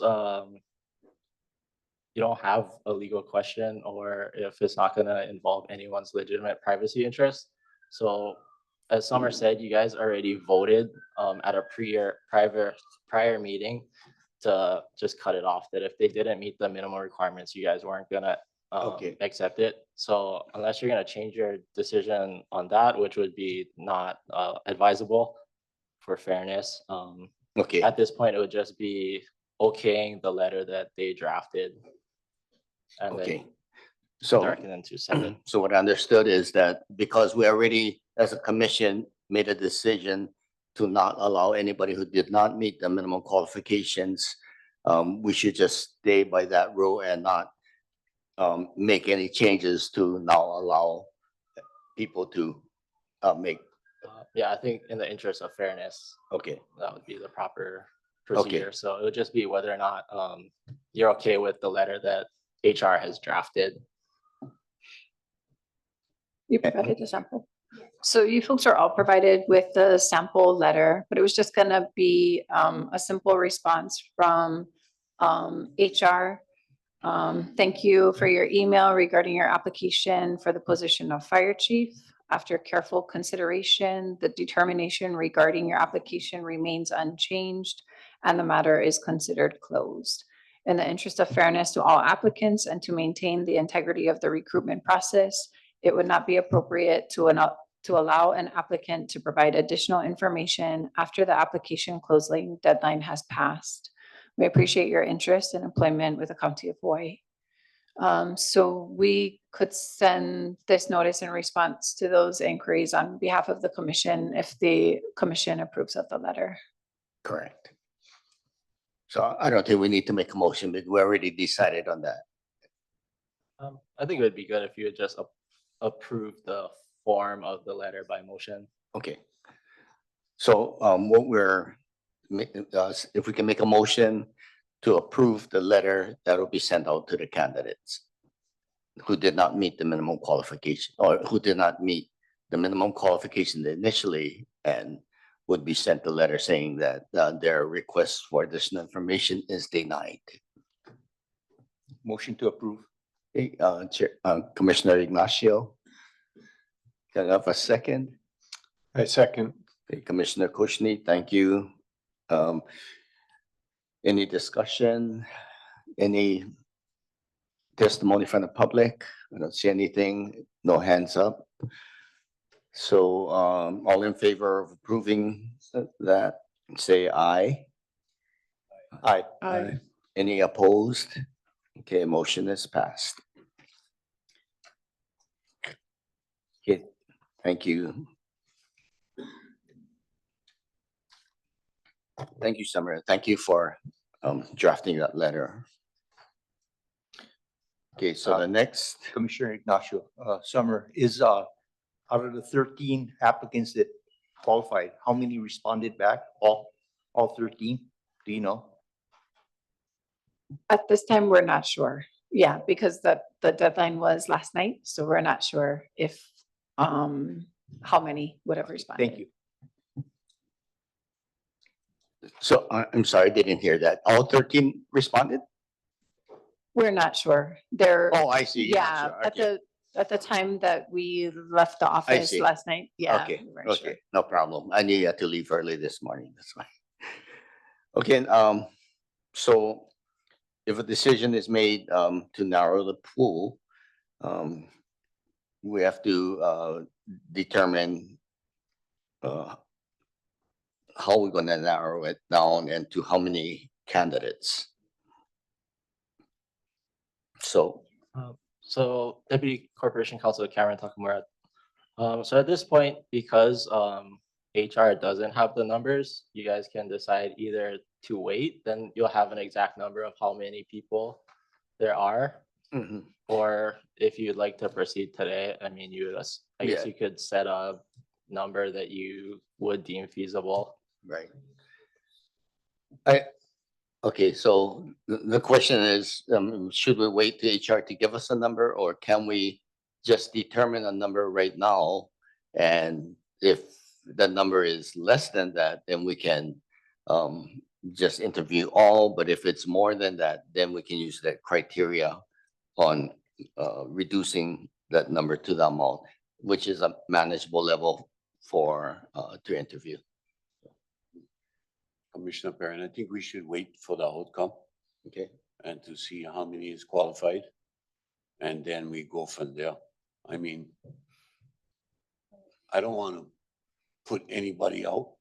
you don't have a legal question or if it's not gonna involve anyone's legitimate privacy interest. So as Summer said, you guys already voted at a prior meeting to just cut it off, that if they didn't meet the minimum requirements, you guys weren't gonna
Okay.
accept it. So unless you're gonna change your decision on that, which would be not advisable for fairness,
Okay,
at this point, it would just be okaying the letter that they drafted. And then
okay. So.
darken into seven.
So what I understood is that because we already, as a commission, made a decision to not allow anybody who did not meet the minimum qualifications, we should just stay by that rule and not make any changes to now allow people to make,
Yeah, I think in the interest of fairness,
okay,
that would be the proper
Okay.
procedure. So it would just be whether or not you're okay with the letter that HR has drafted.
You provided the sample. So you folks are all provided with the sample letter, but it was just gonna be a simple response from HR. Thank you for your email regarding your application for the position of fire chief. After careful consideration, the determination regarding your application remains unchanged and the matter is considered closed. In the interest of fairness to all applicants and to maintain the integrity of the recruitment process, it would not be appropriate to allow an applicant to provide additional information after the application closing deadline has passed. We appreciate your interest in employment with the County of Hawaii. So we could send this notice in response to those inquiries on behalf of the commission if the commission approves of the letter.
correct. So I don't think we need to make a motion, but we already decided on that.
I think it would be good if you would just approve the form of the letter by motion.
Okay. So what we're, if we can make a motion to approve the letter that will be sent out to the candidates who did not meet the minimum qualification or who did not meet the minimum qualification initially and would be sent a letter saying that their request for additional information is denied.
Motion to approve.
Okay, Commissioner Ignacio. Can I have a second?
I second.
Okay, Commissioner Kushni, thank you. Any discussion? Any testimony from the public? I don't see anything. No hands up. So all in favor of approving that, say aye.
Aye.
Any opposed? Okay, motion is passed. Okay, thank you. Thank you, Summer. Thank you for drafting that letter. Okay, so the next,
Commissioner Ignacio, Summer, is out of the 13 applicants that qualified, how many responded back? All 13? Do you know?
At this time, we're not sure. Yeah, because the deadline was last night, so we're not sure if how many would have responded.
Thank you.
so I'm sorry, I didn't hear that. All 13 responded?
We're not sure. They're,
Oh, I see. You're not
yeah,
sure.
at
Okay.
at the time that we left the office
see.
last night. Yeah.
Okay,
we weren't sure.
okay, no problem. I knew you had to leave early this morning, that's fine. Okay, so if a decision is made, to narrow the pool, we have to, determine, how we're gonna narrow it down and to how many candidates. So,
So Deputy Corporation Counsel Cameron Takamura. So at this point, because HR doesn't have the numbers, you guys can decide either to wait, then you'll have an exact number of how many people there are.
mhm,
Or if you'd like to proceed today, I mean, I guess
Yeah.
you could set a number that you would deem feasible.
right. Okay, so the question is, should we wait to HR to give us a number, or can we just determine a number right now? And if the number is less than that, then we can just interview all, but if it's more than that, then we can use that criteria on reducing that number to the amount, which is a manageable level for to interview.
Commissioner Perrin, I think we should wait for the outcome
Okay,
and to see how many is qualified. And then we go from there. I mean, I don't want to put anybody out.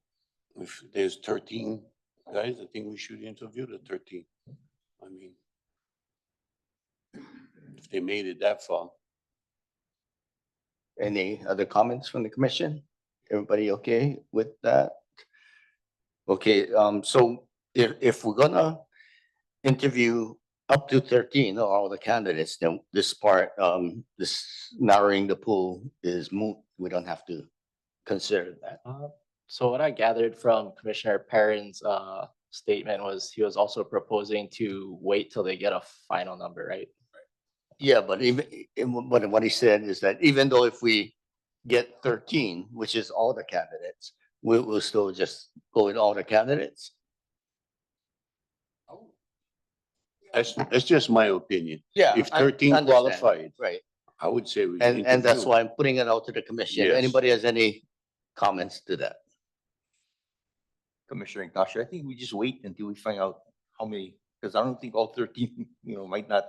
If there's 13 guys, I think we should interview the 13. I mean, if they made it that far.
any other comments from the commission? Everybody okay with that? Okay, so if we're gonna interview up to 13 of all the candidates, then this part, this narrowing the pool is moot. We don't have to consider that.
So what I gathered from Commissioner Perrin's statement was he was also proposing to wait till they get a final number, right?
Yeah, but but what he said is that even though if we get 13, which is all the candidates, we'll still just go with all the candidates.
That's just my opinion.
Yeah.
If
I
13
understand.
qualified,
Right,
I would say we.
and that's
interview.
why I'm putting it out to the commission.
Yes.
Anybody has any comments to that?
Commissioner Ignacio, I think we just wait until we find out how many, because I don't think all 13, might not.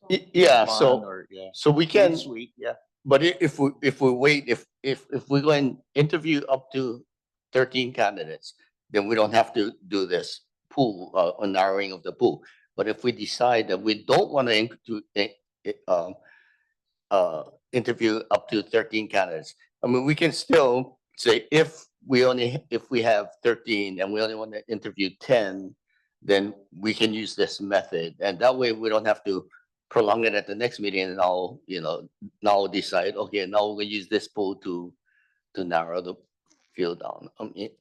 Yeah,
respond or, yeah.
so we can,
Let's wait, yeah.
but if we wait, if we go and interview up to 13 candidates, then we don't have to do this pool, narrowing of the pool. But if we decide that we don't want to interview up to 13 candidates, I mean, we can still say if we have 13 and we only want to interview 10, then we can use this method. And that way we don't have to prolong it at the next meeting and now decide, okay, now we use this pool to narrow the field down.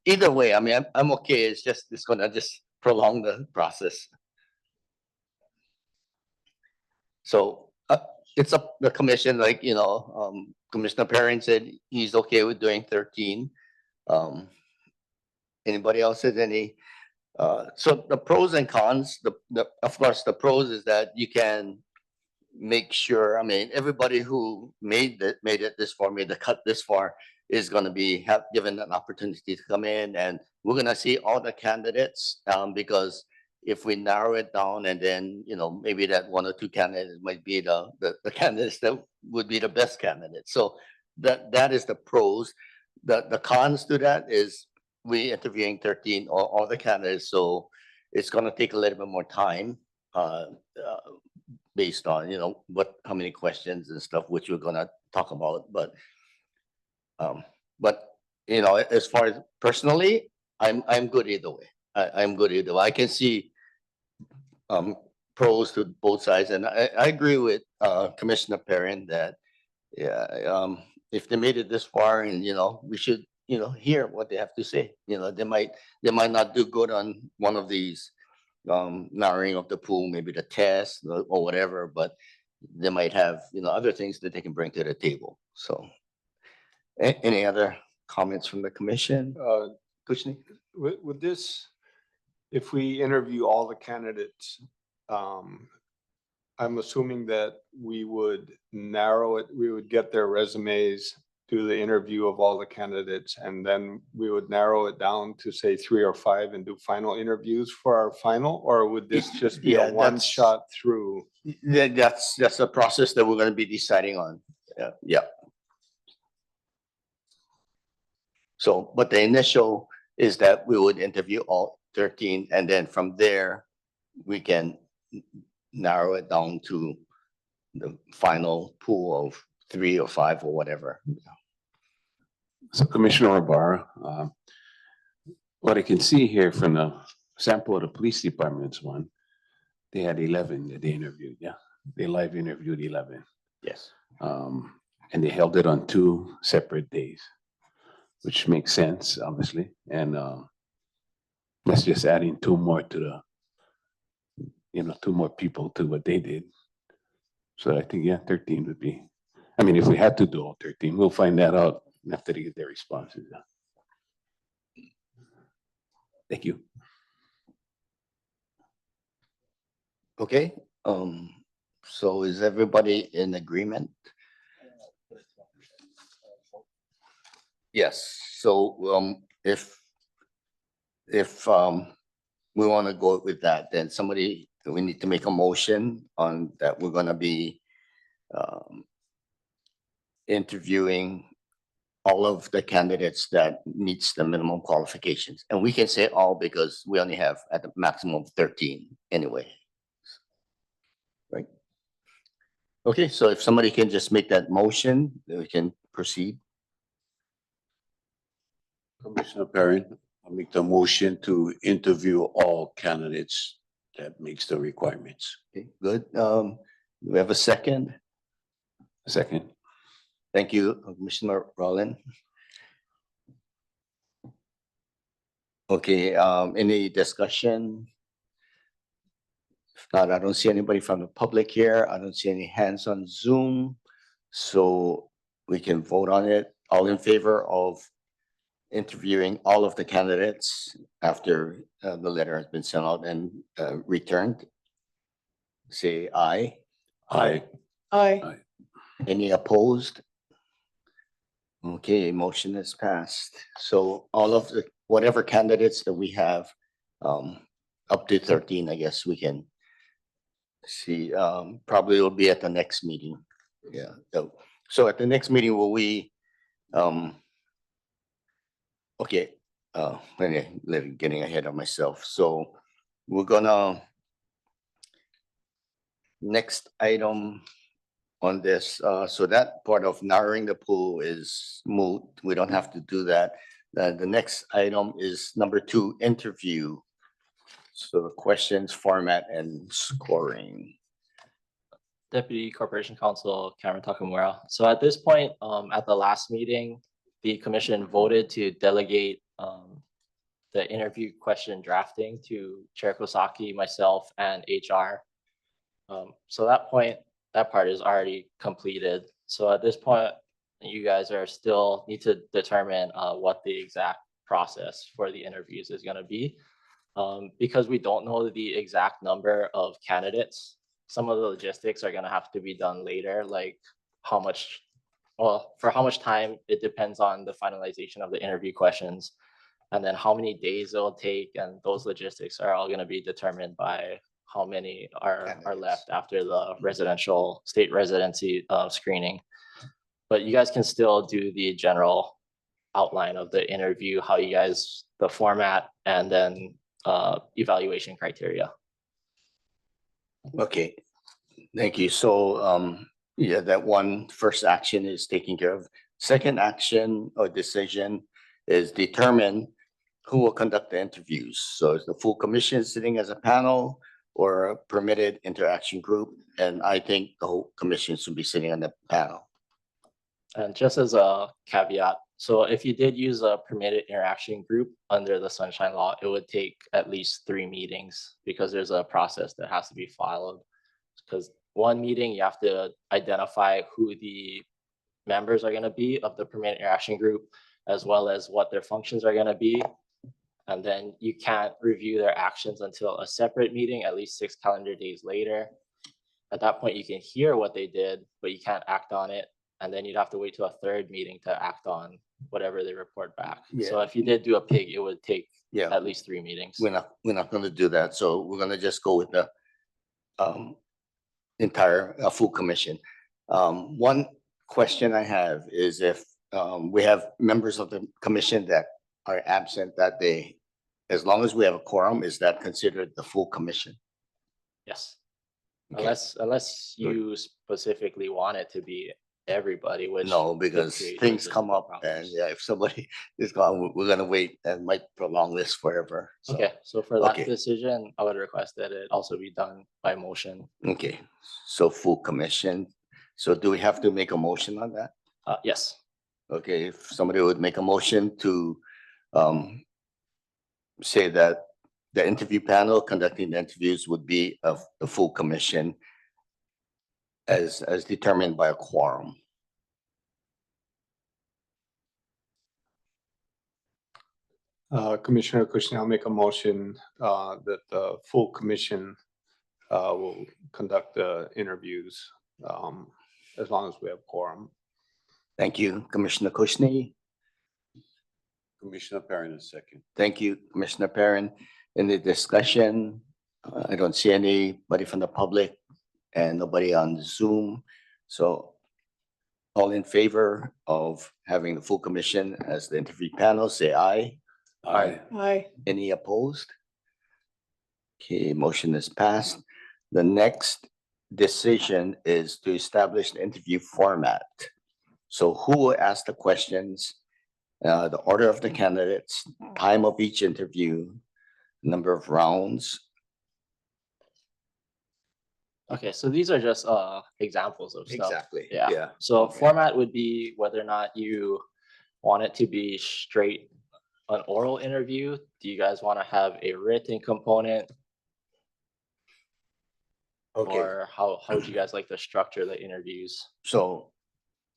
Either way, I mean, I'm okay. It's gonna just prolong the process. So it's up the commission, like, Commissioner Perrin said he's okay with doing 13. Anybody else has any? So the pros and cons, of course, the pros is that you can make sure, I mean, everybody who made it this far, made the cut this far, is gonna be given an opportunity to come in, and we're gonna see all the candidates, because if we narrow it down and then, maybe that one or two candidates might be the candidates that would be the best candidates. So that is the pros. The cons to that is we interviewing 13 or all the candidates, so it's gonna take a little bit more time, based on, how many questions and stuff, which we're gonna talk about, but as far as personally, I'm good either way. I'm good either way. I can see pros to both sides, and I agree with Commissioner Perrin that, yeah, if they made it this far, and we should hear what they have to say. They might not do good on one of these narrowing of the pool, maybe the test or whatever, but they might have other things that they can bring to the table. So any other comments from the commission? Kushni?
With this, if we interview all the candidates, I'm assuming that we would narrow it, we would get their resumes, do the interview of all the candidates, and then we would narrow it down to say 3 or 5 and do final interviews for our final, or would this just be
Yeah,
a
that's-
one shot through?
That's a process that we're gonna be deciding on. Yeah, yeah. So, but the initial is that we would interview all 13, and then from there, we can narrow it down to the final pool of 3 or 5 or whatever.
So Commissioner Ibarra, what I can see here from the sample of the police department's one, they had 11 that they interviewed, yeah. They live interviewed 11.
Yes.
And they held it on 2 separate days, which makes sense, obviously. And that's just adding 2 more to the, 2 more people to what they did. So I think, yeah, 13 would be, I mean, if we had to do all 13, we'll find that out after they get their responses. Thank you.
Okay, so is everybody in agreement? Yes, so if we want to go with that, then we need to make a motion on that we're gonna be interviewing all of the candidates that meets the minimum qualifications. And we can say all because we only have at the maximum of 13 anyway. Right? Okay, so if somebody can just make that motion, then we can proceed.
Commissioner Perrin, I make the motion to interview all candidates that makes the requirements.
Okay, good. Do we have a second?
Second.
Thank you, Commissioner Rollin. Okay, any discussion? If not, I don't see anybody from the public here. I don't see any hands on Zoom. So we can vote on it. All in favor of interviewing all of the candidates after the letter has been sent out and returned? Say aye.
Aye.
Aye.
Any opposed? Okay, motion is passed. So all of the, whatever candidates that we have, up to 13, I guess we can see, probably will be at the next meeting. Yeah, so at the next meeting, will we, okay, getting ahead of myself. So we're gonna, next item on this, so that part of narrowing the pool is moot. We don't have to do that. The next item is number 2, interview. So the questions, format, and scoring.
Deputy Corporation Counsel Cameron Takamura. So at this point, at the last meeting, the commission voted to delegate the interview question drafting to Chair Kosaki, myself, and HR. So that part is already completed. So at this point, you guys are still need to determine what the exact process for the interviews is going to be. Because we don't know the exact number of candidates, some of the logistics are going to have to be done later, like how much, well, for how much time, it depends on the finalization of the interview questions, and then how many days it'll take, and those logistics are all going to be determined by how many are left after the state residency screening. But you guys can still do the general outline of the interview, the format, and then evaluation criteria.
Okay, thank you. So, yeah, that one first action is taken care of. Second action or decision is determine who will conduct the interviews. So is the full commission sitting as a panel or a permitted interaction group? And I think the whole commission should be sitting on the panel.
And just as a caveat, so if you did use a permitted interaction group under the Sunshine Law, it would take at least 3 meetings because there's a process that has to be followed. Because one meeting, you have to identify who the members are going to be of the permitted interaction group, as well as what their functions are going to be. And then you can't review their actions until a separate meeting, at least 6 calendar days later. at that point, you can hear what they did, but you can't act on it. And then you'd have to wait to a third meeting to act on whatever they report back. So
Yeah.
if you did do a pig, it would take
Yeah,
at least 3 meetings.
we're not gonna do that. So we're gonna just go with the entire full commission. One question I have is if we have members of the commission that are absent that day, as long as we have a quorum, is that considered the full commission?
Yes.
Okay.
Unless you specifically want it to be everybody, which.
No,
could
because
create
things come up and
problems.
yeah, if somebody is gone, we're gonna wait and might prolong this forever. So,
Okay, so for that
okay.
decision, I would request that it also be done by motion.
okay, so full commission. So do we have to make a motion on that?
Yes.
Okay, if somebody would make a motion to say that the interview panel conducting the interviews would be of the full commission as determined by a quorum.
Commissioner Kushner, I'll make a motion that the full commission will conduct the interviews as long as we have quorum.
Thank you, Commissioner Kushney.
Commissioner Perrin is second.
Thank you, Commissioner Perrin. In the discussion, I don't see anybody from the public and nobody on Zoom. So all in favor of having the full commission as the interview panel, say aye.
Aye.
Aye.
Any opposed? Okay, motion is passed. The next decision is to establish the interview format. So who will ask the questions, the order of the candidates, time of each interview, number of rounds.
Okay, so these are just examples of stuff.
Exactly,
Yeah.
yeah.
So
Okay.
format would be whether or not you want it to be straight an oral interview. Do you guys want to have a written component?
Okay,
Or how would you guys like to structure the interviews?
so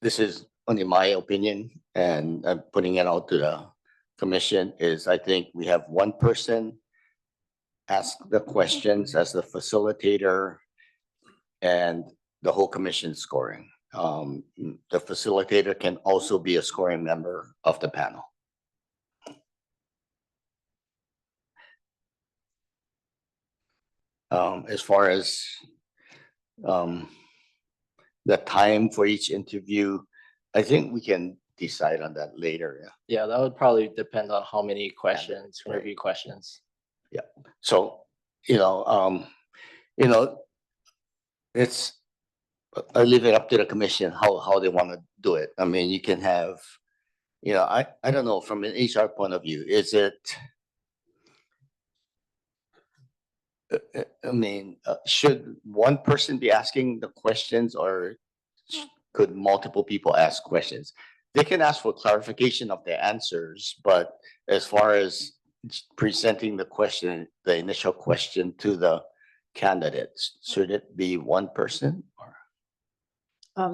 this is only my opinion and I'm putting it out to the commission is I think we have one person ask the questions as the facilitator and the whole commission scoring. The facilitator can also be a scoring member of the panel. As far as the time for each interview, I think we can decide on that later.
Yeah, that would probably depend on how many questions,
right.
interview questions.
So, you know, it's, I leave it up to the commission how they want to do it. I mean, you can have, you know, I don't know, from an HR point of view, is it? I mean, should one person be asking the questions or could multiple people ask questions? They can ask for clarification of their answers, but as far as presenting the question, the initial question to the candidates, should it be one person or?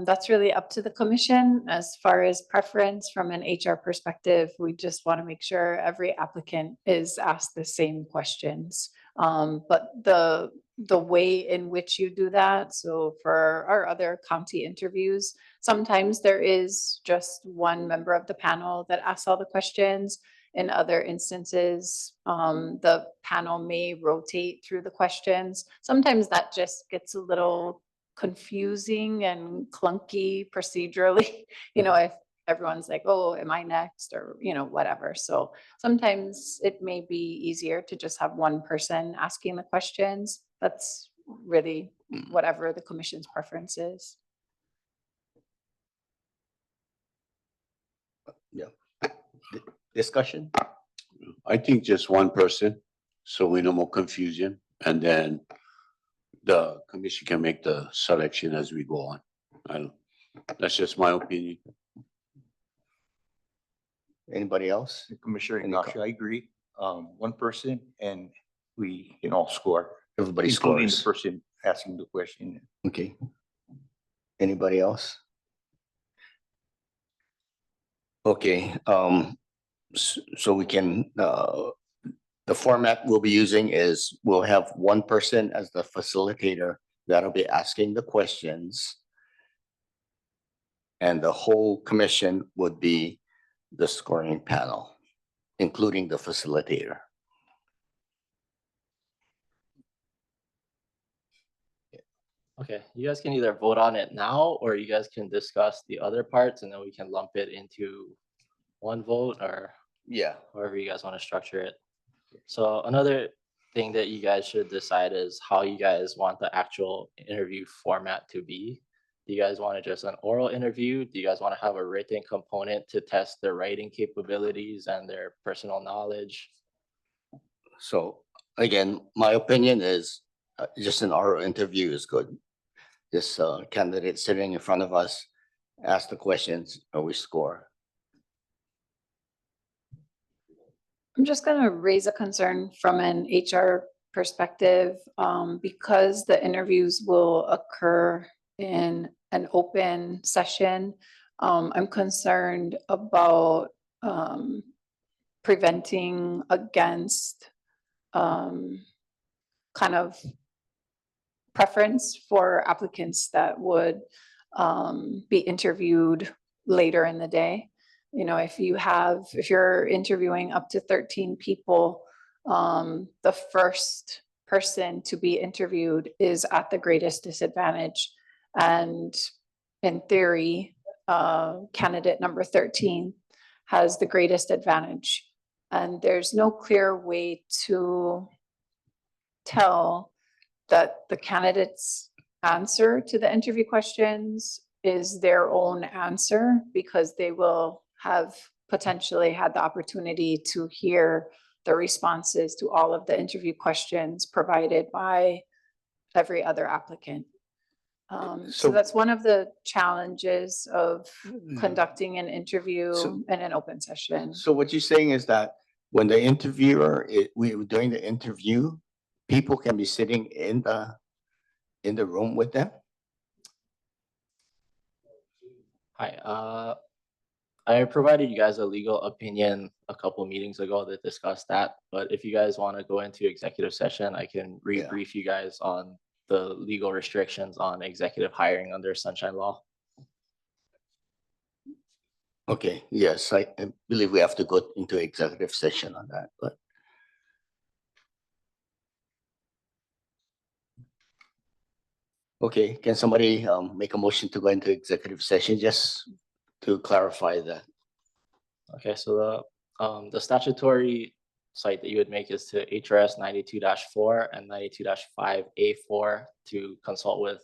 That's really up to the commission. As far as preference from an HR perspective, we just want to make sure every applicant is asked the same questions. But the way in which you do that, so for our other county interviews, sometimes there is just one member of the panel that asks all the questions. In other instances, the panel may rotate through the questions. Sometimes that just gets a little confusing and clunky procedurally, you know, if everyone's like, oh, am I next? Or, you know, whatever. So sometimes it may be easier to just have one person asking the questions. That's really whatever the commission's preference is.
Discussion?
I think just one person, so we no more confusion, and then the commission can make the selection as we go on. That's just my opinion.
Anybody else?
Commissioner
Any co-
Ignacio, I agree. One person and we can all score,
Everybody
including the
scores.
person asking the question.
Okay. Anybody else? Okay, so we can, the format we'll be using is we'll have one person as the facilitator that'll be asking the questions. And the whole commission would be the scoring panel, including the facilitator.
Okay, you guys can either vote on it now, or you guys can discuss the other parts and then we can lump it into one vote, or
Yeah.
however you guys want to structure it. So another thing that you guys should decide is how you guys want the actual interview format to be. Do you guys want just an oral interview? Do you guys want to have a written component to test their writing capabilities and their personal knowledge?
So again, my opinion is just an oral interview is good. This candidate sitting in front of us, ask the questions and we score.
I'm just gonna raise a concern from an HR perspective, because the interviews will occur in an open session. I'm concerned about preventing against kind of preference for applicants that would be interviewed later in the day. You know, if you're interviewing up to 13 people, the first person to be interviewed is at the greatest disadvantage. And in theory, candidate number 13 has the greatest advantage. And there's no clear way to tell that the candidate's answer to the interview questions is their own answer, because they will have potentially had the opportunity to hear the responses to all of the interview questions provided by every other applicant. So
So-
that's one of the challenges of conducting an interview
So-
in an open session.
So what you're saying is that when the interviewer, during the interview, people can be sitting in the room with them?
Hi, I provided you guys a legal opinion a couple meetings ago that discussed that, but if you guys want to go into executive session, I can
Yeah.
rebrief you guys on the legal restrictions on executive hiring under Sunshine Law.
Okay, yes, I believe we have to go into executive session on that, but. Okay, can somebody make a motion to go into executive session just to clarify that?
Okay, so the statutory site that you would make is to HRS 92-4 and 92-5A4 to consult with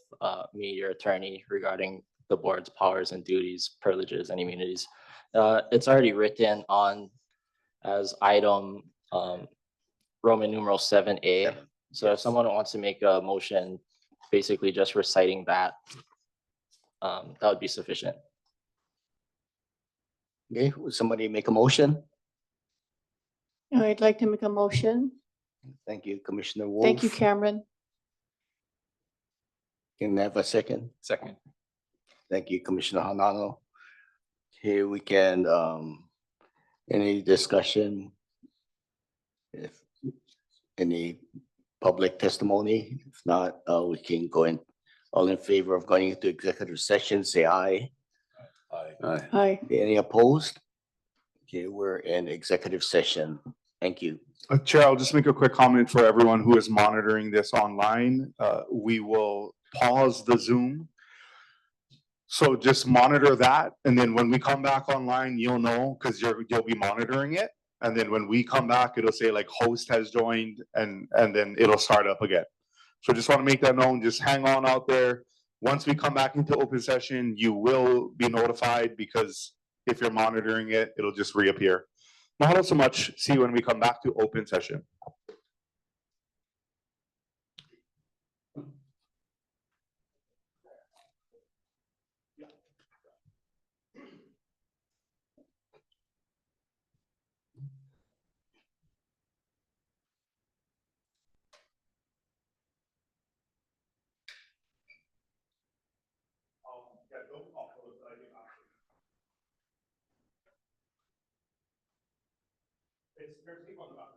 me, your attorney, regarding the board's powers and duties, privileges, and immunities. It's already written on as item Roman numeral 7A. So if someone wants to make a motion, basically just reciting that, that would be sufficient.
Okay, would somebody make a motion?
I'd like to make a motion.
Thank you, Commissioner Wolf.
Thank you, Cameron.
Can I have a second?
Second.
Thank you, Commissioner Hanano. Here we can, any discussion? If any public testimony, if not, we can go in, all in favor of going into executive session, say aye.
Aye.
Hi.
Any opposed? Okay, we're in executive session. Thank you.
Chair, I'll just make a quick comment for everyone who is monitoring this online. We will pause the Zoom. So just monitor that, and then when we come back online, you'll know, because you'll be monitoring it. And then when we come back, it'll say like host has joined, and then it'll start up again. So just want to make that known, just hang on out there. Once we come back into open session, you will be notified, because if you're monitoring it, it'll just reappear. Mahalo so much. See you when we come back to open session. It's, there's people on the back.